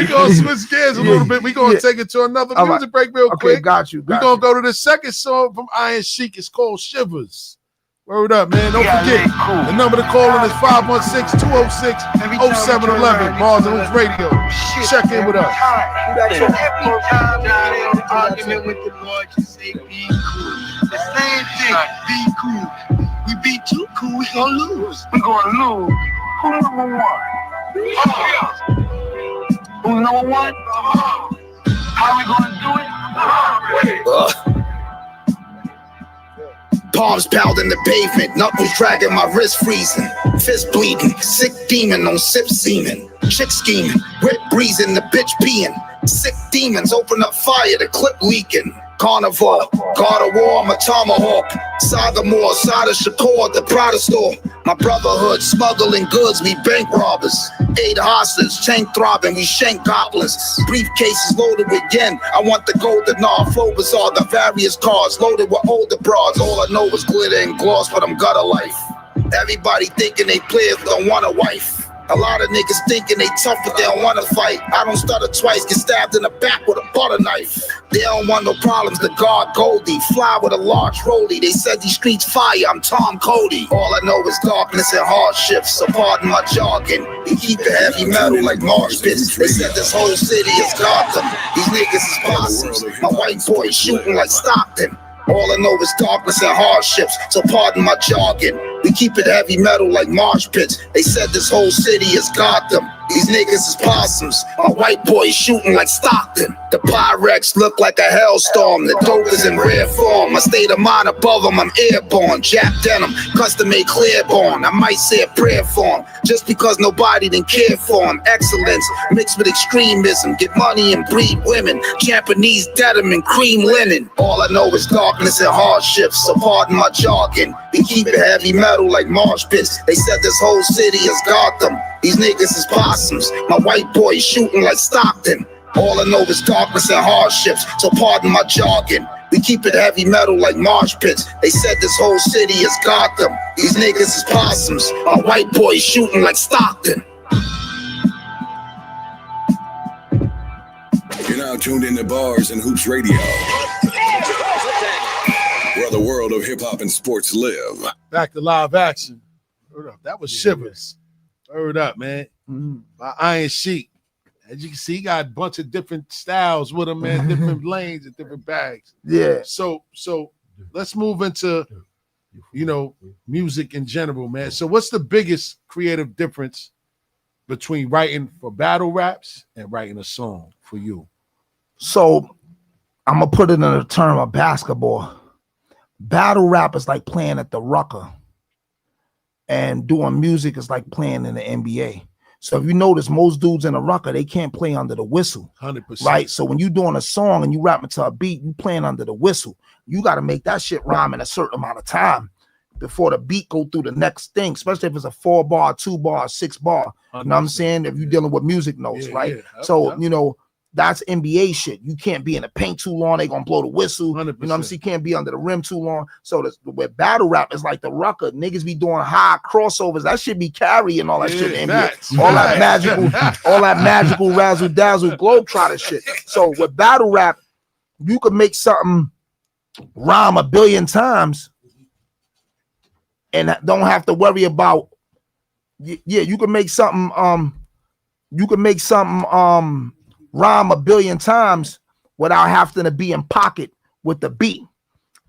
gonna switch gears a little bit. We gonna take it to another music break real quick. Got you. We're gonna go to the second song from Iron Sheik. It's called Shivers. Word up, man. Don't forget, the number to call in is 516-206-0711. Bars and Hoops Radio. Check in with us. Every time down in an argument with the Lord, you say be cool. The same thing, be cool. We be too cool, we gonna lose. We gonna lose. Who's number one? Who's number one? How we gonna do it? Palms pounding the pavement, knuckles dragging my wrist freezing, fist bleeding, sick demon on sip semen, chick scheming, whip breezing, the bitch peeing, sick demons open up fire, the clip leaking. Carnivore, God of War, I'm a tomahawk. Sagamore, Sada Shakur, the Prada store. My brotherhood, smuggling goods, we bank robbers. 8 hostage, tank throbbing, we shank goblins. Briefcases loaded with yen, I want the golden R. Flowers are the various cars, loaded with older broads. All I know is glitter and gloss, but I'm gutter life. Everybody thinking they players don't want a wife. A lot of niggas thinking they tough, but they don't want to fight. I don't stutter twice, get stabbed in the back with a butter knife. They don't want no problems, the guard Goldie. Fly with a large rollie, they said these streets fire, I'm Tom Cody. All I know is darkness and hardships, so pardon my jargon. We keep it heavy metal like marsh pits. They said this whole city is Gotham. These niggas is possums, my white boy shooting like Stockton. All I know is darkness and hardships, so pardon my jargon. We keep it heavy metal like marsh pits. They said this whole city is Gotham. These niggas is possums. My white boy shooting like Stockton. The Pyrex look like a hellstorm. The dope is in rare form. My state of mind above them, I'm airborne. Jap denim, custom made Claiborne. I might say a prayer for him, just because nobody didn't care for him. Excellence mixed with extremism. Get money and breed women. Japanese denim and cream linen. All I know is darkness and hardships, so pardon my jargon. We keep it heavy metal like marsh pits. They said this whole city is Gotham. These niggas is possums. My white boy shooting like Stockton. All I know is darkness and hardships, so pardon my jargon. We keep it heavy metal like marsh pits. They said this whole city is Gotham. These niggas is possums. My white boy shooting like Stockton. You're now tuned in to Bars and Hoops Radio, where the world of hip hop and sports live. Back to live action. Word up. That was Shivers. Word up, man. By Iron Sheik. As you can see, he got a bunch of different styles with him, man, different lanes and different bags. Yeah. So let's move into, music in general, man. So what's the biggest creative difference between writing for battle raps and writing a song for you? So I'm gonna put it in a term of basketball. Battle rap is like playing at the Rucker, and doing music is like playing in the NBA. So if you notice, most dudes in a Rucker, they can't play under the whistle. 100%. Right? So when you're doing a song and you rapping to a beat, you playing under the whistle. You got to make that shit rhyme in a certain amount of time before the beat go through the next thing, especially if it's a 4-bar, 2-bar, 6-bar. You know what I'm saying? If you're dealing with music notes, right? Yeah. So, that's NBA shit. You can't be in the paint too long. They gonna blow the whistle. 100%. You know what I'm saying? You can't be under the rim too long. So with battle rap, it's like the Rucker. Niggas be doing high crossovers. That shit be carrying all that shit in the NBA. All that magical razzle dazzle globetrotter shit. So with battle rap, you could make something rhyme 1 billion times and don't have to worry about. Yeah, you can make something. Rhyme 1 billion times without having to be in pocket with the beat,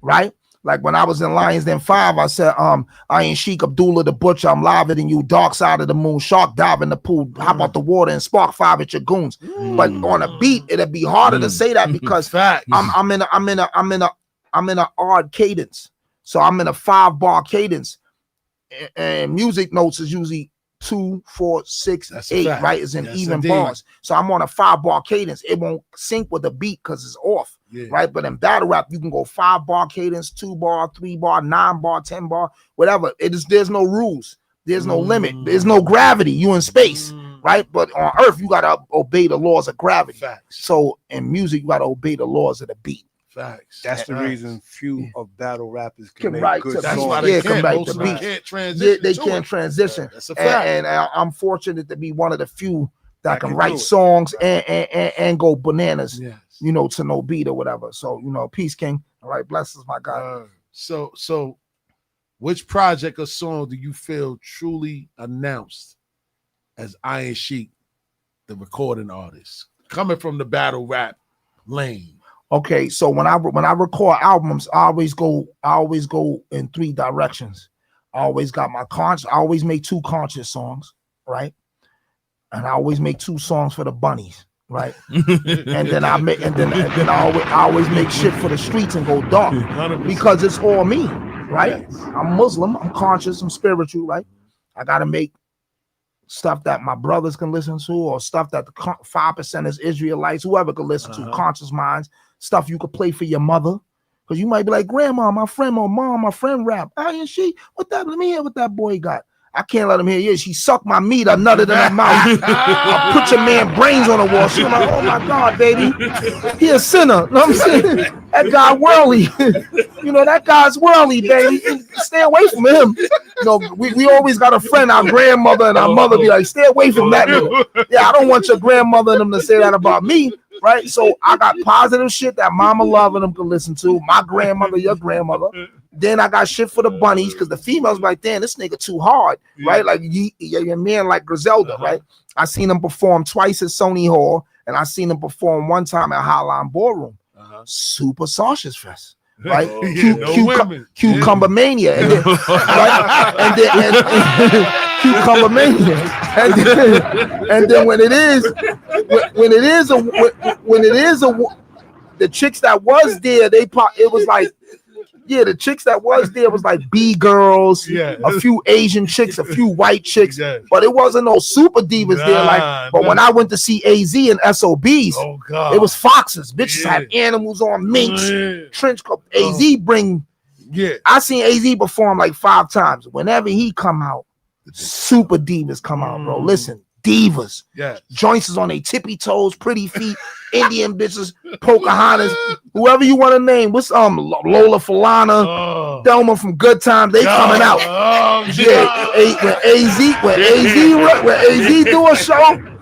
right? Like when I was in Lions Den 5, I said, Iron Sheik, Abdullah the Butcher, I'm liver than you, dark side of the moon, shark dive in the pool, hop out the water and spark 5 at your goons. But on a beat, it'll be harder to say that because I'm in a odd cadence. So I'm in a 5-bar cadence, and music notes is usually 2, 4, 6, 8, right? It's in even bars. So I'm on a 5-bar cadence. It won't sync with the beat because it's off, right? But in battle rap, you can go 5-bar cadence, 2-bar, 3-bar, 9-bar, 10-bar, whatever. There's no rules. There's no limit. There's no gravity. You in space, right? But on Earth, you gotta obey the laws of gravity. So in music, you gotta obey the laws of the beat. Facts. That's the reason few of battle rappers can make write good to songs. That's why they can write most the of them beat. can't transition. They can't transition. That's a fact. And I'm fortunate to be one of the few that can can write do it. songs and go bananas, to no beat or whatever. So, peace, King. All right, blessings, my God. So which project or song do you feel truly announced as Iron Sheik, the recording artist, coming from the battle rap lane? Okay, so when I record albums, I always go in 3 directions. I always got my I always make 2 conscious songs, right? And I always make 2 songs for the bunnies, right? and then I always make shit for the streets and go dark 100%. because it's all me, right? I'm Muslim, I'm conscious, I'm spiritual, right? I gotta make stuff that my brothers can listen to, or stuff that the 5% is Israelites, whoever can listen to, conscious minds. stuff you could play for your mother. Because you might be like, grandma, my friend, or mom, my friend rap. And she, what that, let me hear what that boy got. I can't let him hear. Yeah, she sucked my meat. I nutted in her mouth. I put your man brains on the wall. She was like, oh my God, baby. He a sinner. You know what I'm saying? That guy worldly. You know, that guy's worldly, baby. Stay away from him. You know, we always got a friend, our grandmother and our mother be like, stay away from that nigga. Yeah, I don't want your grandmother and them to say that about me. Right? So I got positive shit that mama love and them can listen to. My grandmother, your grandmother. Then I got shit for the bunnies because the females like, damn, this nigga too hard, right? Like your man like Griselda, right? I seen him perform twice at Sony Hall, and I seen him perform one time at Highline Ballroom. Super Sausage Fest, right? Cucumber Mania, and then, right? and Cucumber Mania, and then when it is the chicks that was there, it was like. Yeah, the chicks that was there was like B girls, a few Asian chicks, a few white chicks, but it wasn't no super divas there. Like, but when I went to see AZ and SOBs, it was foxes. Bitches had animals on, minks, trench coat. AZ bring. I seen AZ perform like 5 times. Whenever he come out, super divas come out, bro. Listen, divas. Joints is on their tippy toes, pretty feet, Indian bitches, Pocahontas, whoever you want to name. What's Lola Falana, Thelma from Good Times, they coming out. When AZ do a show,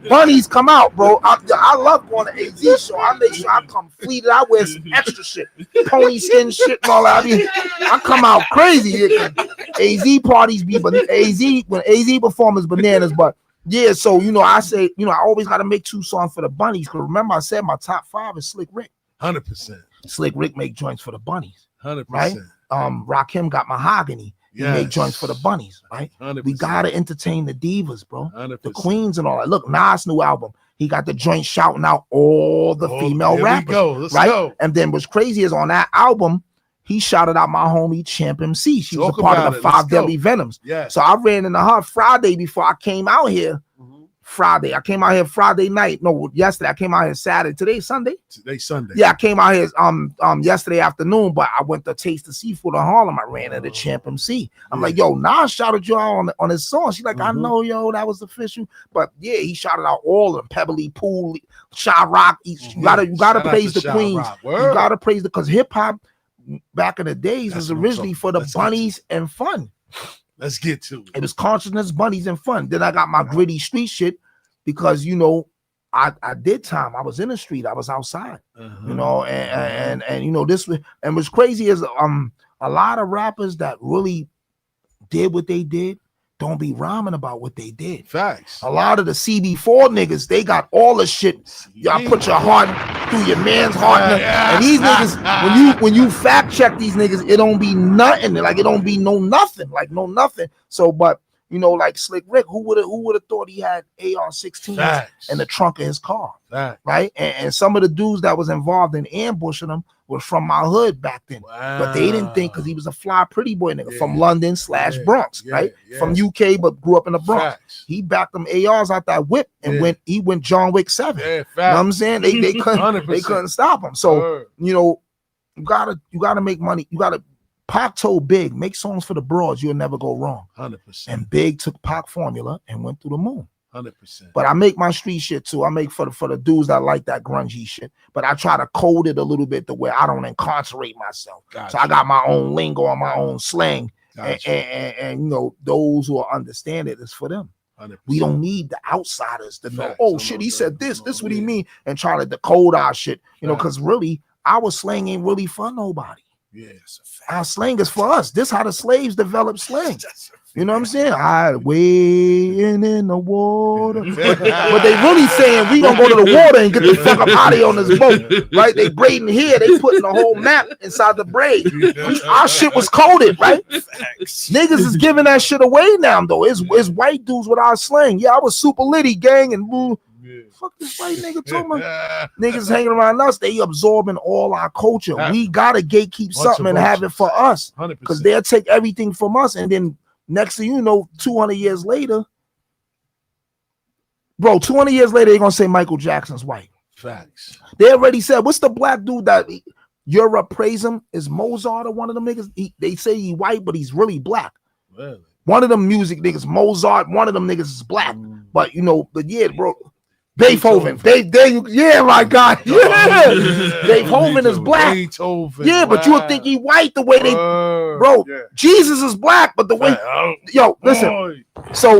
bunnies come out, bro. I love going to AZ show. I make sure I come fleeted. I wear some extra shit, pony skin shit and all that. I come out crazy. AZ parties be, but when AZ performance bananas, but yeah, so you know, I say, you know, I always got to make 2 songs for the bunnies. Because remember, I said my top 5 is Slick Rick. 100%. Slick Rick make joints for the bunnies. 100%. Right? Rakim got Mahogany. He make joints for the bunnies, right? 100%. We gotta entertain the divas, bro. 100%. The queens and all that. Look, Nas' new album. He got the joint shouting out all the female rappers. Let's go. And then what's crazy is on that album, he shouted out my homie Champ MC. She was a part of the 5 Deadly Venoms. Yeah. So I ran into her Friday before I came out here. Friday. I came out here Friday night. No, yesterday. I came out here Saturday. Today's Sunday. Today's Sunday. Yeah, I came out here yesterday afternoon, but I went to Taste the Seafood in Harlem. I ran into Champ MC. I'm like, yo, Nas shouted you out on his song. She's like, I know, yo, that was official. But yeah, he shouted out all of them. Pebbly Pool, Shy Rock. You gotta praise the queens. You gotta praise because hip hop back in the days was originally for the bunnies and fun. Let's get to it. It was consciousness, bunnies, and fun. Then I got my gritty street shit because, you know, I did time. I was in the street. I was outside, you know, and you know, this was, and what's crazy is a lot of rappers that really did what they did don't be rhyming about what they did. Facts. A lot of the CB4 niggas, they got all the shit. Y'all put your heart through your man's heart. And these niggas, when you fact check these niggas, it don't be nothing. Like it don't be no nothing. Like no nothing. So, but you know, like Slick Rick, who would have thought he had AR-16s in the trunk of his car? Right? And some of the dudes that was involved in ambushing him were from my hood back then. But they didn't think because he was a fly pretty boy nigga from London / Bronx, right? From UK, but grew up in the Bronx. He backed them ARs out that whip and he went John Wick 7. You know what I'm saying? They couldn't stop him. So, you know, you gotta make money. You gotta Pac told Big, make songs for the broads, you'll never go wrong. 100%. And Big took Pac formula and went through the moon. 100%. But I make my street shit too. I make for the dudes that like that grungy shit. But I try to code it a little bit the way I don't incarcerate myself. So I got my own lingo and my own slang. And you know, those who understand it is for them. 100%. We don't need the outsiders to know, oh shit, he said this what he mean, and try to decode our shit. You know, because really, our slang ain't really for nobody. Yes, our slang is for us. This how the slaves developed slang. You know what I'm saying? I wading in the water. But they really saying we gonna go to the water and get the fuck up out of here on this boat, right? They braiding here, they putting the whole map inside the braid. Our shit was coded, right? Niggas is giving that shit away now, though. It's white dudes with our slang. Yeah, I was super litty gang and boo. Fuck this white nigga talking about. Niggas hanging around us, they absorbing all our culture. We gotta gatekeep something and have it for us. Because they'll take everything from us, and then next thing you know, 200 years later, bro, 200 years later, they're gonna say Michael Jackson's white. Facts. They already said, what's the black dude that Europe praise him? Is Mozart or one of them niggas? They say he white, but he's really black. Really? One of them music niggas, Mozart, one of them niggas is black. But yeah, bro. Beethoven. Yeah, my God. Yeah. Beethoven is black. Beethoven. Yeah, but you would think he white the way they, bro. Yeah. Jesus is black, but the way, listen. So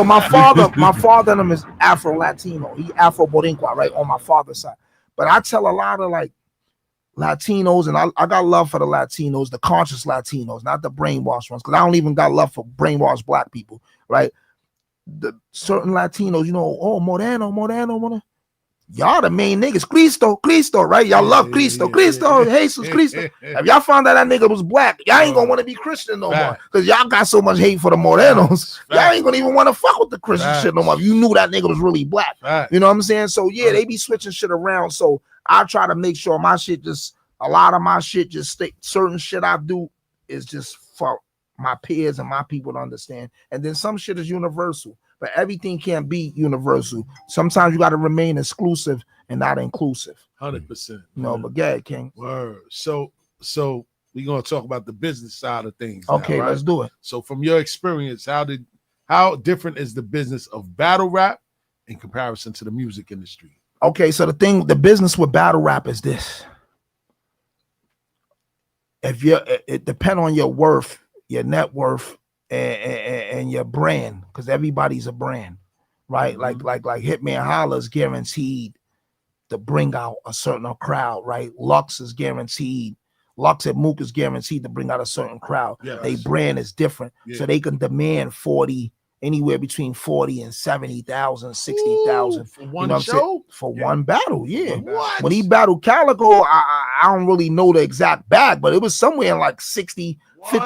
my father and him is Afro Latino. He Afro Boricua, right, on my father's side. But I tell a lot of like Latinos, and I got love for the Latinos, the conscious Latinos, not the brainwashed ones, because I don't even got love for brainwashed black people, right? The certain Latinos, Moreno. Y'all the main niggas. Cristo, right? Y'all love Cristo. Jesus, Cristo. If y'all found out that nigga was black, y'all ain't gonna want to be Christian no more. Because y'all got so much hate for the Morenos. Y'all ain't gonna even want to fuck with the Christian shit no more. If you knew that nigga was really black. You know what I'm saying? So yeah, they be switching shit around. So I try to make sure my shit a lot of my shit just stay, certain shit I do is just for my peers and my people to understand. And then some shit is universal, but everything can't be universal. Sometimes you got to remain exclusive and not inclusive. 100%. No, but go ahead, King. Word. So we're gonna talk about the business side of things. Okay, now, right? Let's do it. So from your experience, how different is the business of battle rap in comparison to the music industry? Okay, so the business with battle rap is this. It depends on your worth, your net worth, and your brand, because everybody's a brand, right? Like Hitman Holla is guaranteed to bring out a certain crowd, right? Lux is guaranteed. Lux at Mook is guaranteed to bring out a certain crowd. Yes. Their brand is different, so they can demand anywhere between 40 and 70,000, 60,000 for one show, for one battle. Yeah. What? When he battled Calico, I don't really know the exact bag, but it was somewhere in like 50,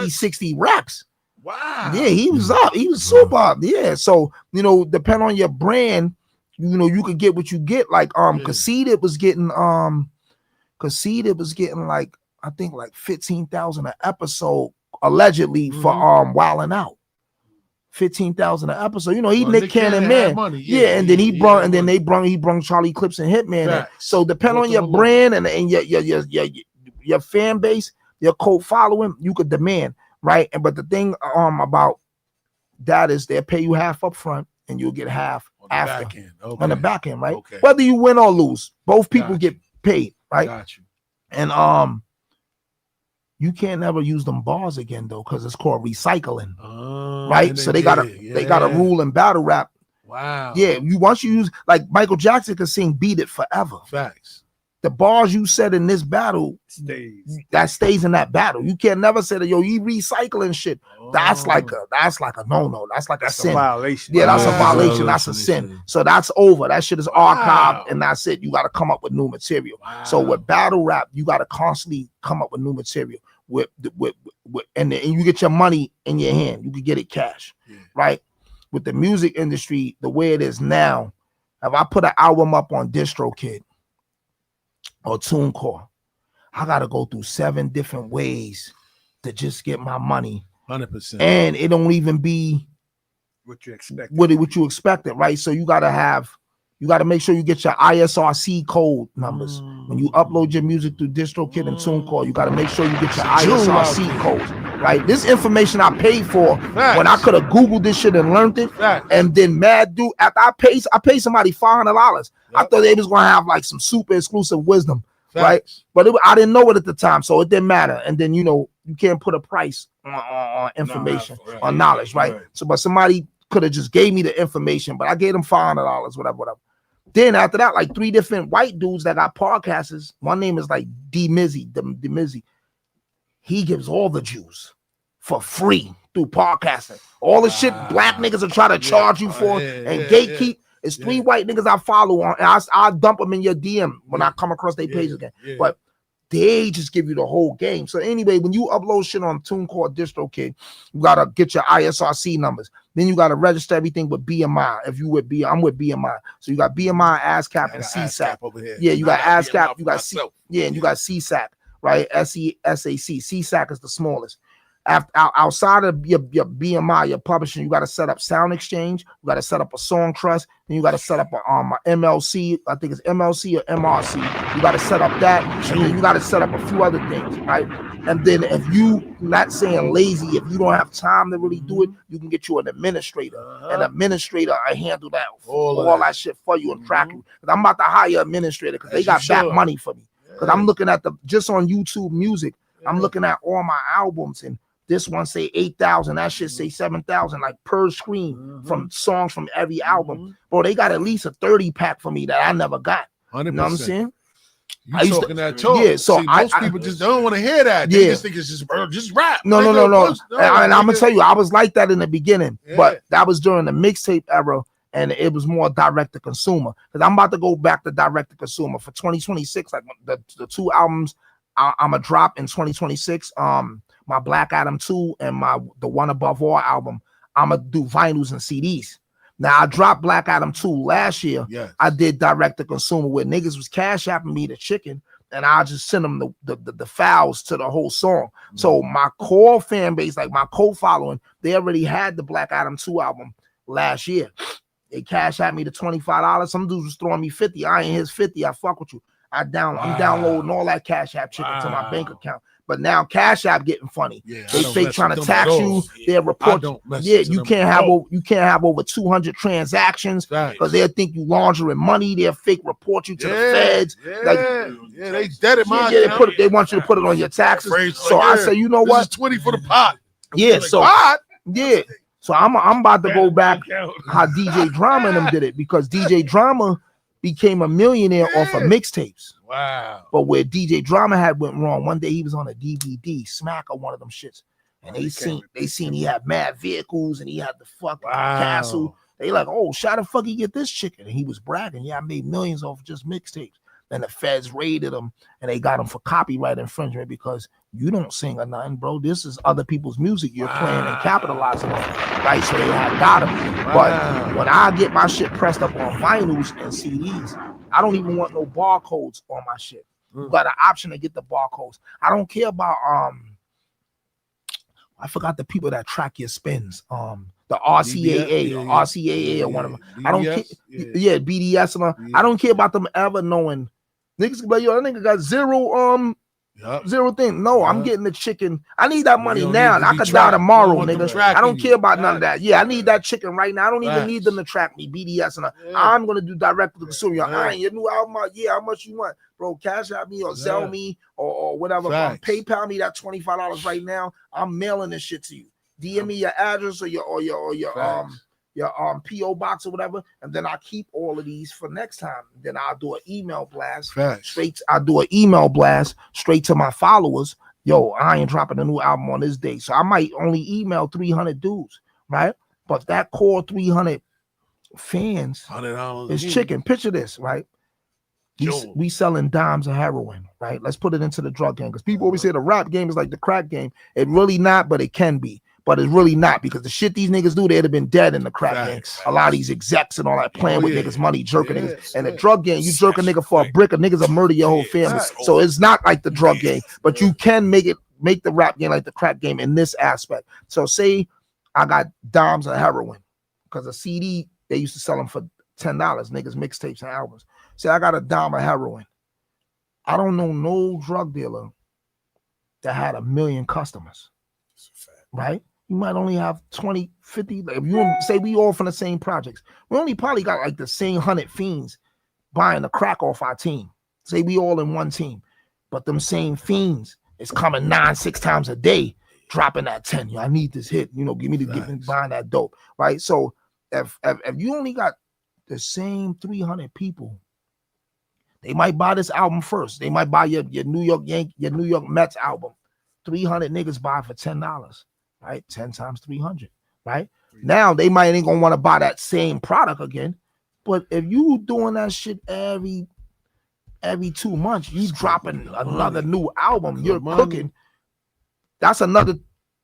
60 racks. Wow. Yeah, he was up. He was super up. Yeah. So, depend on your brand, you could get what you get. Like Conceited was getting like, I think like 15,000 an episode allegedly for Wildin' Out. 15,000 an episode. He Nick Cannon man. Yeah, and then he brung Charlie Clips and Hitman. So depend on your brand and your fan base, your cult following, you could demand, right? But the thing about that is they'll pay you half up front and you'll get half after on the back end, right? Okay. Whether you win or lose, both people get paid, right? Got you. And you can't never use them bars again though, because it's called recycling, right? So they got a rule in battle rap. Wow. Yeah, once you use, like Michael Jackson could sing "Beat It" forever. Facts. The bars you said in this battle stays in that battle. You can't never say that, you recycling shit. That's like a no-no. That's like a sin. A violation. Yeah, that's a violation. That's a sin. So that's over. That shit is archived, and that's it. You got to come up with new material. So with battle rap, you got to constantly come up with new material. And you get your money in your hand. You can get it cash, right? With the music industry, the way it is now, if I put an album up on DistroKid or TuneCore, I gotta go through 7 different ways to just get my money. 100%. And it don't even be what you expect. What you expected, right? So you gotta make sure you get your ISRC code numbers. When you upload your music through DistroKid and TuneCore, you gotta make sure you get your ISRC codes, right? This information I paid for when I could have Googled this shit and learned it. And then mad dude, after I paid somebody $500. I thought they was gonna have like some super exclusive wisdom, right? But I didn't know it at the time, so it didn't matter. And then you can't put a price on information, on knowledge, right? So, but somebody could have just gave me the information, but I gave them $500, whatever. Then after that, like 3 different white dudes that got podcasters. One name is like D-Mizzy. He gives all the Jews for free through podcasting. All the shit black niggas will try to charge you for and gatekeep. It's 3 white niggas I follow on, and I'll dump them in your DM when I come across their page again. But they just give you the whole game. So anyway, when you upload shit on TuneCore, DistroKid, you gotta get your ISRC numbers. Then you gotta register everything with BMI. If you with I'm with BMI. So you got BMI, ASCAP, and CSAC over here. Yeah, you got ASCAP, you got and you got CSAC, right? SESAC. CSAC is the smallest. Outside of your BMI, your publishing, you got to set up Sound Exchange. You got to set up a Song Trust. Then you got to set up a MLC. I think it's MLC or MRC. You got to set up that. And then you got to set up a few other things, right? And then if you not saying lazy, if you don't have time to really do it, you can get you an administrator. An administrator, I handle that all that shit for you and track you. Because I'm about to hire an administrator because they got back money for me. Because I'm looking at just on YouTube Music, I'm looking at all my albums, and this one say 8,000, that shit say 7,000, like per screen from songs from every album. Bro, they got at least a 30 pack for me that I never got. 100%. You know what I'm saying? You talking that talk? Yeah, so most people just don't want to hear that. They just think it's just rap. No. And I'm gonna tell you, I was like that in the beginning, but that was during the mixtape era, and it was more direct to consumer. Because I'm about to go back to direct to consumer for 2026. Like the two albums I'm gonna drop in 2026. My Black Adam 2 and the One Above All album. I'm gonna do vinyls and CDs. Now I dropped Black Adam 2 last year. Yes. I did direct to consumer where niggas was cash apping me the chicken, and I just send them the files to the whole song. So my core fan base, like my co-following, they already had the Black Adam 2 album last year. They cash at me the $25. Some dudes was throwing me 50. I ain't his 50. I fuck with you. I'm downloading all that Cash App chicken to my bank account. But now Cash App getting funny. Yeah, they fake trying to tax you. They'll report. You can't have over 200 transactions because they'll think you laundering money. They'll fake report you to the feds. They dead at my account. They want you to put it on your taxes. So I say, you know what? This is 20 for the pot. Yeah. So So I'm about to go back how DJ Drama and them did it, because DJ Drama became a millionaire off of mixtapes. Wow. But where DJ Drama had went wrong, one day he was on a DVD, Smack or one of them shits. And they seen he had mad vehicles and he had the fucking castle. They like, oh, how the fuck he get this chicken? And he was bragging, yeah, I made millions off just mixtapes. Then the feds raided him and they got him for copyright infringement because you don't sing or nothing, bro. This is other people's music you're playing and capitalizing on, right? So they had got him. But when I get my shit pressed up on vinyls and CDs, I don't even want no barcodes on my shit. You got an option to get the barcodes. I don't care about I forgot the people that track your spins. The RCAA or RCAA or one of them. I don't care. Yeah, BDS. I don't care about them ever knowing. Niggas can be like, yo, that nigga got zero thing. No, I'm getting the chicken. I need that money now. I could die tomorrow, nigga. I don't care about none of that. Yeah, I need that chicken right now. I don't even need them to track me. BDS and I'm gonna do direct to the consumer. Your new album out. Yeah, how much you want, bro? Cash out me or Zelle me or whatever. PayPal me that $25 right now. I'm mailing this shit to you. DM me your address or your PO box or whatever, and then I keep all of these for next time. Then I'll do an email blast straight. I'll do an email blast straight to my followers. Yo, I ain't dropping a new album on this day, so I might only email 300 dudes, right? But that core 300 fans is chicken. Picture this, right? We selling dimes of heroin, right? Let's put it into the drug game, because people always say the rap game is like the crack game. It really not, but it can be. But it's really not, because the shit these niggas do, they'd have been dead in the crack game. A lot of these execs and all that playing with niggas' money, jerking niggas. And the drug game, you jerk a nigga for a brick, a niggas will murder your whole family. So it's not like the drug game, but you can make the rap game like the crack game in this aspect. So say I got dimes of heroin, because a CD, they used to sell them for $10, niggas mixtapes and albums. Say I got a dime of heroin. I don't know no drug dealer that had 1 million customers, right? You might only have 20, 50. If you say we all from the same projects, we only probably got like the same 100 fiends buying the crack off our team. Say we all in one team, but them same fiends is coming 9-6 times a day, dropping that 10. Yo, I need this hit. Give me buying that dope, right? So if you only got the same 300 people, they might buy this album first. They might buy your New York Mets album. 300 niggas buy for $10. Right, 10 times 300, right? Now they might ain't gonna want to buy that same product again, but if you doing that shit every 2 months, you dropping another new album, you're cooking. That's another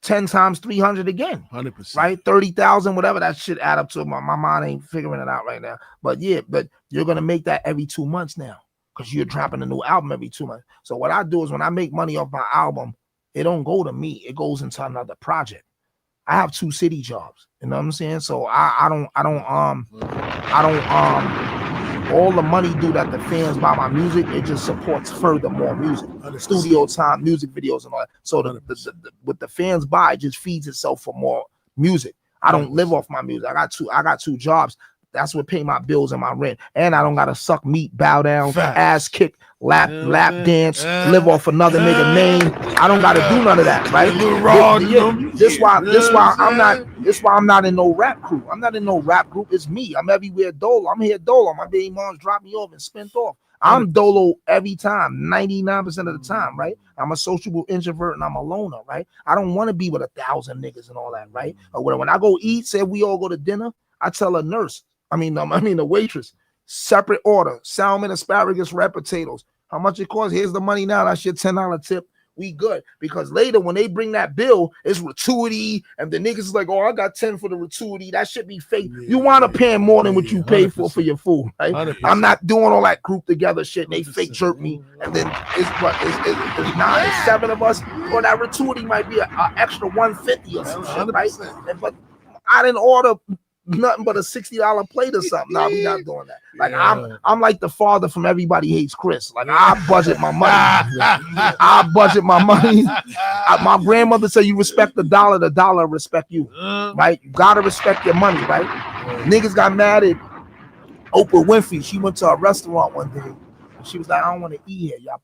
10 times 300 again, 100%, right? 30,000, whatever that shit add up to. My mind ain't figuring it out right now, but yeah, but you're gonna make that every 2 months now, because you're dropping a new album every 2 months. So what I do is when I make money off my album, it don't go to me. It goes into another project. I have 2 city jobs. You know what I'm saying? So I don't all the money due that the fans buy my music, it just supports further more music, studio time, music videos, and all that. So what the fans buy just feeds itself for more music. I don't live off my music. I got two jobs. That's what pay my bills and my rent. And I don't gotta suck meat, bow down, ass kick, lap dance, live off another nigga name. I don't gotta do none of that, right? This why I'm not in no rap crew. I'm not in no rap group. It's me. I'm everywhere dolo. I'm here dolo. My baby moms drop me off and spent off. I'm dolo every time, 99% of the time, right? I'm a sociable introvert and I'm a loner, right? I don't want to be with 1,000 niggas and all that, right? Or when I go eat, say we all go to dinner, I tell a nurse, the waitress, separate order, salmon, asparagus, red potatoes. How much it costs? Here's the money now. That's your $10 tip. We good. Because later when they bring that bill, it's gratuity, and the niggas is like, oh, I got 10 for the gratuity. That should be fake. You want to pay more than what you pay for your food, right? 100%. I'm not doing all that group together shit. And they fake jerk me, and then it's 9 or 7 of us. Or that gratuity might be an extra 150 or some shit, right? But I didn't order nothing but a $60 plate or something. Nah, we not doing that. Like I'm like the father from Everybody Hates Chris. Like I budget my money. I budget my money. My grandmother said, "You respect the dollar respect you." Right? You gotta respect your money, right? Niggas got mad at Oprah Winfrey. She went to a restaurant one day and she was like, "I don't want to eat here.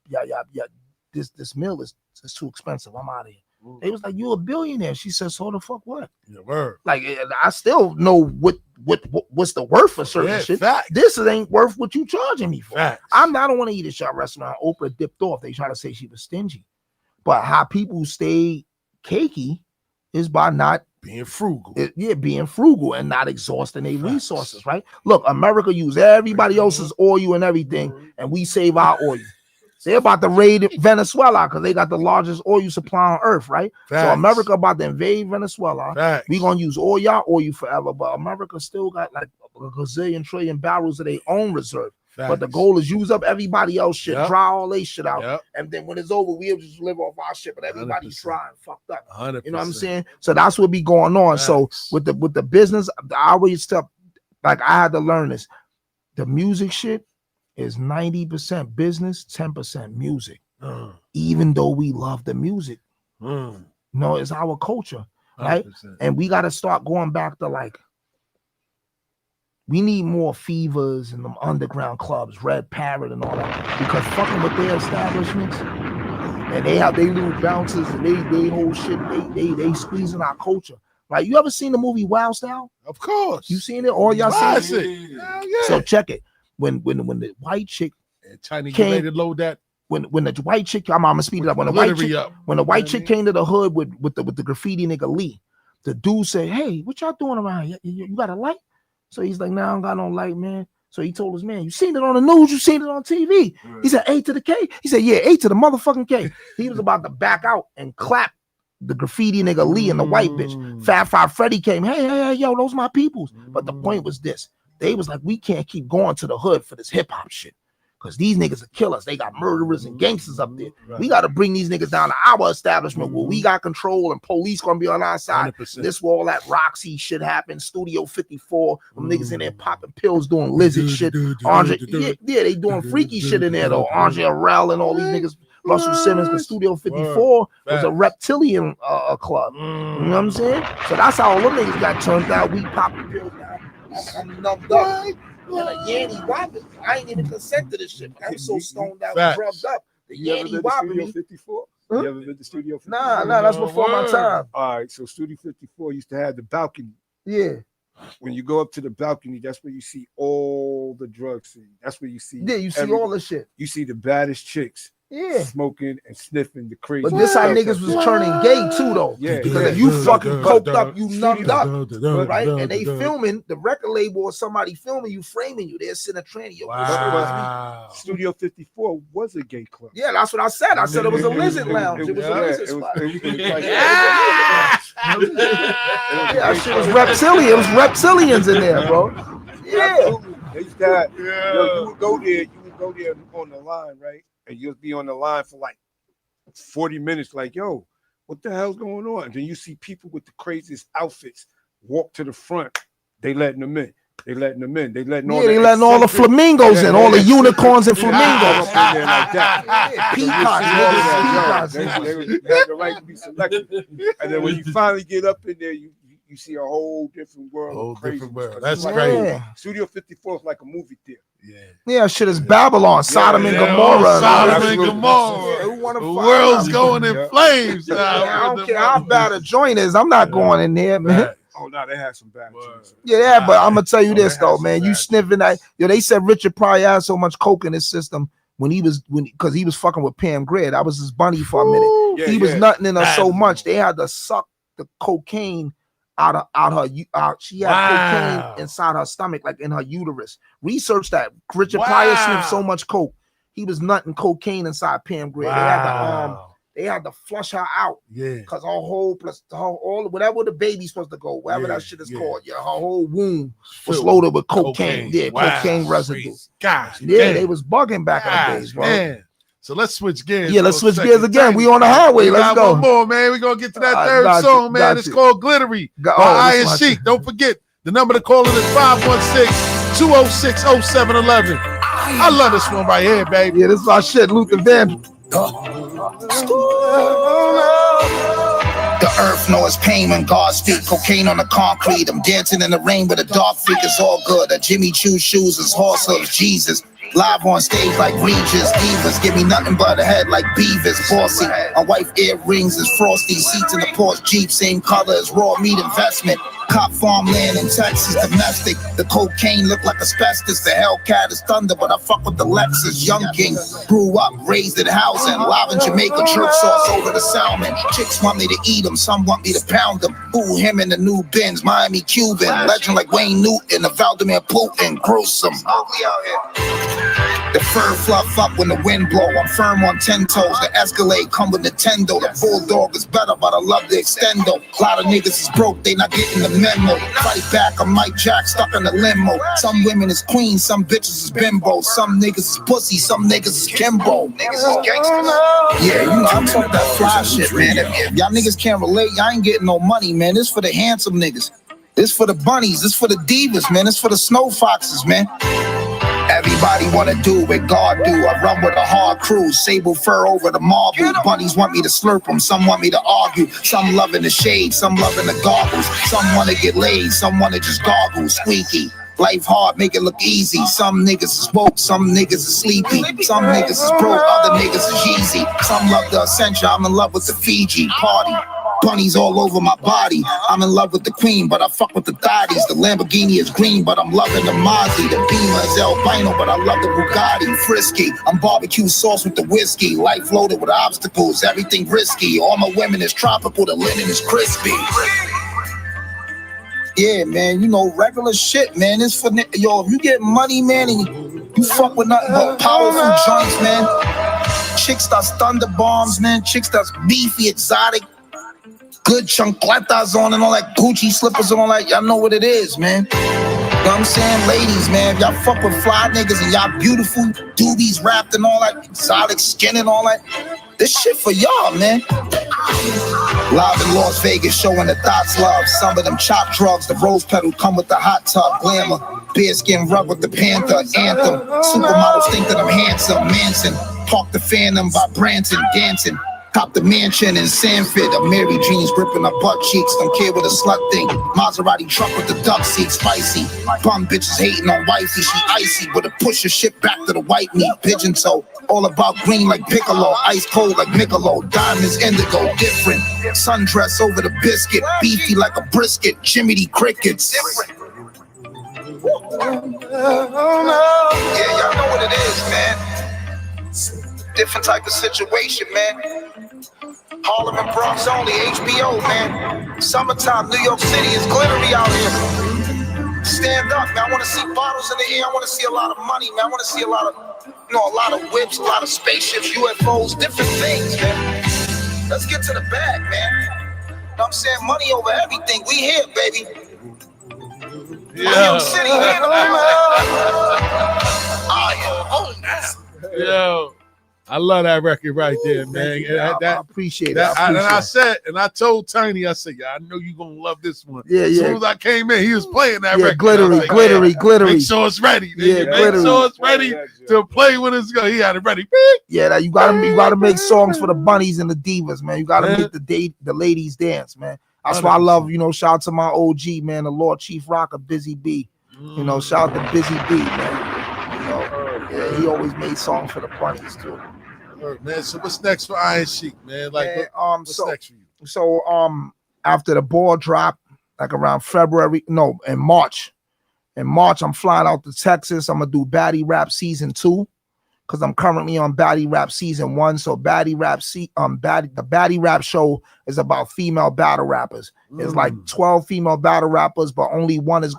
Yeah. This meal is too expensive. I'm out of here." They was like, "You a billionaire." She said, "So the fuck what?" Yeah, word. Like I still know what's the worth for certain shit. Fact. This ain't worth what you charging me for. Fact. I don't want to eat at your restaurant. Oprah dipped off. They try to say she was stingy, but how people stay cakey is by not being frugal. Being frugal and not exhausting their resources. Right? Look, America use everybody else's oil and everything, and we save our oil. They're about to raid Venezuela because they got the largest oil supply on earth, right? Facts. So America about to invade Venezuela. Facts. We gonna use all y'all oil forever, but America still got like a gazillion trillion barrels of their own reserve. Facts. But the goal is use up everybody else shit, dry all they shit out, Yep. and then when it's over, we'll just live off our shit. But everybody's 100%. trying, fucked up. 100%. You know what I'm saying? So that's what be going on. Facts. So with the business, I always tell, like I had to learn this. The music shit is 90% business, 10% music. Even though we love the music, no, it's our culture, right? 100%. And we got to start going back to like, we need more Fevers and them underground clubs, Red Parrot and all that, because fucking with their establishments, and they have they little bouncers and they whole shit, they squeezing our culture. Right? You ever seen the movie Wild Style? Of course. You seen it? All y'all seen it? Hell yeah. So check it. When the white chick China came, get ready to load that. When the white chick, I'm gonna speed it up. When the white chick came to the hood with the graffiti nigga Lee, the dude said, "Hey, what y'all doing around here? You got a light?" So he's like, "Nah, I don't got no light, man." So he told his man, "You seen it on the news? You seen it on TV?" Right. He said, "A to the K." He said, "Yeah, A to the motherfucking K." He was about to back out and clap the graffiti nigga Lee and the white bitch. Fat Five Freddy came, hey, yo, those my peoples. But the point was this. They was like, we can't keep going to the hood for this hip hop shit. Because these niggas will kill us. They got murderers and gangsters up there. Right. We got to bring these niggas down to our establishment where we got control and police going to be on our side. 100%. This where all that Roxy shit happened. Studio 54. Them niggas in there popping pills doing lizard shit. Andre, they doing freaky shit in there though. Andre Arell and all these niggas. Russell Simmons, because Studio 54 was a reptilian club. You know what I'm saying? So that's how all them niggas got turned out. We popping pills now. I'm numbed up. And a Yanny whopping. I ain't even consent to this shit. I'm so stoned out and drugged up. The Yanny whopping me. 54? Huh? You ever been to Studio 54? Nah, that's before my time. All right, so Studio 54 used to have the balcony. Yeah. When you go up to the balcony, that's where you see all the drug scene. That's where you see. Yeah, you see all the shit. You see the baddest chicks. Yeah, smoking and sniffing the crazy. But this how niggas was turning gay too, though. Yeah, because if you fucking coked up, you numbed up, right? And they filming the record label or somebody filming you, framing you. They're sitting a tranny. Wow. Studio 54 was a gay club. Yeah, that's what I said. I said it was a lizard lounge. It was a lizard spot. That shit was reptilian. It was reptilians in there, bro. Yeah. They used to have, you would go there on the line, right? And you'll be on the line for like 40 minutes, like, yo, what the hell's going on? And then you see people with the craziest outfits walk to the front. They letting them in. They letting them in. They letting all they letting all the flamingos in, all the unicorns and flamingos. Up in there like that. Peacocks. They have the right to be selected. And then when you finally get up in there, you see a whole different world. That's like crazy. Studio 54 is like a movie theater. Yeah, shit is Babylon, Sodom and Gomorrah. Sodom and Gomorrah. The world's going in flames now. I don't care how bad a joint is. I'm not going in there, man. Oh no, they had some bad joints. Yeah, but I'm gonna tell you this though, man. You sniffing that? Yo, they said Richard probably had so much coke in his system because he was fucking with Pam Grier. That was his bunny for a minute. He was nutting in her so much they had to suck the cocaine out her. She had cocaine inside her stomach, like in her uterus. Research that. Richard Pryor sniffed so much coke, he was nutting cocaine inside Pam Grier. They had to flush her out. Because her whole all whatever the baby's supposed to go, whatever that shit is called, her whole womb was loaded with cocaine. Cocaine residue. Gosh, they was bugging back in the days, bro. Man. So let's switch gears. Yeah, let's switch gears again. We on the highway. Let's go. One more, man. We're gonna get to that third song, man. It's called Glittery by Iron Sheik. Don't forget the number to call in is 516-206-0711. I love this one right here, baby. Yeah, this is my shit, Luther Vandross. The earth knows pain when God speak. Cocaine on the concrete. I'm dancing in the rain with a dark freak. It's all good. A Jimmy Choo shoes is horse hooves. Jesus. Live on stage like Regis. Divas give me nothing but a head like Beavis. Bossy. My wife earrings is frosty. Seats in the Porsche Jeep. Same color as raw meat investment. Cop farmland in Texas, domestic. The cocaine look like asbestos. The Hellcat is thunder, but I fuck with the Lexus. Young king, grew up, raised in housing. Live in Jamaica, church sauce over the salmon. Chicks want me to eat them, some want me to pound them. Ooh, him in the new Benz, Miami Cuban. Legend like Wayne Newton, the Vladimir Putin, gruesome. The fur fluff up when the wind blow. I'm firm on 10 toes. The Escalade come with Nintendo. The Bulldog is better, but I love the Extendo. A lot of niggas is broke, they not getting the memo. Fight back, I'm Mike Jack, stuck in the limo. Some women is queens, some bitches is bimbo. Some niggas is pussy, some niggas is Kimbo. Niggas is gangsters. Yeah, you know, I'm talking that fly shit, man. If y'all niggas can't relate, y'all ain't getting no money, man. This for the handsome niggas. This for the bunnies. This for the divas, man. This for the snow foxes, man. Everybody wanna do what God do. I run with a hard crew, sable fur over the marble. Bunnies want me to slurp them, some want me to argue. Some loving the shade, some loving the goggles. Some wanna get laid, some wanna just goggle. Squeaky, life hard, make it look easy. Some niggas is woke, some niggas is sleepy. Some niggas is broke, other niggas is Yeezy. Some love the Essential, I'm in love with the Fiji party. Bunnies all over my body. I'm in love with the queen, but I fuck with the thotties. The Lamborghini is green, but I'm loving the Mozzie. The Beamer is albino, but I love the Bugatti. Frisky, I'm barbecue sauce with the whiskey. Life loaded with obstacles, everything risky. All my women is tropical, the linen is crispy. Yeah, man, you know, regular shit, man. It's for, yo, if you get money, man, and you fuck with nothing but powerful joints, man. Chicks that's thunder bombs, man. Chicks that's beefy, exotic. Good chancletas on and all that, Gucci slippers and all that. Y'all know what it is, man. You know what I'm saying? Ladies, man, if y'all fuck with fly niggas and y'all beautiful, doobies wrapped and all that, exotic skin and all that, this shit for y'all, man. Live in Las Vegas, showing the thoughts love. Some of them chop drugs, the rose petal come with the hot tub. Glamour, bearskin rub with the Panther anthem. Supermodels think that I'm handsome. Manson, park the Phantom by Branson, dancing. Top the mansion in Sanford, a Mary jeans gripping her butt cheeks. Don't care what a slut think. Maserati truck with the duck seat, spicy. Bum bitches hating on wifey, she icy. But a push her shit back to the white meat. Pigeon toe, all about green like Piccolo. Ice cold like Michelob, diamonds indigo, different. Sundress over the biscuit, beefy like a brisket. Jiminy crickets. Yeah, y'all know what it is, man. Different type of situation, man. Harlem and Bronx only, HBO, man. Summertime, New York City is glittery out here. Stand up, man. I want to see bottles in the air. I want to see a lot of money, man. I want to see a lot of whips, a lot of spaceships, UFOs, different things, man. Let's get to the bag, man. You know what I'm saying? Money over everything. We here, baby. New York City, man. I am home now. Yo. I love that record right there, man. you, And I appreciate it. And I told Tiny, I said, yeah, I know you're gonna love this one. Yeah, As soon yeah. as I came in, he was playing that record. Glittery, Like, glittery, yeah, glittery. Make sure it's ready. Yeah, Make glittery. sure it's ready to play when it's going. He had it ready. Yeah, that you gotta make songs for the bunnies and the divas, man. You gotta make the ladies dance, man. That's why I love, shout out to my OG, man, the Lord Chief Rocker, Busy B. Shout out to Busy B, man. Yeah, he always made songs for the bunnies too. Man, so what's next for Iron Sheik, man? Like, what's next for you? So after the ball drop, like around in March. In March, I'm flying out to Texas. I'm gonna do Baddie Rap season 2 because I'm currently on Baddie Rap season 1. So the Baddie Rap show is about female battle rappers. It's like 12 female battle rappers, but only one is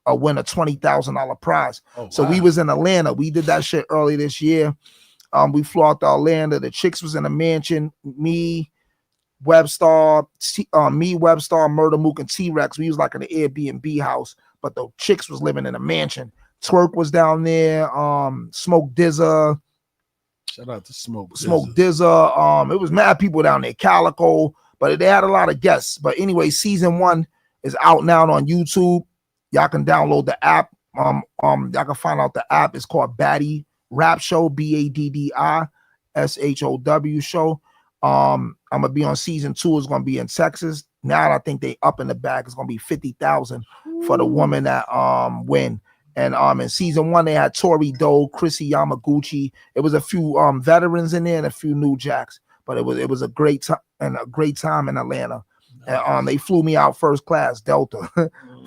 a win a $20,000 prize. So we was in Atlanta. We did that shit early this year. We flew out to Atlanta. The chicks was in a mansion. Me, Webstar, Murder Mook, and T-Rex. We was like in an Airbnb house, but the chicks was living in a mansion. Twerk was down there. Smoke Dizza. Shout out to Smoke Dizza. It was mad people down there. Calico, but they had a lot of guests. But anyway, season 1 is out now on YouTube. Y'all can download the app. Y'all can find out the app. It's called Baddie Rap Show, BADDI SHOW show. I'm gonna be on season 2. It's gonna be in Texas. Now I think they up in the bag. It's gonna be 50,000 for the woman that win. And in season 1 they had Tori Doe, Chrissy Yamaguchi. It was a few veterans in there and a few new jacks. But it was a great time and a great time in Atlanta. And they flew me out first class, Delta,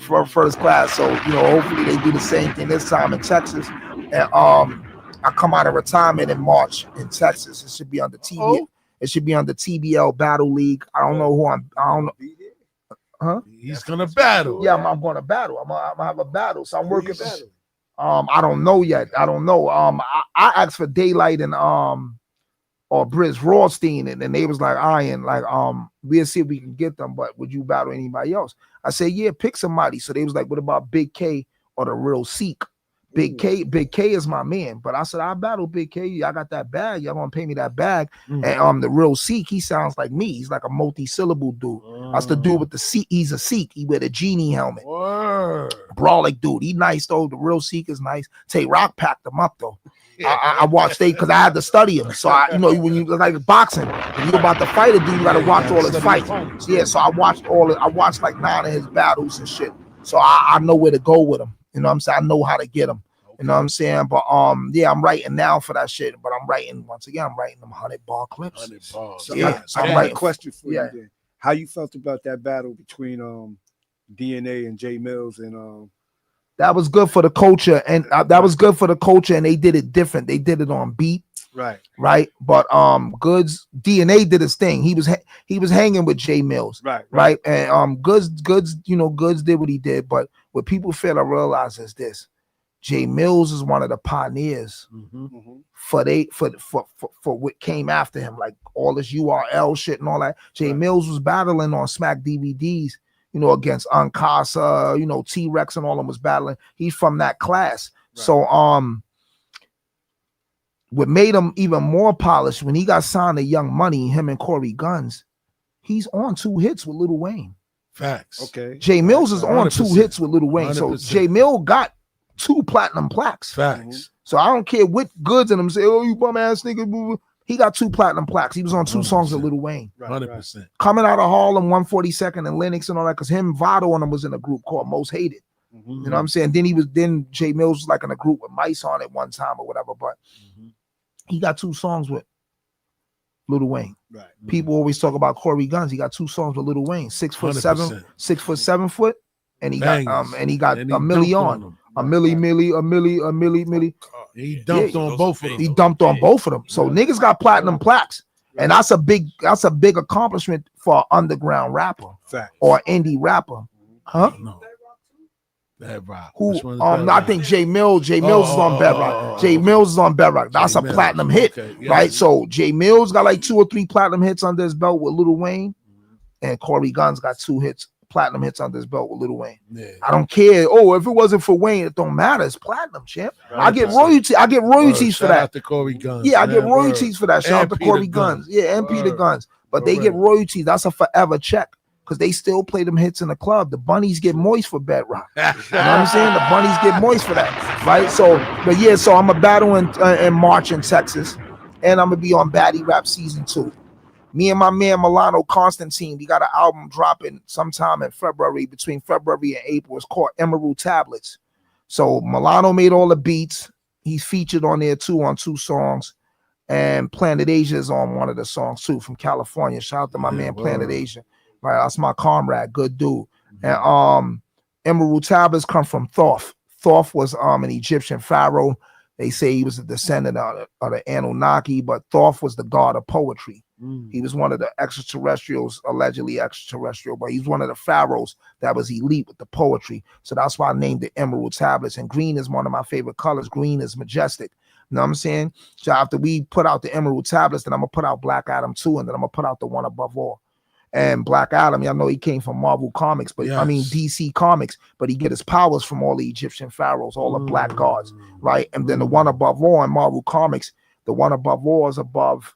for first class. So hopefully they do the same thing this time in Texas. And I come out of retirement in March in Texas. It should be on the TV. It should be on the TBL Battle League. I don't know who I don't know. Huh? He's gonna battle. Yeah, I'm gonna battle. I'm gonna have a battle. So I'm working. I don't know yet. I don't know. I asked for Daylight and or Briz Rawstein, and they was like, Iron, like we'll see if we can get them. But would you battle anybody else? I said, yeah, pick somebody. So they was like, what about Big K or the Real Seek? Big K is my man, but I said I battle Big K. Y'all got that bag. Y'all gonna pay me that bag. And the Real Sikh, he sounds like me. He's like a multi-syllable dude. That's the dude with the Sikh. He's a Sikh. He wear the genie helmet. Brawlic dude. He nice though. The Real Sikh is nice. Tay Rock packed him up though. I watched because I had to study him. So when you like boxing, when you about to fight a dude, you gotta watch all his fights. Yeah, so I watched like 9 of his battles and shit. So I know where to go with him. You know what I'm saying? I know how to get him. You know what I'm saying? But yeah, I'm writing now for that shit. But I'm writing them 100-bar clips. 100 bars. So Yeah, I have a question for Yeah. you then. How you felt about that battle between DNA and Jay Mills and that was good for the culture, and that was good for the culture, and they did it different. They did it on beat. Right. But Goods DNA did his thing. He was hanging with Jay Mills. Right. And Goods did what he did. But what people fail to realize is this: Jay Mills is one of the pioneers for what came after him, like all this URL shit and all that. Jay Mills was battling on Smack DVDs, against Uncasa, T-Rex and all of them was battling. He's from that class. So what made him even more polished when he got signed to Young Money, him and Corey Guns, he's on 2 hits with Lil Wayne. Facts. Okay. Jay Mills is on 2 hits with Lil Wayne. 100%. So Jay Mill got 2 platinum plaques. Facts. So I don't care what Goods in them say, oh, you bum ass nigga. He got 2 platinum plaques. He was on 2 songs with Lil Wayne. 100%. Coming out of Harlem, 142nd and Lennox and all that, because him, Vado and him was in a group called Most Hated. You know what I'm saying? Then Jay Mills was like in a group with Mice on it one time or whatever. But he got 2 songs with Lil Wayne. People always talk about Corey Guns. He got 2 songs with Lil Wayne. 6 foot 7, 6 foot 7 foot, and he got a milli on. A milli. He dumped on both of them. He dumped on both of them. So niggas got platinum plaques. And that's a big accomplishment for an underground rapper or indie rapper. Huh? No. Bedrock. Who I think Jay Mills is on Bedrock. Jay Mills is on Bedrock. That's a platinum hit. Right? So Jay Mills got like 2 or 3 platinum hits under his belt with Lil Wayne, and Corey Guns got 2 hits platinum hits under his belt with Lil Wayne. Yeah. I don't care. Oh, if it wasn't for Wayne, it don't matter. It's platinum, champ. I get royalty. I get royalties for that. Shout out to Corey Guns. Yeah, I get royalties for that. Shout out to Corey Guns. Yeah, and Peter Guns. But they get royalties. That's a forever check. Because they still play them hits in the club. The bunnies get moist for Bedrock. You know what I'm saying? The bunnies get moist for that, right? So, but yeah, so I'm a battle in March in Texas, and I'm gonna be on Baddie Rap Season 2. Me and my man Milano Constantine, we got an album dropping sometime in February, between February and April. It's called Emerald Tablets. So Milano made all the beats. He's featured on there too on 2 songs. And Planet Asia is on one of the songs too, from California. Shout out to my man Planet Asia. Right, that's my comrade, good dude. And Emerald Tablets come from Thoth. Thoth was an Egyptian pharaoh. They say he was a descendant of the Anunnaki, but Thoth was the god of poetry. He was one of the extraterrestrials, allegedly extraterrestrial, but he's one of the pharaohs that was elite with the poetry. So that's why I named it Emerald Tablets. And green is one of my favorite colors. Green is majestic. You know what I'm saying? So after we put out the Emerald Tablets, then I'm gonna put out Black Adam 2, and then I'm gonna put out the One Above All. And Black Adam, y'all know he came from Marvel Comics, but I mean DC Comics, but he get his powers from all the Egyptian pharaohs, all the black gods, right? And then the One Above All in Marvel Comics, the One Above All is above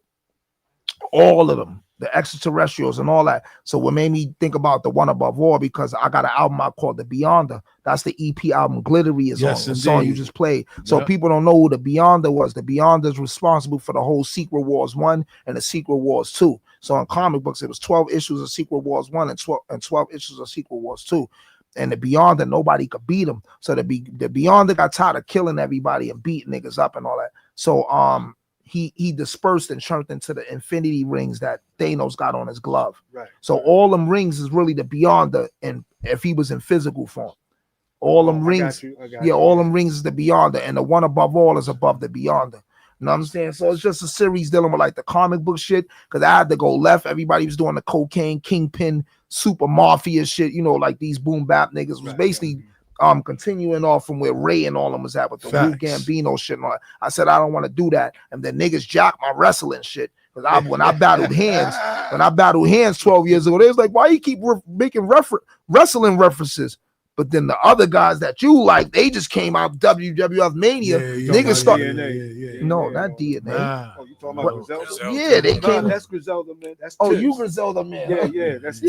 all of them, the extraterrestrials and all that. So what made me think about the One Above All, because I got an album out called The Beyonder. That's the EP album Glittery is on, the song you just played. So people don't know who the Beyonder was. The Beyonder is responsible for the whole Secret Wars 1 and the Secret Wars 2. So in comic books, it was 12 issues of Secret Wars 1 and 12 issues of Secret Wars 2. And the Beyonder, nobody could beat him. So the Beyonder got tired of killing everybody and beating niggas up and all that. So he dispersed and turned into the infinity rings that Thanos got on his glove. Right. So all them rings is really the Beyonder, and if he was in physical form. All them rings, all them rings is the Beyonder, and the One Above All is above the Beyonder. You know what I'm saying? So it's just a series dealing with like the comic book shit, because I had to go left. Everybody was doing the cocaine, kingpin, super mafia shit, you know, like these boom bap niggas was basically continuing off from where Ray and all them was at with the Wu Gambino shit and all that. I said I don't want to do that. And then niggas jacked my wrestling shit. Because when I battled hands 12 years ago, they was like, why you keep making wrestling references? But then the other guys that you like, they just came out WWF Mania. Niggas started. No, not DNA. Nah. Oh, you talking about Griselda? Yeah, they came. That's Griselda, man. That's Tips. You Griselda, man. Yeah, that's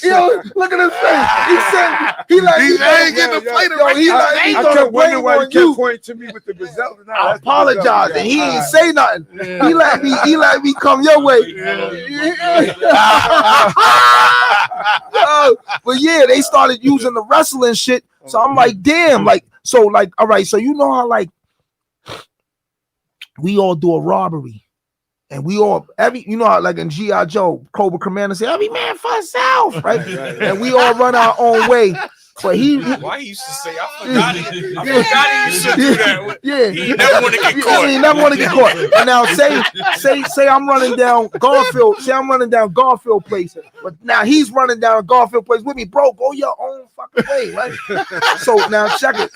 Yo, look at his face. He said he like he ain't getting the plate. I kept wondering why you kept pointing to me with the Griselda. I apologize, and he ain't say nothing. He let me come your way. But yeah, they started using the wrestling shit. So I'm like, damn, like, so like, all right, so you know how like we all do a robbery, and we all you know how like in G.I. Joe, Cobra Commander say every man for himself, right? And we all run our own way. But why he used to say, I forgot it. I forgot he used to do that. Yeah, he never want to get caught. He never want to get caught. And now say I'm running down Garfield. Say I'm running down Garfield Place. But now he's running down Garfield Place with me, bro. Go your own fucking way, right? So now check it.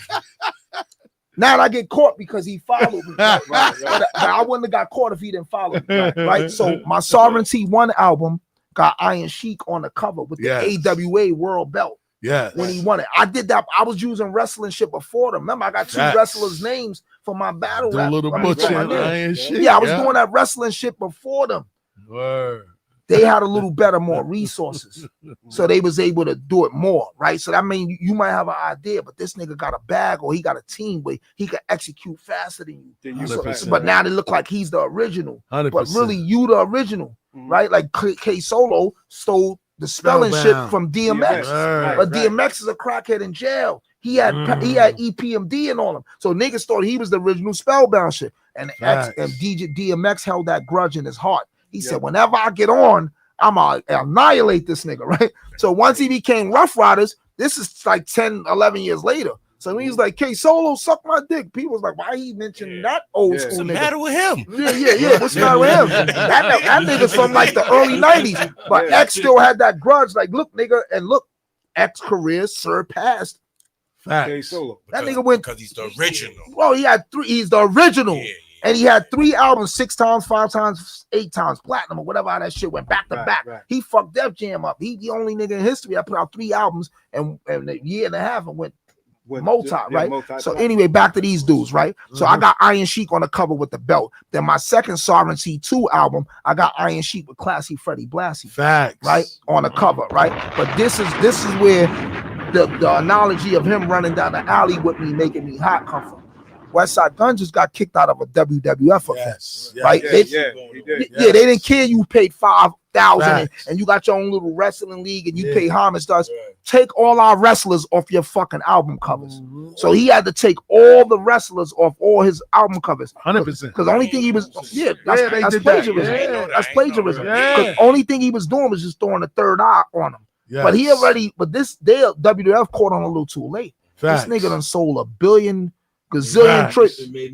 Now I get caught because he followed me. Right? But I wouldn't have got caught if he didn't follow me. Right? So my Sovereignty 1 album got Iron Sheik on the cover with the AWA World Belt. Yeah, when he won it, I did that. I was using wrestling shit before them. Remember, I got 2 wrestlers' names for my battle rap. Little Butcher and Iron Sheik. Yeah, I was doing that wrestling shit before them. Word. They had a little better, more resources, so they was able to do it more, right? So that means you might have an idea, but this nigga got a bag or he got a team where he can execute faster than you. So, but now they look like he's the original, 100%. But really you the original, right? Like K Solo stole the spelling shit from DMX, but DMX is a crackhead in jail. He had EPMD and all them, so niggas thought he was the original spellbound shit. And DJ DMX held that grudge in his heart. He said, whenever I get on, I'm gonna annihilate this nigga, right? So once he became Rough Riders, this is like 10, 11 years later. So when he's like, K Solo, suck my dick. People was like, why he mentioned that old school nigga? What's the matter with him? Yeah. What's the matter with him? That nigga's from like the early 90s. But X still had that grudge. Like, look, nigga, and look, X career surpassed K Solo. That nigga went because he's the original. Well, he had 3. He's the original. And he had 3 albums, 6 times, 5 times, 8 times platinum or whatever how that shit went back to back. Right. He fucked Def Jam up. He the only nigga in history that put out 3 albums and a year and a half and went multi, right? So anyway, back to these dudes, right? So I got Iron Sheik on the cover with the belt. Then my second Sovereignty 2 album, I got Iron Sheik with Classy Freddie Blassie. Facts. Right? On the cover, right? But this is where the analogy of him running down the alley with me, making me hot come from. Westside Gunn just got kicked out of a WWF event, right? They didn't care you paid $5,000 and you got your own little wrestling league and you pay homage to us. Take all our wrestlers off your fucking album covers. So he had to take all the wrestlers off all his album covers. 100%. Because the only thing he was that's plagiarism. That's plagiarism. Because only thing he was doing was just throwing a third eye on him. But he already, this WWF caught on a little too late. This nigga done sold a billion gazillion tricks. They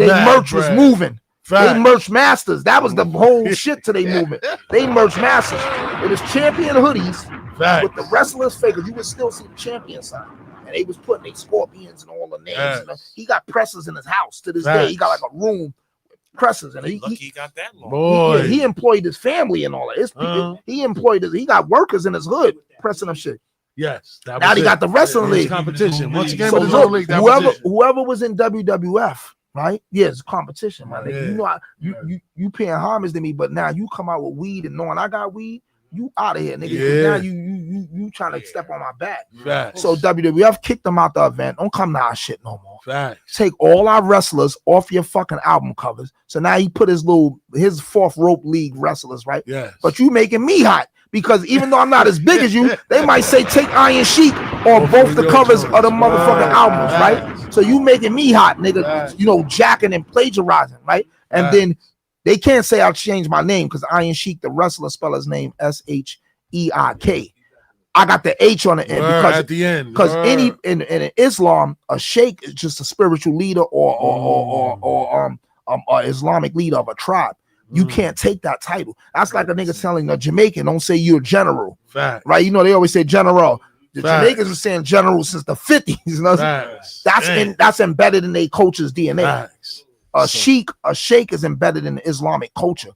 merch was moving. They merch masters. That was the whole shit to their movement. They merch masters. It was champion hoodies with the wrestlers figures. You would still see the champion sign. And they was putting their scorpions and all the names. He got presses in his house to this day. He got like a room with presses. And he got that long. Boy. He employed his family and all that. He got workers in his hood pressing them shit. Yes. Now he got the wrestling league competition. Once again, so with the league, whoever was in WWF, right? Yeah, it's competition, my nigga. You know, you paying homage to me, but now you come out with weed and knowing I got weed, you out of here, nigga. Now you trying to step on my back. So WWF kicked them out the event. Don't come to our shit no more. Take all our wrestlers off your fucking album covers. So now he put his 4th rope league wrestlers, right? But you making me hot. Because even though I'm not as big as you, they might say take Iron Sheik on both the covers of the motherfucking albums, right? So you making me hot, nigga. You know, jacking and plagiarizing, right? And then they can't say I'll change my name because Iron Sheik, the wrestler, spell his name SHEIK. I got the H on the end because at the end. Because in Islam, a sheikh is just a spiritual leader or Islamic leader of a tribe. You can't take that title. That's like a nigga telling a Jamaican, don't say you're a general. Right? You know, they always say general. The Jamaicans were saying general since the 50s. You know? That's embedded in their culture's DNA. A sheikh is embedded in the Islamic culture.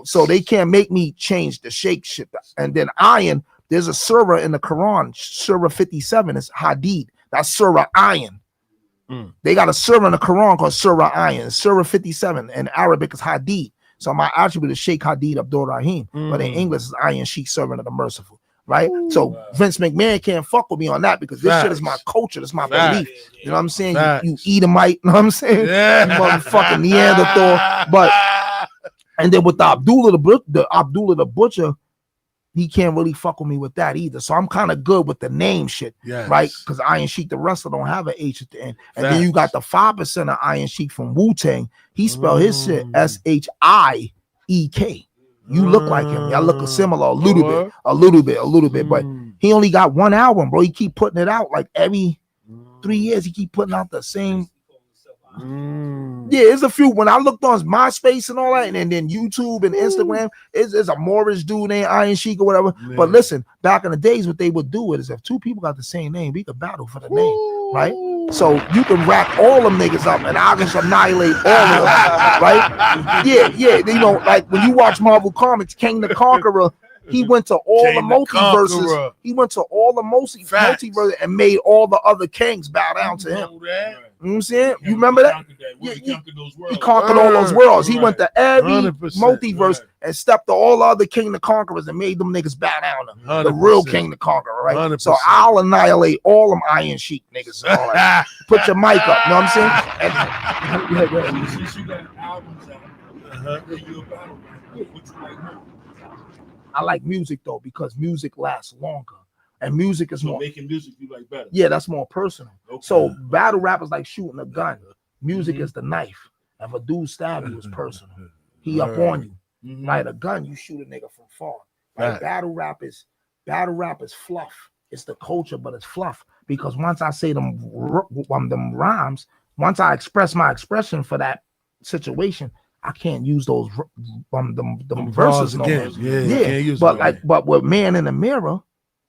So they can't make me change the sheikh shit. And then iron, there's a surah in the Quran, surah 57 is hadith. That's surah iron. They got a surah in the Quran called surah iron. Surah 57 in Arabic is hadith. So my attribute is Sheikh Hadid Abdul Rahim, but in English is Iron Sheik, servant of the merciful, right? So Vince McMahon can't fuck with me on that because this shit is my culture, this is my belief. You know what I'm saying? You Edomite, you know what I'm saying? You motherfucking Neanderthal. But and then with the Abdullah the Butcher, he can't really fuck with me with that either. So I'm kind of good with the name shit, right? Because Iron Sheik, the wrestler, don't have an H at the end. And then you got the 5% of Iron Sheik from Wu-Tang. He spelled his shit SHIEK. You look like him. Y'all look similar a little bit. But he only got 1 album, bro. He keep putting it out like every 3 years. He keep putting out the same. Yeah, there's a few. When I looked on MySpace and all that, and then YouTube and Instagram, it's a Moorish dude named Iron Sheik or whatever. But listen, back in the days, what they would do is if 2 people got the same name, we could battle for the name, right? So you can rack all them niggas up, and I'll just annihilate all of them, right? Yeah. You know, like when you watch Marvel Comics, King the Conqueror. He went to all the multiverses. He went to all the multiverses and made all the other kings bow down to him. You know what I'm saying? You remember that? He conquered all those worlds. He went to every multiverse and stepped to all the other King the Conquerors and made them niggas bow down to him. The real King the Conqueror, right? 100%. So I'll annihilate all them Iron Sheik niggas. And all that. Put your mic up. You know what I'm saying? Since you got albums out, you about it. I like music though because music lasts longer, and music is more making music you like better. Yeah, that's more personal. Okay. So battle rap is like shooting a gun. Music is the knife. If a dude stab you, it's personal. He up on you. Like a gun, you shoot a nigga from far. Like battle rap is fluff. It's the culture, but it's fluff because once I say them rhymes, once I express my expression for that situation, I can't use those them verses no more. But with Man in the Mirror,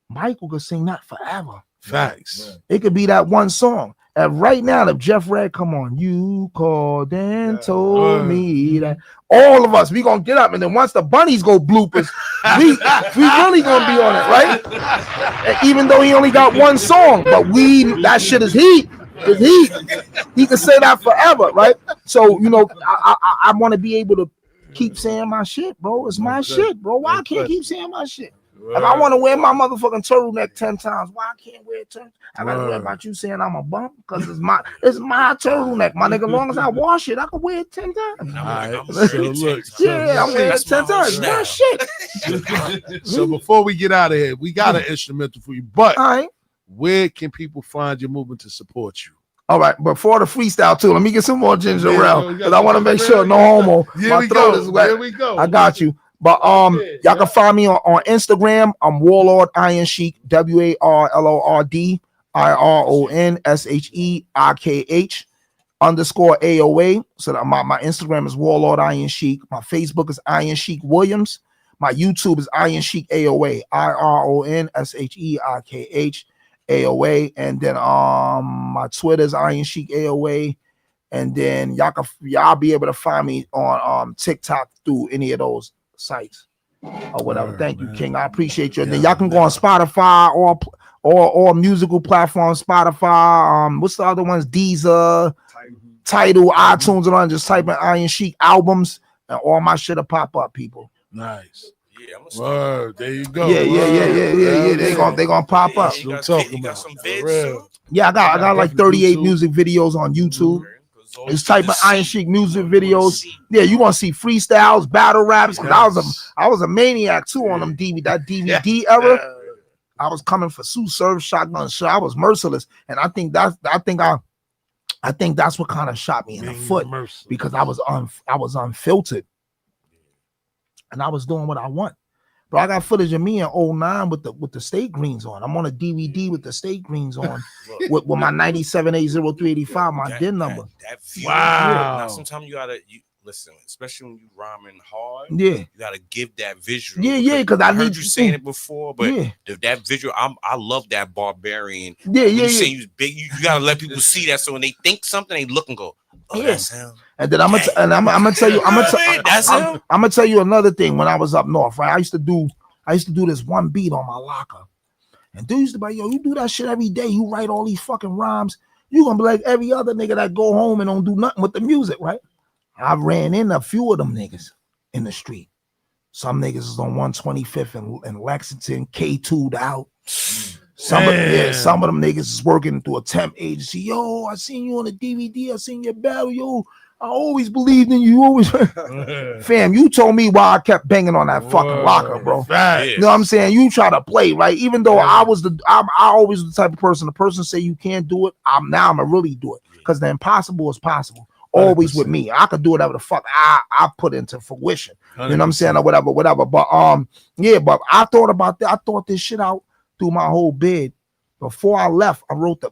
Michael could sing that forever. Facts. It could be that one song. And right now, if Jeff Red, come on, you called and told me that all of us, we gonna get up, and then once the bunnies go bloopers, we really gonna be on it, right? And even though he only got one song, but that shit is heat. Is heat. He can say that forever, right? So I want to be able to keep saying my shit, bro. It's my shit, bro. Why I can't keep saying my shit? If I want to wear my motherfucking turtleneck 10 times, why I can't wear it 10? I gotta worry about you saying I'm a bump because it's my turtleneck, my nigga. As long as I wash it, I can wear it 10 times. I'm wearing it 10 times. My shit. So before we get out of here, we got an instrumental for you. But where can people find your movement to support you? All right, before the freestyle too, let me get some more ginger ale because I want to make sure no homo. My throat is wet. Here we go. I got you. But y'all can find me on Instagram. I'm Warlord Iron Sheik, WARLORD IRONSHEIKH _AOA. So that my Instagram is Warlord Iron Sheik. My Facebook is Iron Sheik Williams. My YouTube is Iron Sheik AOA, IRONSHEIKH AOA. And then my Twitter is Iron Sheik AOA. And then y'all be able to find me on TikTok through any of those sites or whatever. Thank you, King. I appreciate you. And then y'all can go on Spotify or musical platforms. Spotify. What's the other ones? Deezer, Tidal, iTunes, and on. Just type in Iron Sheik albums, and all my shit'll pop up. People. Nice. Word. There you go. Yeah. They gonna pop up. That's what I'm talking about. Yeah, I got like 38 music videos on YouTube. Just type in Iron Sheik music videos. Yeah, you want to see freestyles, battle raps. Cause I was a maniac too on them DVD era. I was coming for Sue Serve shotgun shot. I was merciless, and I think that's what kind of shot me in the foot because I was unfiltered, and I was doing what I want. Bro, I got footage of me in 09 with the state greens on. I'm on a DVD with the state greens on with my 97A0385, my DIN number. That view, wow. Now, sometimes you gotta listen, especially when you rhyming hard. Yeah. You gotta give that visual. Yeah, because I heard you saying it before, but yeah. That visual, I love that barbarian. Yeah. You say you was big, you gotta let people see that. So when they think something, they look and go, oh, that's him. And then I'm gonna tell you, I'm gonna tell you another thing. When I was up north, right? I used to do this one beat on my locker, and dude used to be like, yo, you do that shit every day. You write all these fucking rhymes. You gonna be like every other nigga that go home and don't do nothing with the music, right? I ran in a few of them niggas in the street. Some niggas is on 125th in Lexington, K2'd out. Some of them niggas is working through a temp agency. Yo, I seen you on the DVD. I seen your battle. Yo, I always believed in you. Always, fam. You told me why I kept banging on that fucking locker, bro. You know what I'm saying? You try to play, right? Even though I always was the type of person. The person say you can't do it. I'm gonna really do it because the impossible is possible. Always 100%. With me. I could do whatever the fuck I put into fruition. 100%. You know what I'm saying? Or whatever. But but I thought about that. I thought this shit out through my whole bid. Before I left,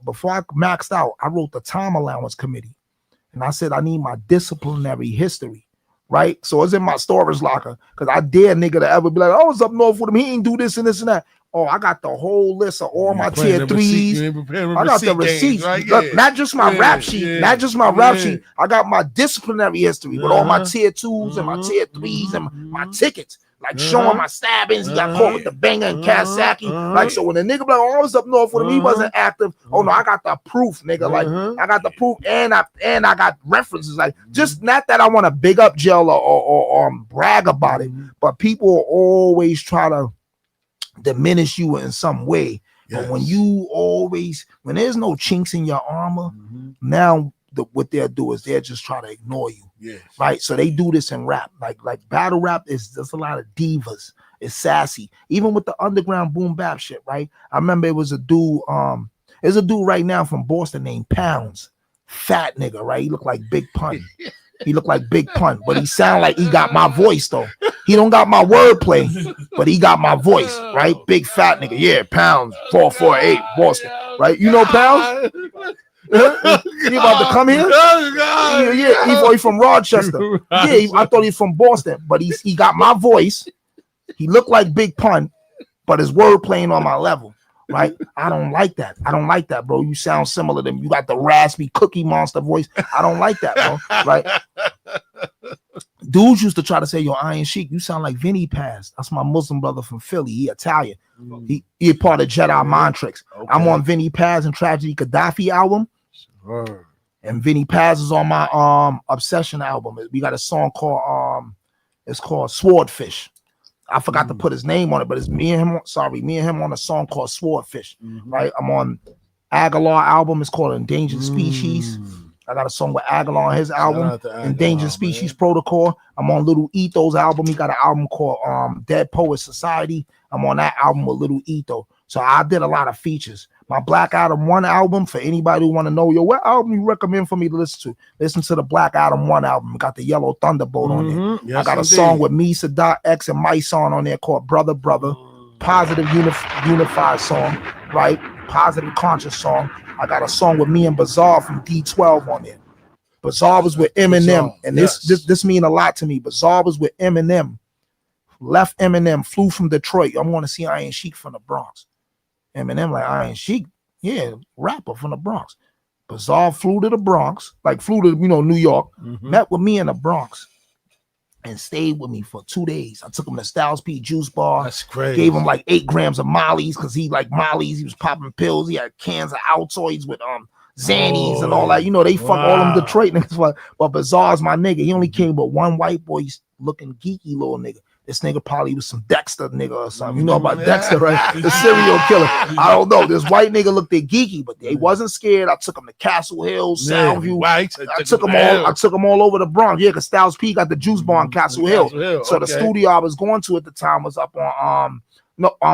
before I maxed out, I wrote the time allowance committee. And I said, I need my disciplinary history, right? So it's in my storage locker because I dare nigga to ever be like, I was up north with him. He ain't do this and this and that. Oh, I got the whole list of all my tier 3s. I got the receipts. Right? Look, not just my rap sheet, not just my rap sheet. I got my disciplinary history with all my tier 2s and my tier 3s and my tickets. Like showing my stabbings, he got caught with the banger in Kasaki. Like, so when the nigga be like, oh, I was up north with him, he wasn't active. Oh no, I got the proof, nigga. Like, I got the proof and I got references. Like, just not that I want to big up Jell or brag about it, but people always try to diminish you in some way. But when there's no chinks in your armor, now what they'll do is they'll just try to ignore you. Right. So they do this in rap. Like battle rap there's a lot of divas. It's sassy. Even with the underground boom bap shit, right? I remember it was a dude, there's a dude right now from Boston named Pounds. Fat nigga, right? He looked like Big Pun. He looked like Big Pun, but he sound like he got my voice though. He don't got my wordplay, but he got my voice, right? Big fat nigga. Yeah, Pounds, 448, Boston, right? You know Pounds? He about to come here? Yeah, he from Rochester. Yeah, I thought he's from Boston, but he got my voice. He looked like Big Pun, but his word playing on my level. right? I don't like that. I don't like that, bro. You sound similar to them. You got the raspy Cookie Monster voice. I don't like that, bro. Right? Dudes used to try to say, yo, Iron Sheik, you sound like Vinny Paz. That's my Muslim brother from Philly. He Italian. He a part of Jedi Mind Tricks. Okay. I'm on Vinny Paz and Tragedy Gaddafi album. And Vinny Paz is on my Obsession album. We got a song called it's called Swordfish. I forgot to put his name on it, but it's me and him. Sorry, me and him on a song called Swordfish. Right? I'm on Aguilar album. It's called Endangered Species. I got a song with Aguilar on his album, Endangered Species Protocol. I'm on Little Etho's album. He got an album called Dead Poet Society. I'm on that album with Little Etho. So I did a lot of features. My Black Adam 1 album, for anybody who want to know, yo, what album you recommend for me to listen to? Listen to the Black Adam 1 album. Got the Yellow Thunderbolt on there. Yes, I got a song with me, Sadat X, and my song on there called Brother Brother. Positive unified song, right? Positive conscious song. I got a song with me and Bizarre from D12 on there. Bizarre was with Eminem, and this mean a lot to me. Bizarre was with Eminem. Left Eminem, flew from Detroit. I want to see Iron Sheik from the Bronx. Eminem like Iron Sheik, yeah, rapper from the Bronx. Bizarre flew to the Bronx, like flew to New York, met with me in the Bronx, and stayed with me for 2 days. I took him to Styles P Juice Bar. That's crazy. Gave him like 8 grams of Molly's because he like Molly's. He was popping pills. He had cans of Altoids with Xannies and all that. They fuck all them Detroit niggas. But Bizarre's my nigga. He only came with one white boy. He's looking geeky little nigga. This nigga probably was some Dexter nigga or something. You know about Dexter, right? The serial killer. I don't know. This white nigga looked at geeky, but they wasn't scared. I took him to Castle Hill, Soundview. Right. I took them all over the Bronx. Yeah, because Styles P got the juice bar on Castle Hill. So the studio I was going to at the time was up on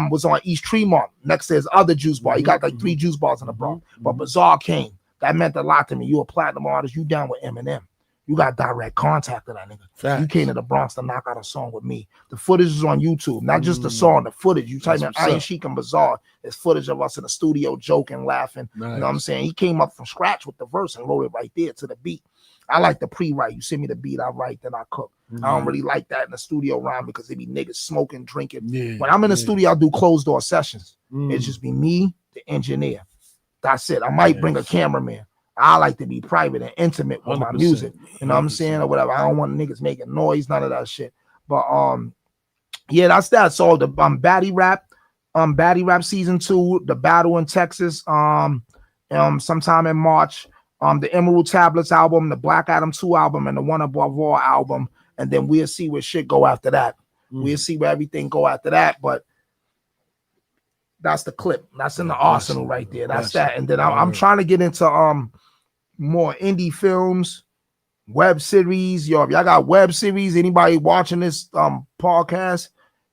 was on East Tremont next to his other juice bar. He got like 3 juice bars in the Bronx. But Bizarre came. That meant a lot to me. You a platinum artist. You down with Eminem. You got direct contact with that nigga. Facts. You came to the Bronx to knock out a song with me. The footage is on YouTube, not just the song, the footage. You type in Iron Sheik and Bizarre, there's footage of us in the studio joking, laughing. Nice. You know what I'm saying? He came up from scratch with the verse and wrote it right there to the beat. I like the pre-write. You send me the beat, I write, then I cook. I don't really like that in the studio rhyme because they be niggas smoking, drinking. When I'm in the studio, I do closed door sessions. It's just be me, the engineer. That's it. I might bring a cameraman. I like to be private and intimate with my music. You know what I'm saying? Or whatever. I don't want niggas making noise, none of that shit. But yeah, that's that. So the Batty Rap season 2, the battle in Texas, sometime in March. The Emerald Tablets album, the Black Adam 2 album, and the One Above All album. And then we'll see where shit go after that. We'll see where everything go after that. But that's the clip. That's in the arsenal right there. That's that. And then I'm trying to get into more indie films, web series. Yo, if y'all got web series, anybody watching this podcast,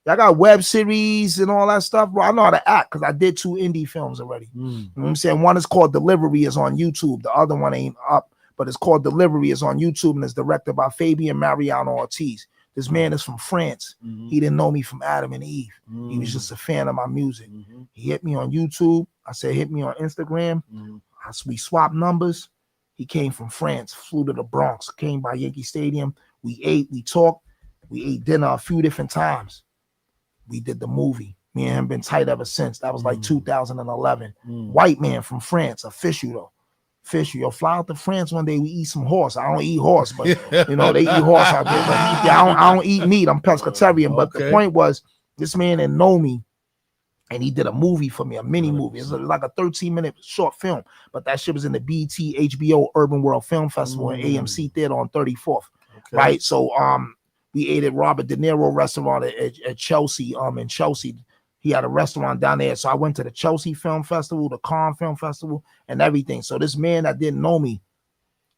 y'all got web series and all that stuff, bro. I know how to act because I did 2 indie films already. You know what I'm saying? One is called Delivery, is on YouTube. The other one ain't up, but it's called Delivery, is on YouTube, and it's directed by Fabian Mariano Ortiz. This man is from France. He didn't know me from Adam and Eve. He was just a fan of my music. He hit me on YouTube. I said, hit me on Instagram. We swapped numbers. He came from France, flew to the Bronx, came by Yankee Stadium. We ate, we talked, we ate dinner a few different times. We did the movie. Me and him been tight ever since. That was like 2011. White man from France, official though. Official. Yo, fly out to France one day, we eat some horse. I don't eat horse, but they eat horse out there. But I don't eat meat. I'm pescatarian. But the point was, this man didn't know me. And he did a movie for me, a mini movie. It's like a 13-minute short film. But that shit was in the BT HBO Urban World Film Festival in AMC Theater on 34th. Right? So we ate at Robert De Niro restaurant at Chelsea, in Chelsea. He had a restaurant down there. So I went to the Chelsea Film Festival, the Cannes Film Festival, and everything. So this man that didn't know me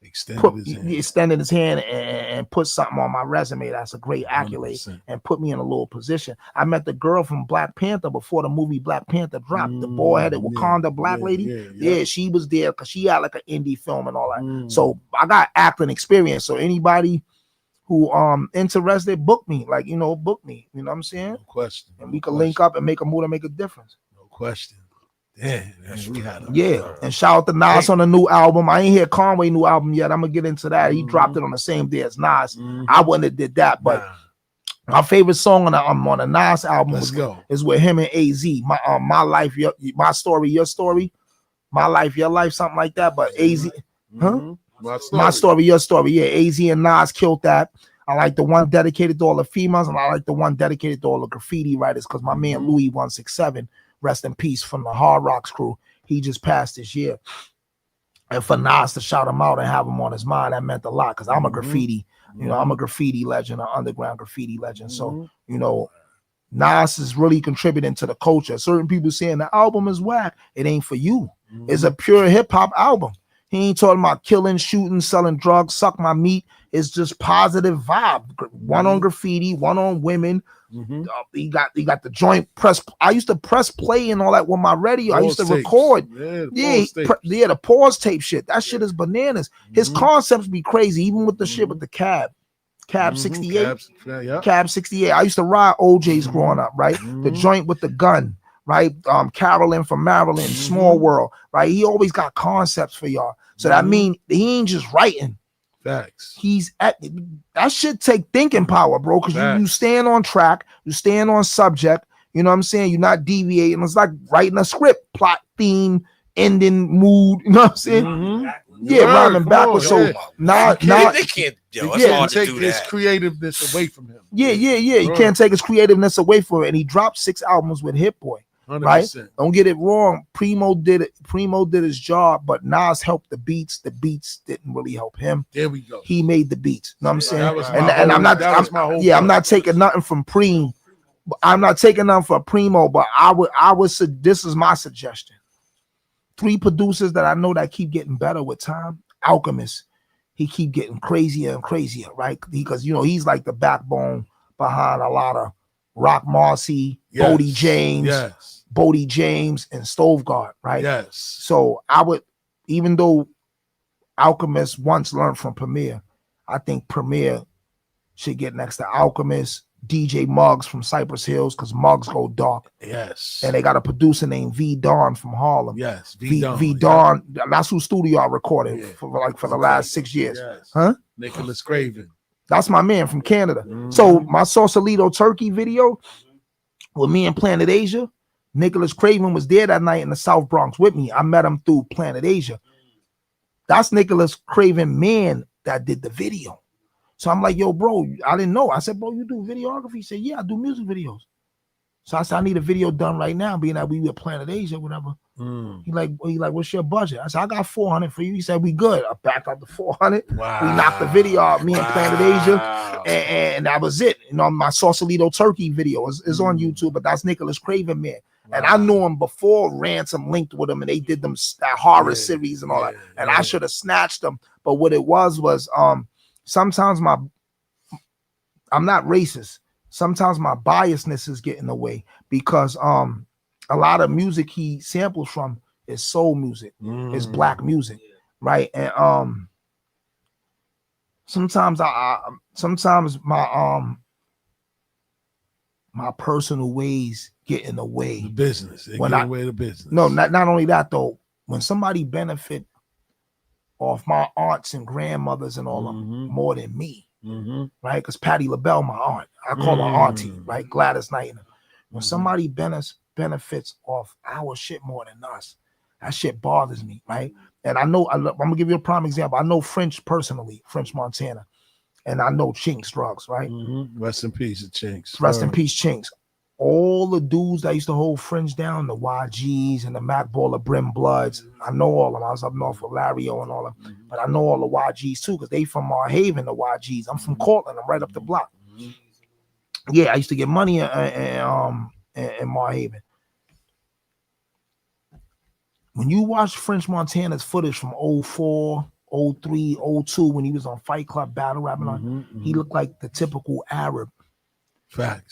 extended his hand and put something on my resume. That's a great accolade 100%. And put me in a little position. I met the girl from Black Panther before the movie Black Panther dropped. The boy-headed Wakanda black lady. Yeah, she was there because she had like an indie film and all that. So I got acting experience. So anybody who interested, book me. Like, book me. You know what I'm saying? No question. And we can link up and make a move to make a difference. No question. Yeah, and shout out to Nas on the new album. I ain't hear Conway new album yet. I'm gonna get into that. He dropped it on the same day as Nas. I wouldn't have did that, but My favorite song on the Nas album is with him and AZ. My life, my story, your story. My life, your life, something like that. But AZ, my story, your story. Yeah, AZ and Nas killed that. I like the one dedicated to all the females, and I like the one dedicated to all the graffiti writers, because my man Louis 167, rest in peace, from the Hard Rocks crew, he just passed this year. And for Nas to shout him out and have him on his mind, that meant a lot, because I'm a graffiti, I'm a graffiti legend, an underground graffiti legend. So, Nas is really contributing to the culture. Certain people saying the album is whack. It ain't for you. It's a pure hip-hop album. He ain't talking about killing, shooting, selling drugs, suck my meat. It's just positive vibe. One on graffiti, one on women. He got the joint press. I used to press play and all that with my radio. I used to record. The pause tape shit. That shit is bananas. His concepts be crazy, even with the shit with the cab 68. Cab 68. I used to ride OJ's growing up, right? The joint with the gun, right? Carolyn from Maryland, Small World, right? He always got concepts for y'all. So that mean he ain't just writing. Facts. He's at that shit take thinking power, bro. Because you stand on track, you stand on subject. You know what I'm saying? You're not deviating. It's like writing a script, plot, theme, ending, mood. You know what I'm saying? Yeah, rhyming backwards. So not they can't. Yo, it's hard to take do his that. creativeness away from him. Yeah. You can't take his creativeness away from it. And he dropped 6 albums with Hit Boy. 100%. Right? Don't get it wrong. Primo did it. Primo did his job, but Nas helped the beats. The beats didn't really help him. There we go. He made the beats. You know what I'm saying? I'm not taking nothing from Preem. I'm not taking nothing for Primo, but I would say this is my suggestion. 3 producers that I know that keep getting better with time. Alchemist, he keep getting crazier and crazier, right? Because he's like the backbone behind a lot of Rock Marcy, Bodie James, and Stove Guard, right? Yes. So I would, even though Alchemist once learned from Premier, I think Premier should get next to Alchemist, DJ Muggs from Cypress Hills, because Muggs go dark. Yes. And they got a producer named V Dawn from Harlem. Yes. V Dawn. That's whose studio I recorded for the last 6 years. Yes. Huh? Nicholas Craven. That's my man from Canada. So my Sausalito Turkey video with me and Planet Asia, Nicholas Craven was there that night in the South Bronx with me. I met him through Planet Asia. That's Nicholas Craven man that did the video. So I'm like, yo, bro, I didn't know. I said, bro, you do videography? He said, yeah, I do music videos. So I said, I need a video done right now, being that we were Planet Asia, whatever. He like, what's your budget? I said, I got 400 for you. He said, we good. I backed up the 400. Wow. We knocked the video out, me and Planet Asia, and that was it. My Sausalito Turkey video is on YouTube, but that's Nicholas Craven, man. Wow. And I knew him before Ransom linked with him, and they did that horror series and all that. And I should have snatched them. But what it was sometimes I'm not racist. Sometimes my biasness is getting away, because a lot of music he samples from is soul music, is black music, right? And sometimes my personal ways get in the way. The business. No, not only that though. When somebody benefit off my aunts and grandmothers and all them more than me, right? Because Patti LaBelle, my aunt, I call her auntie, right? Gladys Knight. When somebody benefits off our shit more than us, that shit bothers me, right? And I'm gonna give you a prime example. I know French personally, French Montana, and I know Chinks Drugs, right? Rest in peace, Chinks. Rest in peace, Chinks. All the dudes that used to hold Fringe down, the YGs and the Mac Baller Brim Bloods, I know all of them. I was up north with Lario and all of them, but I know all the YGs too, because they from Haven, the YGs. I'm from Cortland. I'm right up the block. Yeah, I used to get money in Marhaven. When you watch French Montana's footage from 04, 03, 02, when he was on Fight Club battle rapping, he looked like the typical Arab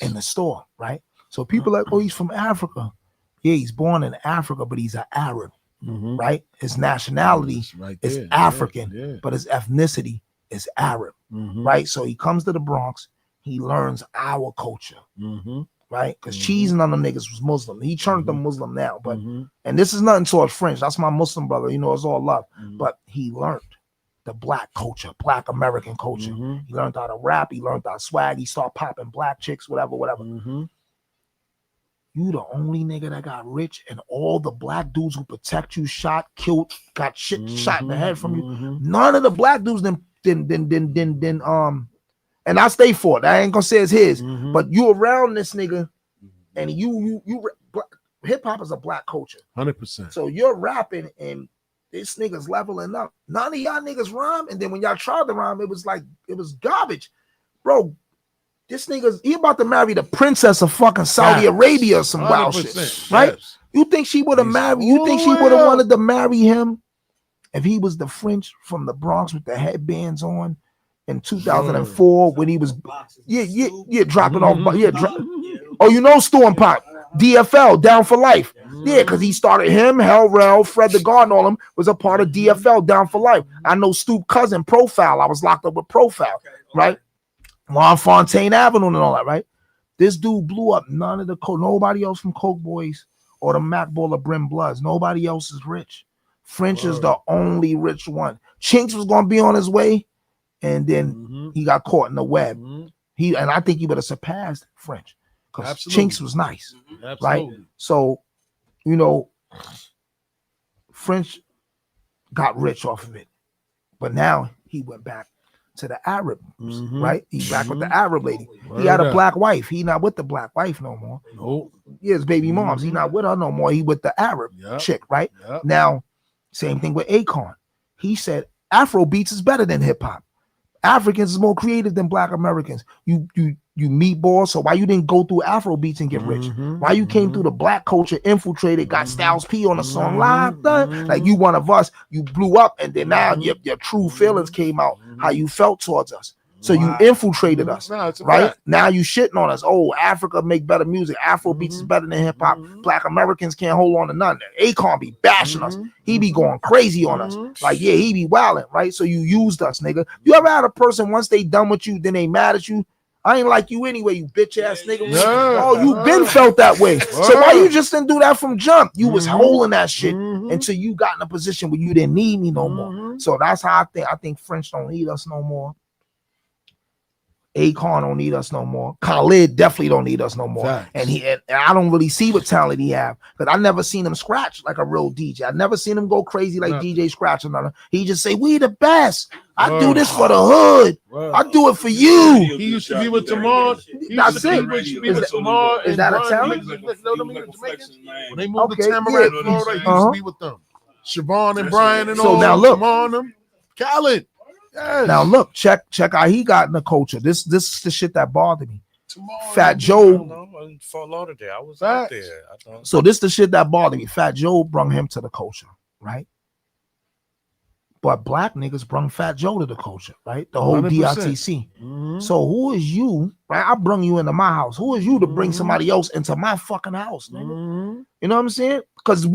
in the store, right? So people like, oh, he's from Africa. Yeah, he's born in Africa, but he's an Arab, right? His nationality is African, but his ethnicity is Arab, right? So he comes to the Bronx, he learns our culture, right? Because Cheese and other niggas was Muslim. He turned them Muslim now, but and this is nothing towards French. That's my Muslim brother. It's all love. But he learned, the black culture, black American culture. He learned how to rap, he learned how to swag, he started popping black chicks, whatever. You the only nigga that got rich, and all the black dudes who protect you shot, killed, got shit shot in the head from you. None of the black dudes then and I stay for it. I ain't gonna say it's his, but you around this nigga, and you hip hop is a black culture, 100%. So you're rapping and this nigga's leveling up. None of y'all niggas rhyme, and then when y'all tried to rhyme, it was garbage, bro. This he about to marry the princess of fucking Saudi Arabia or some wild shit, right? Yes. You think she would have married? You think she would have wanted to marry him if he was the French from the Bronx with the headbands on in 2004 when he was dropping off? Oh, you know Storm Pop, DFL, Down for Life. Yeah, because he started him, Hell Rel, Fred the Garden, all them was a part of DFL, Down for Life. I know Stoop Cousin, Profile. I was locked up with Profile, right? Juan Fontaine Avenue and all that, right? This dude blew up. None of the nobody else from Coke Boys or the Mac Ball or Brim Bloods. Nobody else is rich. French is the only rich one. Chinks was gonna be on his way, and then he got caught in the web. And I think he would have surpassed French because Chinks was nice, right? So, you know, French got rich off of it, but now he went back to the Arab, right? He back with the Arab lady. He had a black wife. He not with the black wife no more. Nope. Yeah, his baby moms. He not with her no more. He with the Arab chick, right? Now, same thing with Akon. He said Afro beats is better than hip hop. Africans is more creative than black Americans. You meatball. So why you didn't go through Afro beats and get rich? Why you came through the black culture, infiltrated, got Styles P on a song live, like you one of us. You blew up, and then now your true feelings came out. How you felt towards us. So you infiltrated us, right? Now you shitting on us. Oh, Africa make better music. Afro beats is better than hip hop. Black Americans can't hold on to nothing. Akon be bashing us. He be going crazy on us. Like, yeah, he be wilding, right? So you used us, nigga. You ever had a person, once they done with you, then they mad at you? I ain't like you anyway, you bitch ass nigga. Oh, you been felt that way. So why you just didn't do that from jump? You was holding that shit until you got in a position where you didn't need me no more. So that's how I think. I think French don't need us no more. Akon don't need us no more. Khalid definitely don't need us no more. And I don't really see what talent he have, because I never seen him scratch like a real DJ. I never seen him go crazy like DJ Scratch or nothing. He just say, we the best. I do this for the hood. I do it for you. He used to be with Tamar. That's it. Is that a talent? When they moved to Tamarack, Florida, he used to be with them. Siobhan and Brian and all. So now look, Khaled. Yes. Now look, check how he got in the culture. This is the shit that bothered me. Fat Joe. Fort Lauderdale. I was out there. So this is the shit that bothered me. Fat Joe brung him to the culture, right? But black niggas brung Fat Joe to the culture, right? The whole 100%. DITC. So who is you, right? I brung you into my house. Who is you to bring somebody else into my fucking house, nigga? You know what I'm saying? Because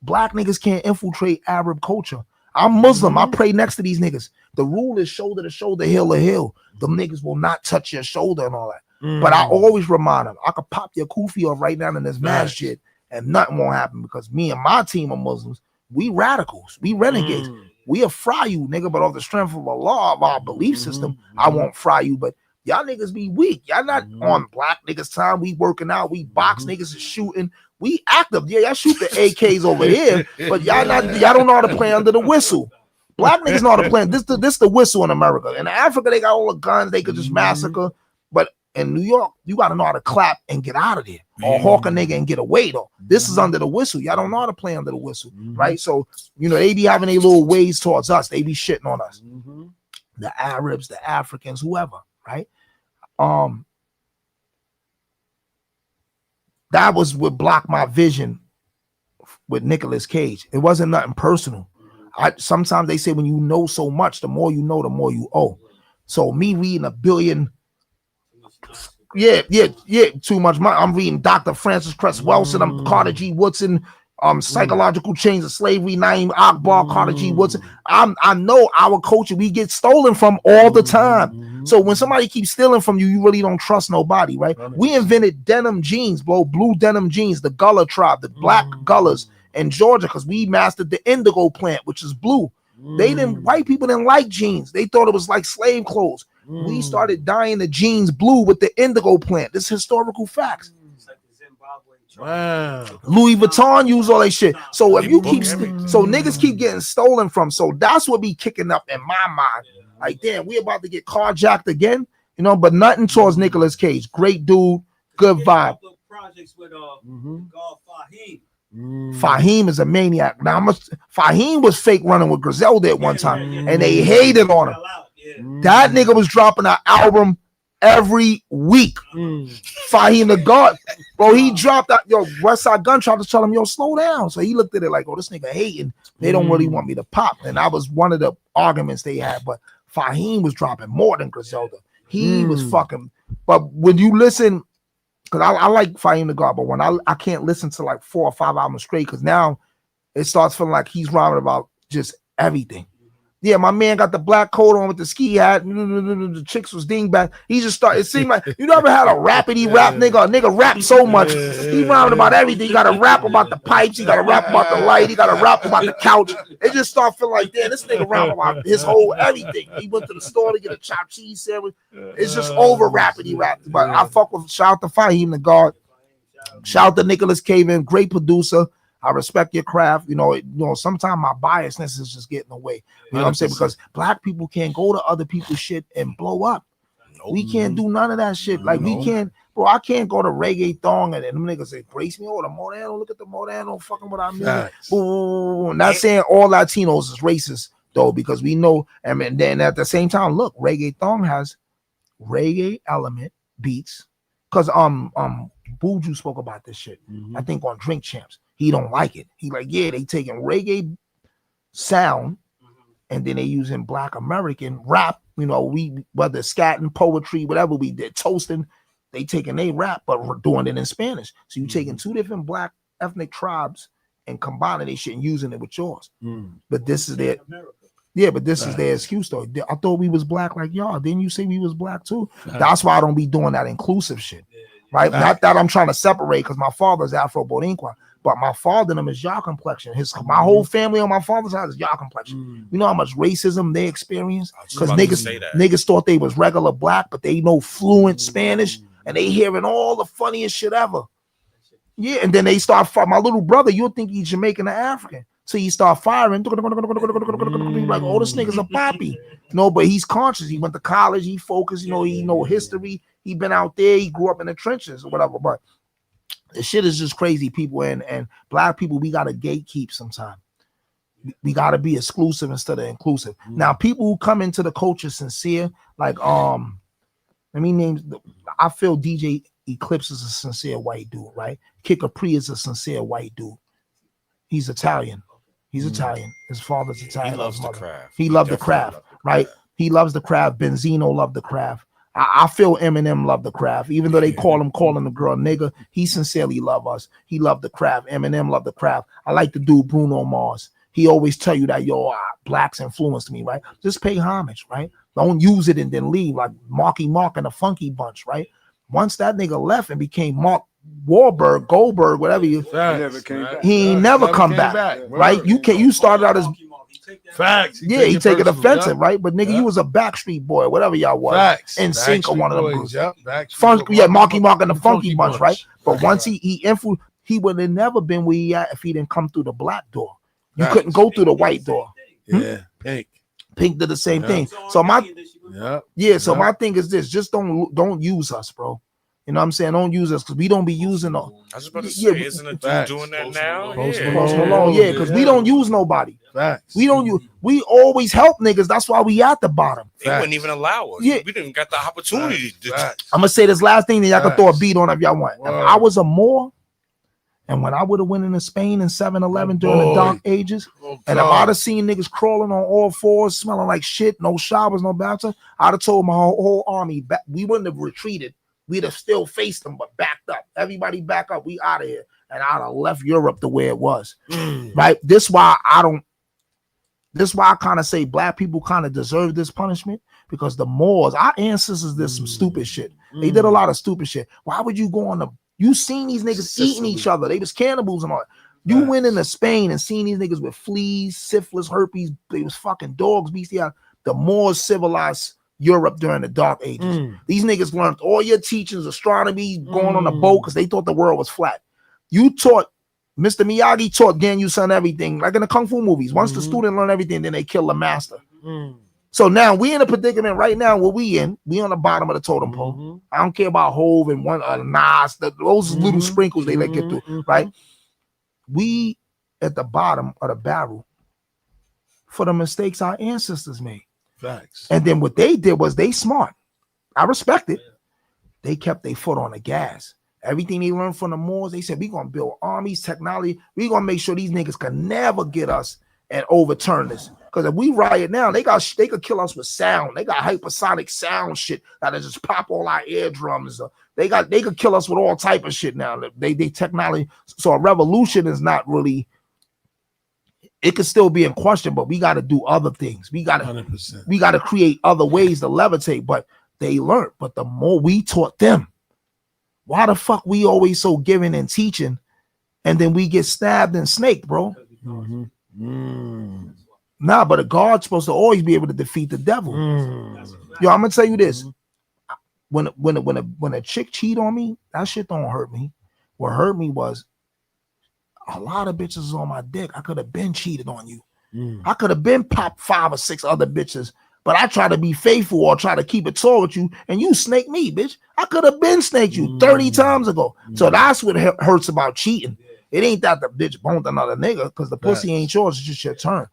black niggas can't infiltrate Arab culture. I'm Muslim. I pray next to these niggas. The rule is shoulder to shoulder, hill to hill. Them niggas will not touch your shoulder and all that. But I always remind them, I could pop your kufi off right now in this masjid and nothing won't happen, because me and my team of Muslims, we radicals, we renegades. We'll fry you, nigga, but off the strength of Allah, of our belief system, I won't fry you. But y'all niggas be weak. Y'all not on black niggas time. We working out. We box niggas is shooting. We active. Yeah, y'all shoot the AKs over here, but y'all don't know how to play under the whistle. Black niggas know how to play. This the whistle in America. In Africa, they got all the guns. They could just massacre. But in New York, you got to know how to clap and get out of there, or hawk a nigga and get away though. This is under the whistle. Y'all don't know how to play under the whistle, right? So, you know, they be having their little ways towards us. They be shitting on us. The Arabs, the Africans, whoever, right? That was what blocked my vision with Nicolas Cage. It wasn't nothing personal. Sometimes they say when you know so much, the more you know, the more you owe. So me reading 1 billion, too much money. I'm reading Dr. Francis Cress Welsing, I'm Carter G. Woodson, Psychological Chains of Slavery, Naeem Akbar, Carter G. Woodson. I know our culture, we get stolen from all the time. So when somebody keeps stealing from you, you really don't trust nobody, right? We invented denim jeans, bro, blue denim jeans, the Gullah tribe, the black Gullahs in Georgia, because we mastered the indigo plant, which is blue. White people didn't like jeans. They thought it was like slave clothes. We started dyeing the jeans blue with the indigo plant. This is historical facts. Wow. Louis Vuitton use all that shit. So if you niggas keep getting stolen from. So that's what be kicking up in my mind. Like, damn, we about to get carjacked again, you know, but nothing towards Nicolas Cage. Great dude, good vibe. Projects with Fahim is a maniac. Now, Fahim was fake running with Griselda at one time, and they hated on him. That nigga was dropping an album every week. Fahim the God, bro, he dropped out. Yo, Westside Gun tried to tell him, yo, slow down. So he looked at it like, oh, this nigga hating. They don't really want me to pop. And that was one of the arguments they had. But Fahim was dropping more than Griselda. He was fucking. But when you listen, because I like Fahim the God, but when I can't listen to like 4 or 5 albums straight, because now it starts feeling like he's rhyming about just everything. Yeah, my man got the black coat on with the ski hat. The chicks was dingbat. He just started. It seemed like you never had a rapidy rap nigga. A nigga rap so much. He rhyming about everything. You got to rap about the pipes. You got to rap about the light. You got to rap about the couch. It just started feeling like, damn, this nigga rap about his whole everything. He went to the store to get a chopped cheese sandwich. It's just over rapidy rap. But I fuck with, shout out to Fahim the God. Shout out to Nicolas Cage, great producer. I respect your craft. You know, sometimes my biasness is just getting away. You know what I'm saying? Because black people can't go to other people's shit and blow up. We can't do none of that shit. Like we can't, bro. I can't go to Reggae Thong and them niggas say, brace me. Oh, the Modano, look at the Modano, fucking what I mean. Boom. Not saying all Latinos is racist though, because we know. And then at the same time, look, Reggae Thong has reggae element beats. Cause Buju spoke about this shit. I think on Drink Champs. He don't like it. He like, yeah, they taking reggae sound and then they using Black American rap. You know, we whether scatting, poetry, whatever we did, toasting, they taking they rap, but we're doing it in Spanish. So you taking 2 different black ethnic tribes and combining their shit and using it with yours. But this is their is their excuse though. I thought we was black like y'all. Didn't you say we was black too? That's why I don't be doing that inclusive shit. Right? Not that I'm trying to separate because my father's Afro Borinquen. But my father and them is y'all complexion. My whole family on my father's side is y'all complexion. You know how much racism they experience? Because niggas thought they was regular black, but they know fluent Spanish and they hearing all the funniest shit ever. Yeah, and then they start firing. My little brother, you'll think he's Jamaican or African. So he start firing. Like, oh, this nigga's a poppy. No, but he's conscious. He went to college. He focused. You know, he know history. He been out there. He grew up in the trenches or whatever. But the shit is just crazy, people, and black people, we gotta gatekeep sometimes. We gotta be exclusive instead of inclusive. Now, people who come into the culture sincere, like let me name. I feel DJ Eclipse is a sincere white dude, right? Kid Capri is a sincere white dude. He's Italian. He's Italian. His father's Italian. He loves the craft. He loved the craft, right? He loves the craft. Benzino loved the craft. I feel Eminem loved the craft, even though they calling the girl nigga. He sincerely love us. He loved the craft. Eminem loved the craft. I like the dude Bruno Mars. He always tell you that, yo, blacks influenced me, right? Just pay homage, right? Don't use it and then leave like Marky Mark and the Funky Bunch, right? Once that nigga left and became Mark Wahlberg, Goldberg, whatever you, he ain't never come back, right? You started out as facts. He take it offensive, right? But nigga, you was a Backstreet Boy, whatever y'all was. Facts. In sync or one of them groups. Yep. Marky Mark and the Funky Bunch, right? But once he would have never been where he at if he didn't come through the black door. You couldn't go through the white door. Pink did the same thing. So my my thing is this: just don't use us, bro. You know what I'm saying? Don't use us because we don't be using them. I was about to say, isn't a dude doing that now? Post Malone, because we don't use nobody. We don't use. We always help niggas. That's why we at the bottom. They wouldn't even allow us. We didn't got the opportunity. I'm gonna say this last thing, then y'all can throw a beat on if y'all want. If I was a Moor, and when I would have went into Spain in 7-Eleven during the dark ages, and if I'd have seen niggas crawling on all fours, smelling like shit, no showers, no bathtub, I'd have told my whole army back. We wouldn't have retreated. We'd have still faced them, but backed up. Everybody back up. We out of here. And I'd have left Europe the way it was. Right? This why I kind of say black people kind of deserve this punishment, because the Moors, our ancestors did some stupid shit. They did a lot of stupid shit. Why would you go on the, you seen these niggas eating each other. They was cannibals and all that. You went into Spain and seen these niggas with fleas, syphilis, herpes. They was fucking dogs, bestiality. The more civilized Europe during the Dark Ages. These niggas learned all your teachings, astronomy, going on a boat because they thought the world was flat. You taught, Mr. Miyagi taught Ganyu-san everything, like in the Kung Fu movies. Once the student learned everything, then they kill the master. So now we in a predicament right now where we in. We on the bottom of the totem pole. I don't care about Hove and one Nas. Those little sprinkles they let get through, right? We at the bottom of the barrel for the mistakes our ancestors made. Facts. And then what they did was they smart. I respect it. They kept their foot on the gas. Everything they learned from the Moors, they said, we're going to build armies, technology. We're going to make sure these niggas can never get us and overturn this. Because if we riot now, they could kill us with sound. They got hypersonic sound shit that'll just pop all our eardrums. They could kill us with all type of shit now. They technology. So a revolution is not really, it could still be in question, but we got to do other things. We got to create other ways to levitate, but they learned. But the more we taught them, why the fuck we always so giving and teaching, and then we get stabbed and snaked, bro? Nah, but a God's supposed to always be able to defeat the devil. Yo, I'm gonna tell you this. When a chick cheat on me, that shit don't hurt me. What hurt me was a lot of bitches on my dick. I could have been cheated on you. I could have been popped 5 or 6 other bitches, but I try to be faithful or try to keep it tall with you, and you snake me, bitch. I could have been snaked you 30 times ago. So that's what hurts about cheating. It ain't that the bitch boned another nigga, because the pussy ain't yours, it's just your turn.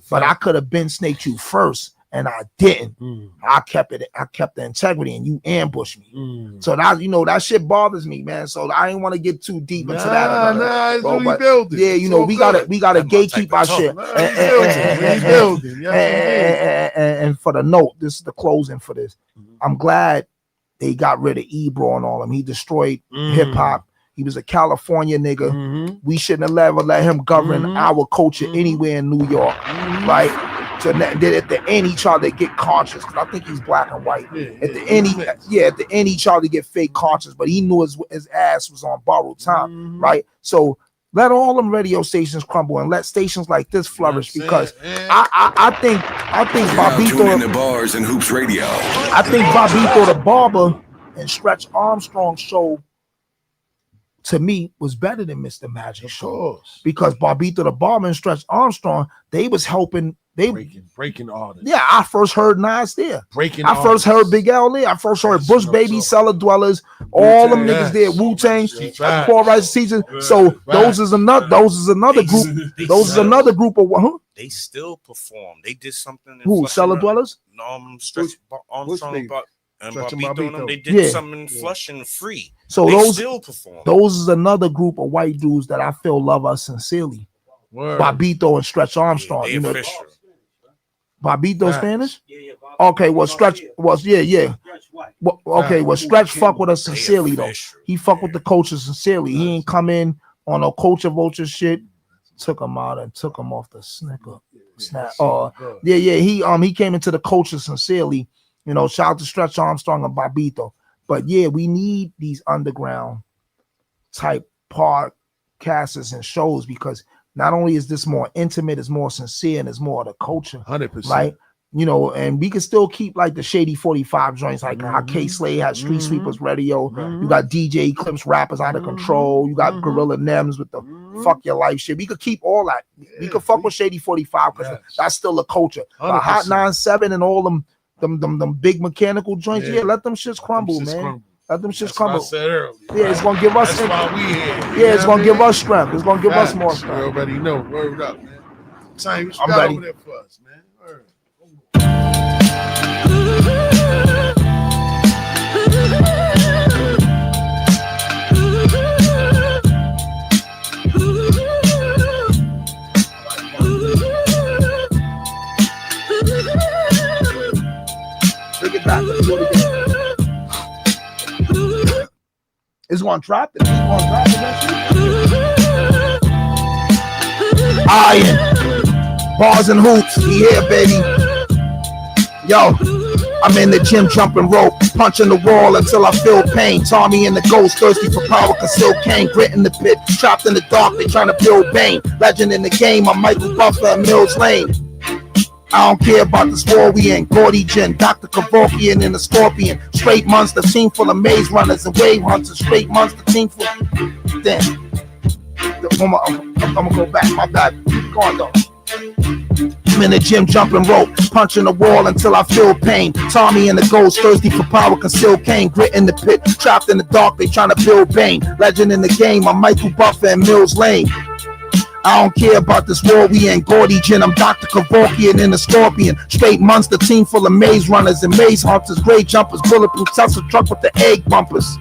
But I could have been snaked you first, and I didn't. I kept the integrity, and you ambushed me. So that, you know, that shit bothers me, man. So I ain't want to get too deep into that. It's really building. Yeah, you know, we gotta gatekeep our shit. And for the note, this is the closing for this. I'm glad they got rid of Ebro and all of them. He destroyed hip hop. He was a California nigga. We shouldn't have ever let him govern our culture anywhere in New York, right? So then at the end, he tried to get conscious, because I think he's black and white. At the end, he tried to get fake conscious, but he knew his ass was on borrowed time, right? So let all them radio stations crumble and let stations like this flourish, because I think Bobito in the bars and Hoops Radio. I think Bobito the Barber and Stretch Armstrong show, to me, was better than Mr. Magic show, because Barbito the Barber and Stretch Armstrong, they was helping. They breaking artists. Yeah, I first heard Nas there. I first heard Big L there. I first heard Bush Baby, Cellar Dwellers, all them niggas there. Wu-Tang, Paul Rice Season. So those is another group. Those is another group of what? They still perform. They did something. Who? Cellar Dwellers? Stretch Armstrong. And Barbito, they did something in Flushing free. So they still perform. Those is another group of white dudes that I feel love us sincerely. Barbito and Stretch Armstrong. Yeah, you know, official. Barbito Spanish? Okay, well, Stretch was Well, okay, well, Stretch fuck with us sincerely though. He fuck with the culture sincerely. He ain't come in on no culture vulture shit. Took him out and took him off the snicker. Snap. He came into the culture sincerely. You know, shout out to Stretch Armstrong and Barbito. But yeah, we need these underground type podcasts and shows, because not only is this more intimate, it's more sincere, and it's more of the culture. 100%. Right? You know, and we can still keep like the Shady 45 joints, like how K-Slay had Street Sweepers Radio. You got DJ Clips rappers out of control. You got Gorilla Nems with the fuck your life shit. We could keep all that. We could fuck with Shady 45 because that's still a culture. But Hot 97 and all them big mechanical joints, let them shits crumble, man. Let them shits crumble. I said earlier. Yeah, it's gonna give us. That's why we here. Yeah, it's gonna give us strength. It's gonna give us more strength. You already know. Word up, man. Tell you what you I'm got ready. over there for us, man. Word. Bring it back. Let's do it again. It's gonna drop it. It's gonna drop it. Iron. Bars and hoops. We here, baby. Yo, I'm in the gym jumping rope, punching the wall until I feel pain. Tommy and the ghost, thirsty for power, concealed cane. Grit in the pit, trapped in the dark, they trying to build Bane. Legend in the game, I'm Michael Buffer at Mills Lane. I don't care about this war we in. Gordy Gin, Dr. Kevorkian and the Scorpion. Straight monster, team full of maze runners and wave hunters. Straight monster, team full. Damn. I'm gonna go back, my bad. Go on though. I'm in the gym jumping rope, punching the wall until I feel pain. Tommy and the ghost, thirsty for power, concealed cane. Grit in the pit, trapped in the dark, they trying to build Bane. Legend in the game, I'm Michael Buffer and Mills Lane. I don't care about this war we in. Gordy Gin, I'm Dr. Kevorkian and the Scorpion. Straight monster, team full of maze runners and maze hunters. Great jumpers, bulletproof Tesla truck with the egg bumpers.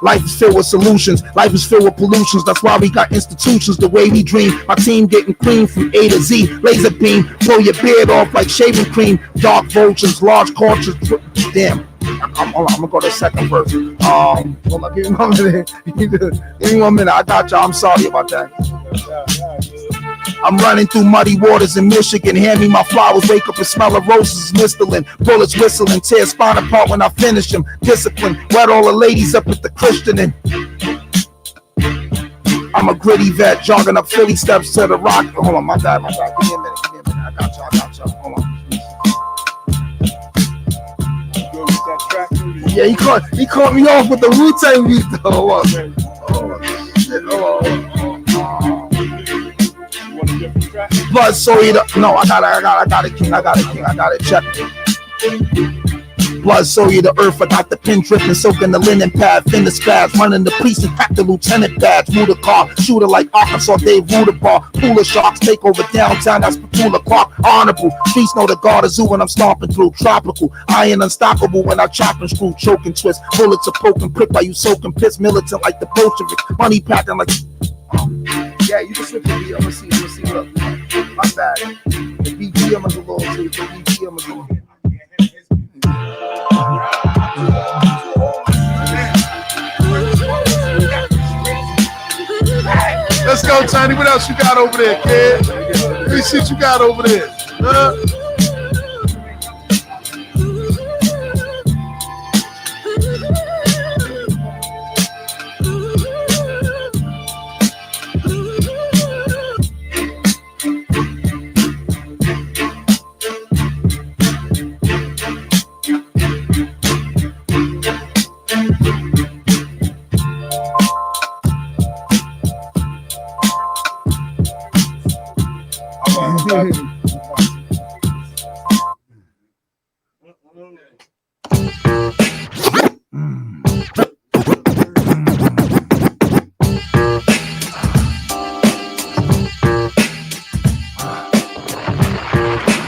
Life is filled with solutions. Life is filled with pollutions. That's why we got institutions. The way we dream. My team getting clean from A to Z. Laser beam, pull your beard off like shaving cream. Dark vultures, large cultures. Damn. Hold on, I'm gonna go to the second verse. Hold on, give me 1 minute. Give me 1 minute. I got y'all. I'm sorry about that. I'm running through muddy waters in Michigan. Hand me my flowers, wake up and smell of roses, mistlin'. Bullets whistling, tear spine apart when I finish them. Discipline, wet all the ladies up at the Christian Inn. I'm a gritty vet, jogging up Philly steps to the rock. Hold on, my bad. Give me a minute. I got y'all. Hold on. Yeah, he caught me off with the Wu-Tang beat though. Hold on. Blood, soy, no, I got it, King. I got it. Check it. Blood, soy, the earth. I got the pin dripping, soaking the linen pad, fin the spaz, running the police and crack the lieutenant badge. Move the car, shooter like Arkansas Dave Ruderbar. Pool of sharks take over downtown. That's Petula Clark. Honorable streets know the guard is zoo when I'm stomping through. Tropical, iron unstoppable when I chop and screw, choke and twist. Bullets are poking, prick by you soaking piss. Militant like the Bolshevik, money packing like. Yeah, you can switch the beat. I'm gonna see. Look, my bad. The BGM is a little too. Let's go, Tiny. What else you got over there, kid? Let me see what you got over there.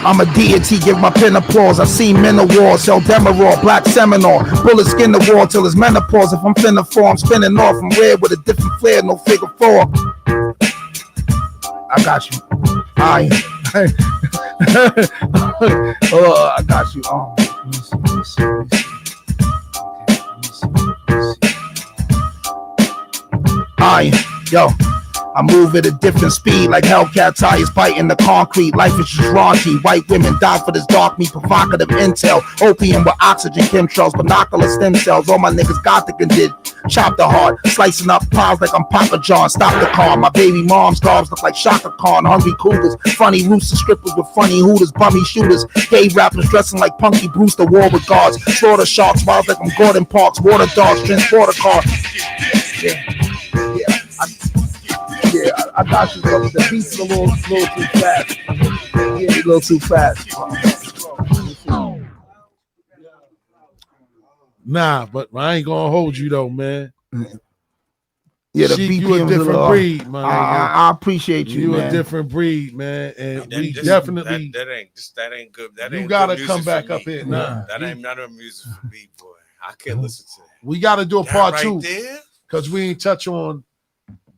I'm a deity, give my pen applause. I've seen men of war, sell Demerol, black Seminole. Bullet skin the wall till it's menopause. If I'm finna fall, I'm spinning off. I'm red with a different flair, no figure four. I got you. I got you. Yo. I move at a different speed like Hellcat tires biting the concrete. Life is just raunchy. White women die for this dark meat, provocative intel. Opium with oxygen chemtrails, binocular stem cells. All my niggas gothic and did. Chop the heart, slicing up piles like I'm Papa John. Stop the car. My baby mom's dogs look like Shaka Khan. Hungry cougars, funny rooster strippers with funny hooters, bummy shooters. Gay rappers dressing like Punky Brewster, war with guards. Slaughter sharks, wild like I'm Gordon Parks. Water dogs, transporter car. I got you, brother. The beat's a little too fast. Yeah, a little too fast. Nah, but I ain't gonna hold you though, man. Yeah, the Sheik, BPM you a different breed, man. I appreciate you, man. You a different breed, man, and we definitely that ain't good. That you ain't gotta good come back for up me. here. Nah, that ain't not a music for me, boy. I can't listen to that. We gotta do a part right 2 there? because we ain't touch on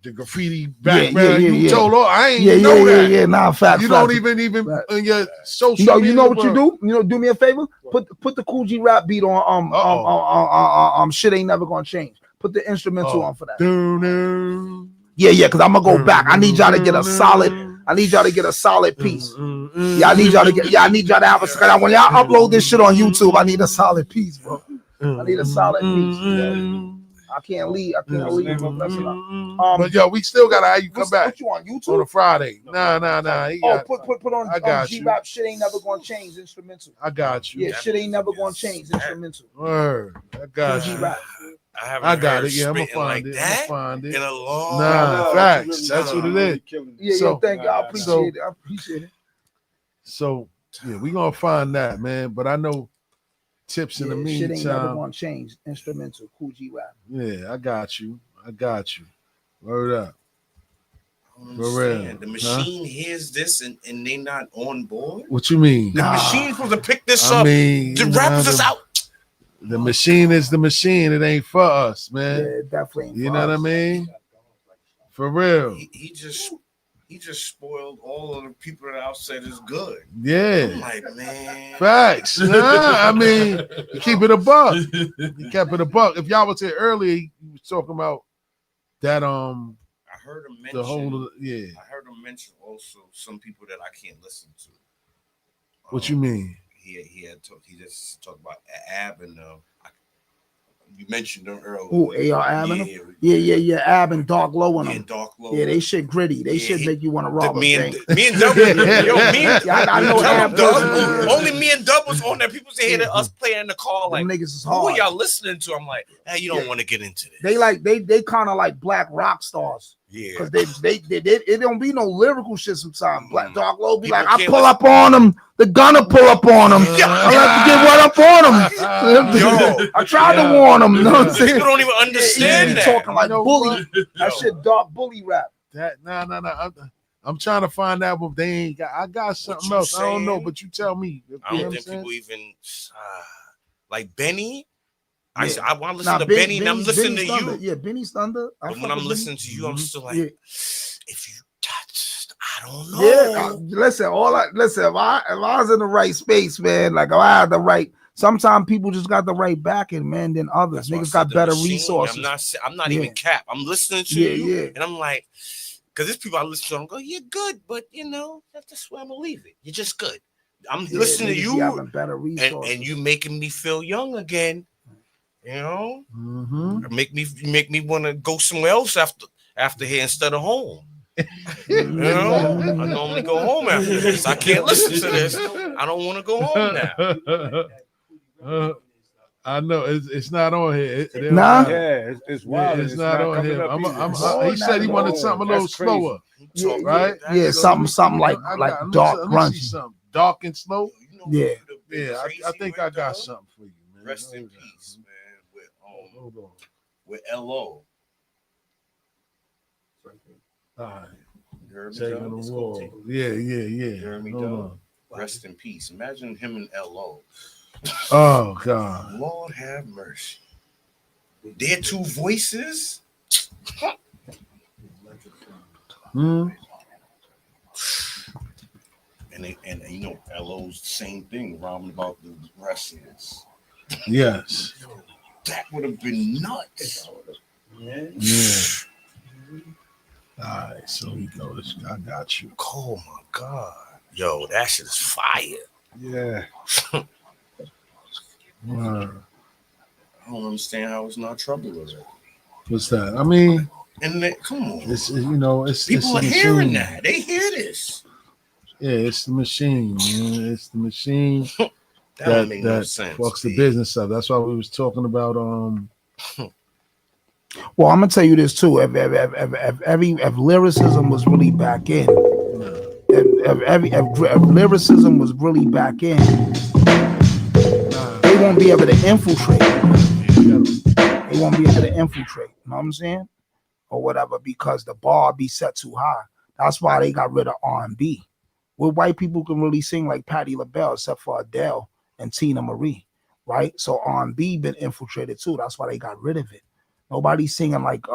the graffiti background. Yeah. You told her I ain't know that. Yeah. Nah, facts. You don't even in your social. You know what you do? You know, do me a favor. Put the Cool G rap beat on. Shit ain't never gonna change. Put the instrumental on for that. Yeah, because I'm gonna go back. I need y'all to get a solid I need y'all to get a solid piece. Yeah, I need y'all to get. Yeah, I need y'all to have a. When y'all upload this shit on YouTube, I need a solid piece, bro. I need a solid piece. Bro. I can't leave. I can't leave. But yo, we still gotta have you come back. What you on YouTube on a Friday? Nah. Put on I got you. G-Rap. Shit ain't never gonna change. Instrumental. I got you. Yeah, shit ain't never gonna change. Instrumental. Word. I got you. G-Rap. I got it. Yeah, I'm gonna spitting find it. that I'm gonna find it. in a long Facts. That's what it is. Yeah, thank you. I appreciate it. I appreciate it. So yeah, we gonna find that, man. But I know tips in the shit ain't never meantime. gonna change. Instrumental. Cool G-Rap. Yeah, I got you. Word up. For real. The machine hears this and they not on board. What you mean? The machine's supposed to pick this I up. mean, The rappers is out. The machine is the machine. It ain't for us, man. Yeah, definitely ain't You for know what I us. mean? For real. He just spoiled all of the people that outside is good. Yeah. I'm like, man. Facts. Nah, I mean, keep it a buck. You kept it a buck. If y'all was here earlier, he was talking about that. I heard him mention. The whole. Yeah. I heard him mention also some people that I can't listen to. What you mean? He just talked about Ab and you mentioned them earlier. Who, AR Ab and them? Yeah. Ab and Dark Low and them. Dark Low. Yeah, they shit gritty. They shit make you want to rob me a and bank. Dub, I know Ab. Only me and Dub was on there. People say that us playing in the car like, niggas is who hard. are y'all listening to? I'm like, hey, you don't want to get into this. They kind of like black rock stars. Yeah, because they it don't be no lyrical shit sometimes. Black Dark Low be People like, I can't pull up on them. The gunner pull up on them. I like to get what up on them. Yo, I tried to warn them. You know what I'm saying? People don't even understand that. Talking like bully. That shit dark bully rap. That I'm trying to find out if they ain't got. I got something else. I don't know, but you tell me. I don't think people even like Benny. I want to listen to Benny, and I'm listening to Thunder. you. Yeah, Benny's Thunder. But when I'm listening to you, I'm still like, if you touched, I don't know. Yeah, listen. If I was in the right space, man, like if I had the right. Sometimes people just got the right backing, man, than others. Niggas got better resources. I'm not even cap. I'm listening to you, and I'm like, because there's people I listen to. I'm going, you're good, but you know that's where I'm gonna leave it. You're just good. I'm listening to you, better resources. and you making me feel young again. You know, make me want to go somewhere else after here instead of home. You know, I normally go home after this. I can't listen to this. I don't want to go home now. I know it's not on here. Nah, yeah, it's wild. It's not on here. He said he wanted something a little slower, right? Yeah, something like dark, grungy, dark and slow. Yeah, I think I got something for you, man. Rest in peace, man. With LO. All right. You heard me, Taking dog? the wall. Yeah. You heard me, dog? Rest in peace. Imagine him and LO. Oh God. Lord have mercy. Their two voices. And you know, LO's the same thing, rhyming about the wrestlers. Yes. That would have been nuts. Yeah. All right, so we go. I got you. Oh my God. Yo, that shit is fire. Yeah. I don't understand how it's not trouble with it. What's that? I mean, and come on. It's people it's are hearing that. They hear this. Yeah, it's the machine, man. It's the machine that don't make no sense. Fucks the business up. That's why we was talking about Well, I'm gonna tell you this too. If lyricism was really back in, if lyricism was really back in, they won't be able to infiltrate. They won't be able to infiltrate. You know what I'm saying? Or whatever, because the bar be set too high. That's why they got rid of R&B. Where white people can really sing like Patti LaBelle, except for Adele and Tina Marie, right? So R&B been infiltrated too. That's why they got rid of it. Nobody's singing like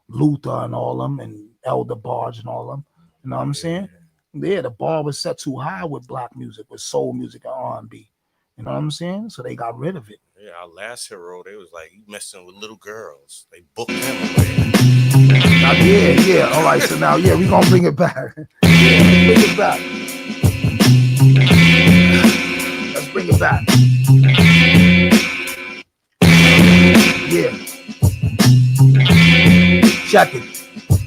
Luther and all them and Elder Barge and all them. You know what I'm saying? Yeah, the bar was set too high with black music, with soul music and R&B. You know what I'm saying? So they got rid of it. Yeah, our last hero, they was like, you messing with little girls. They booked him away. Yeah. All right, so now, we're gonna bring it back. Bring it back. Let's bring it back. Yeah. Check it.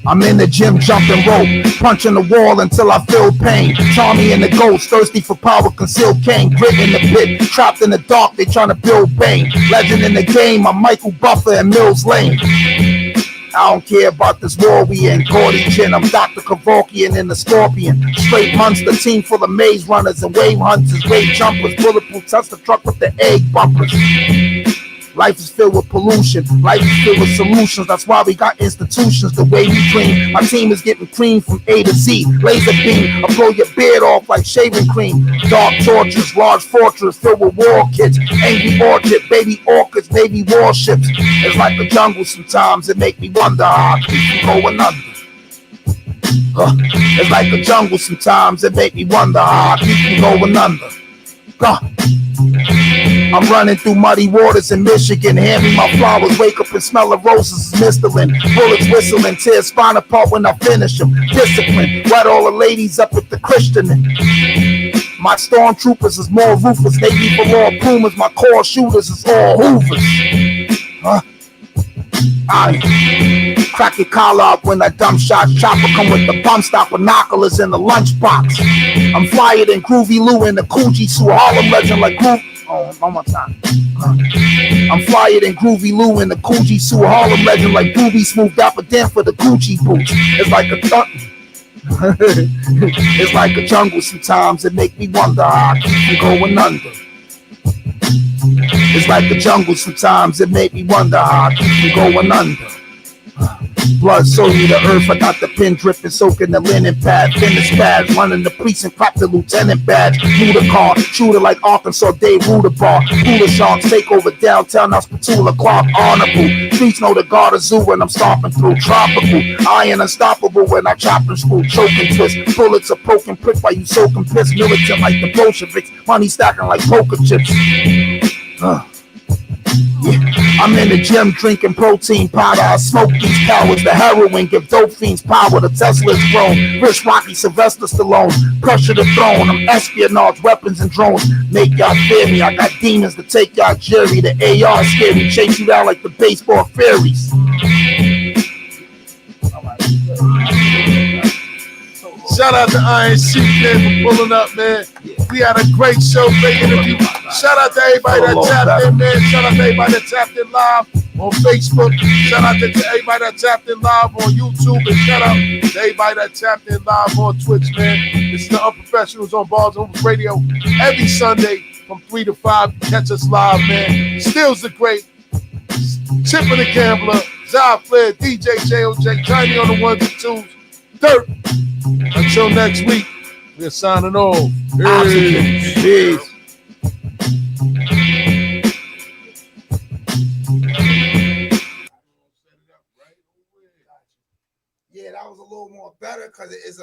I'm in the gym jumping rope, punching the wall until I feel pain. Tommy and the ghost, thirsty for power, concealed cane. Grit in the pit, trapped in the dark, they trying to build Bane. Legend in the game, I'm Michael Buffer and Mills Lane. I don't care about this war we in. Gordy Chin, I'm Dr. Kevorkian in the Scorpion. Straight monster, team full of maze runners and wave hunters, wave jumpers, bulletproof, touch the truck with the egg bumpers. Life is filled with pollution. Life is filled with solutions. That's why we got institutions the way we dream. My team is getting cream from A to Z. Laser beam, I'll blow your beard off like shaving cream. Dark tortures, large fortress filled with war kits. Angry orchard, baby orchids, baby warships. It's like a jungle sometimes. It make me wonder how I keep from going under. It's like a jungle sometimes. It make me wonder how I keep from going under. I'm running through muddy waters in Michigan. Hand me my flowers, wake up and smell the roses, mistletoe. Bullets whistling, tears spine apart when I finish them. Discipline, wet all the ladies up at the Christian. My stormtroopers is more ruthless. They be for all Pumas. My core shooters is all Hoovers. I crack your collar up when that dumb shot chopper come with the bump stop binoculars in the lunchbox. I'm flyer than Groovy Lou in the Coogee suit, Harlem legend like Groove. Oh, one more time. I'm flyer than Groovy Lou in the Coogee suit, Harlem legend like Groovy Smooth Dapper Dan for the Gucci boots. It's like a it's like a jungle sometimes. It make me wonder how I keep from going under. It's like the jungle sometimes. It made me wonder how I keep from going under. Blood soaking the earth. I got the pin dripping, soaking the linen pad. Finish pads, running the precinct, crop the lieutenant badge. Mooder car, shooter like Arkansas Dave Ruderbar. Cooler sharks take over downtown. Now Spatula Clark, honorable. Streets know the guard of zoo when I'm stomping through. Tropical, iron unstoppable when I chop and screw. Choking twist, bullets are poking prick while you soaking piss. Militant like the Bolsheviks, money stacking like poker chips. Yeah. I'm in the gym drinking protein powder. I smoke these cowards. The heroin give dope fiends power. The Tesla is grown. Rich Rocky, Sylvester Stallone. Pressure the throne. I'm espionage, weapons and drones. Make y'all fear me. I got demons to take y'all jury. The AR scary. Chase you down like the baseball fairies. Shout out to Iron Sheik, man, for pulling up, man. We had a great show, great interview. Shout out to everybody that tapped in, man. Shout out to everybody that tapped in live on Facebook. Shout out to everybody that tapped in live on YouTube. And shout out to everybody that tapped in live on Twitch, man. This is the Unprofessionals on Bars and Hoops Radio. Every Sunday from 3 to 5. Catch us live, man. Stills the Great. Chip and the Gambler. Zai Flair, DJ JOJ, Tiny on the ones and twos. Dirt. Until next week, we're signing off. Peace. Yeah, that was a little more better because it is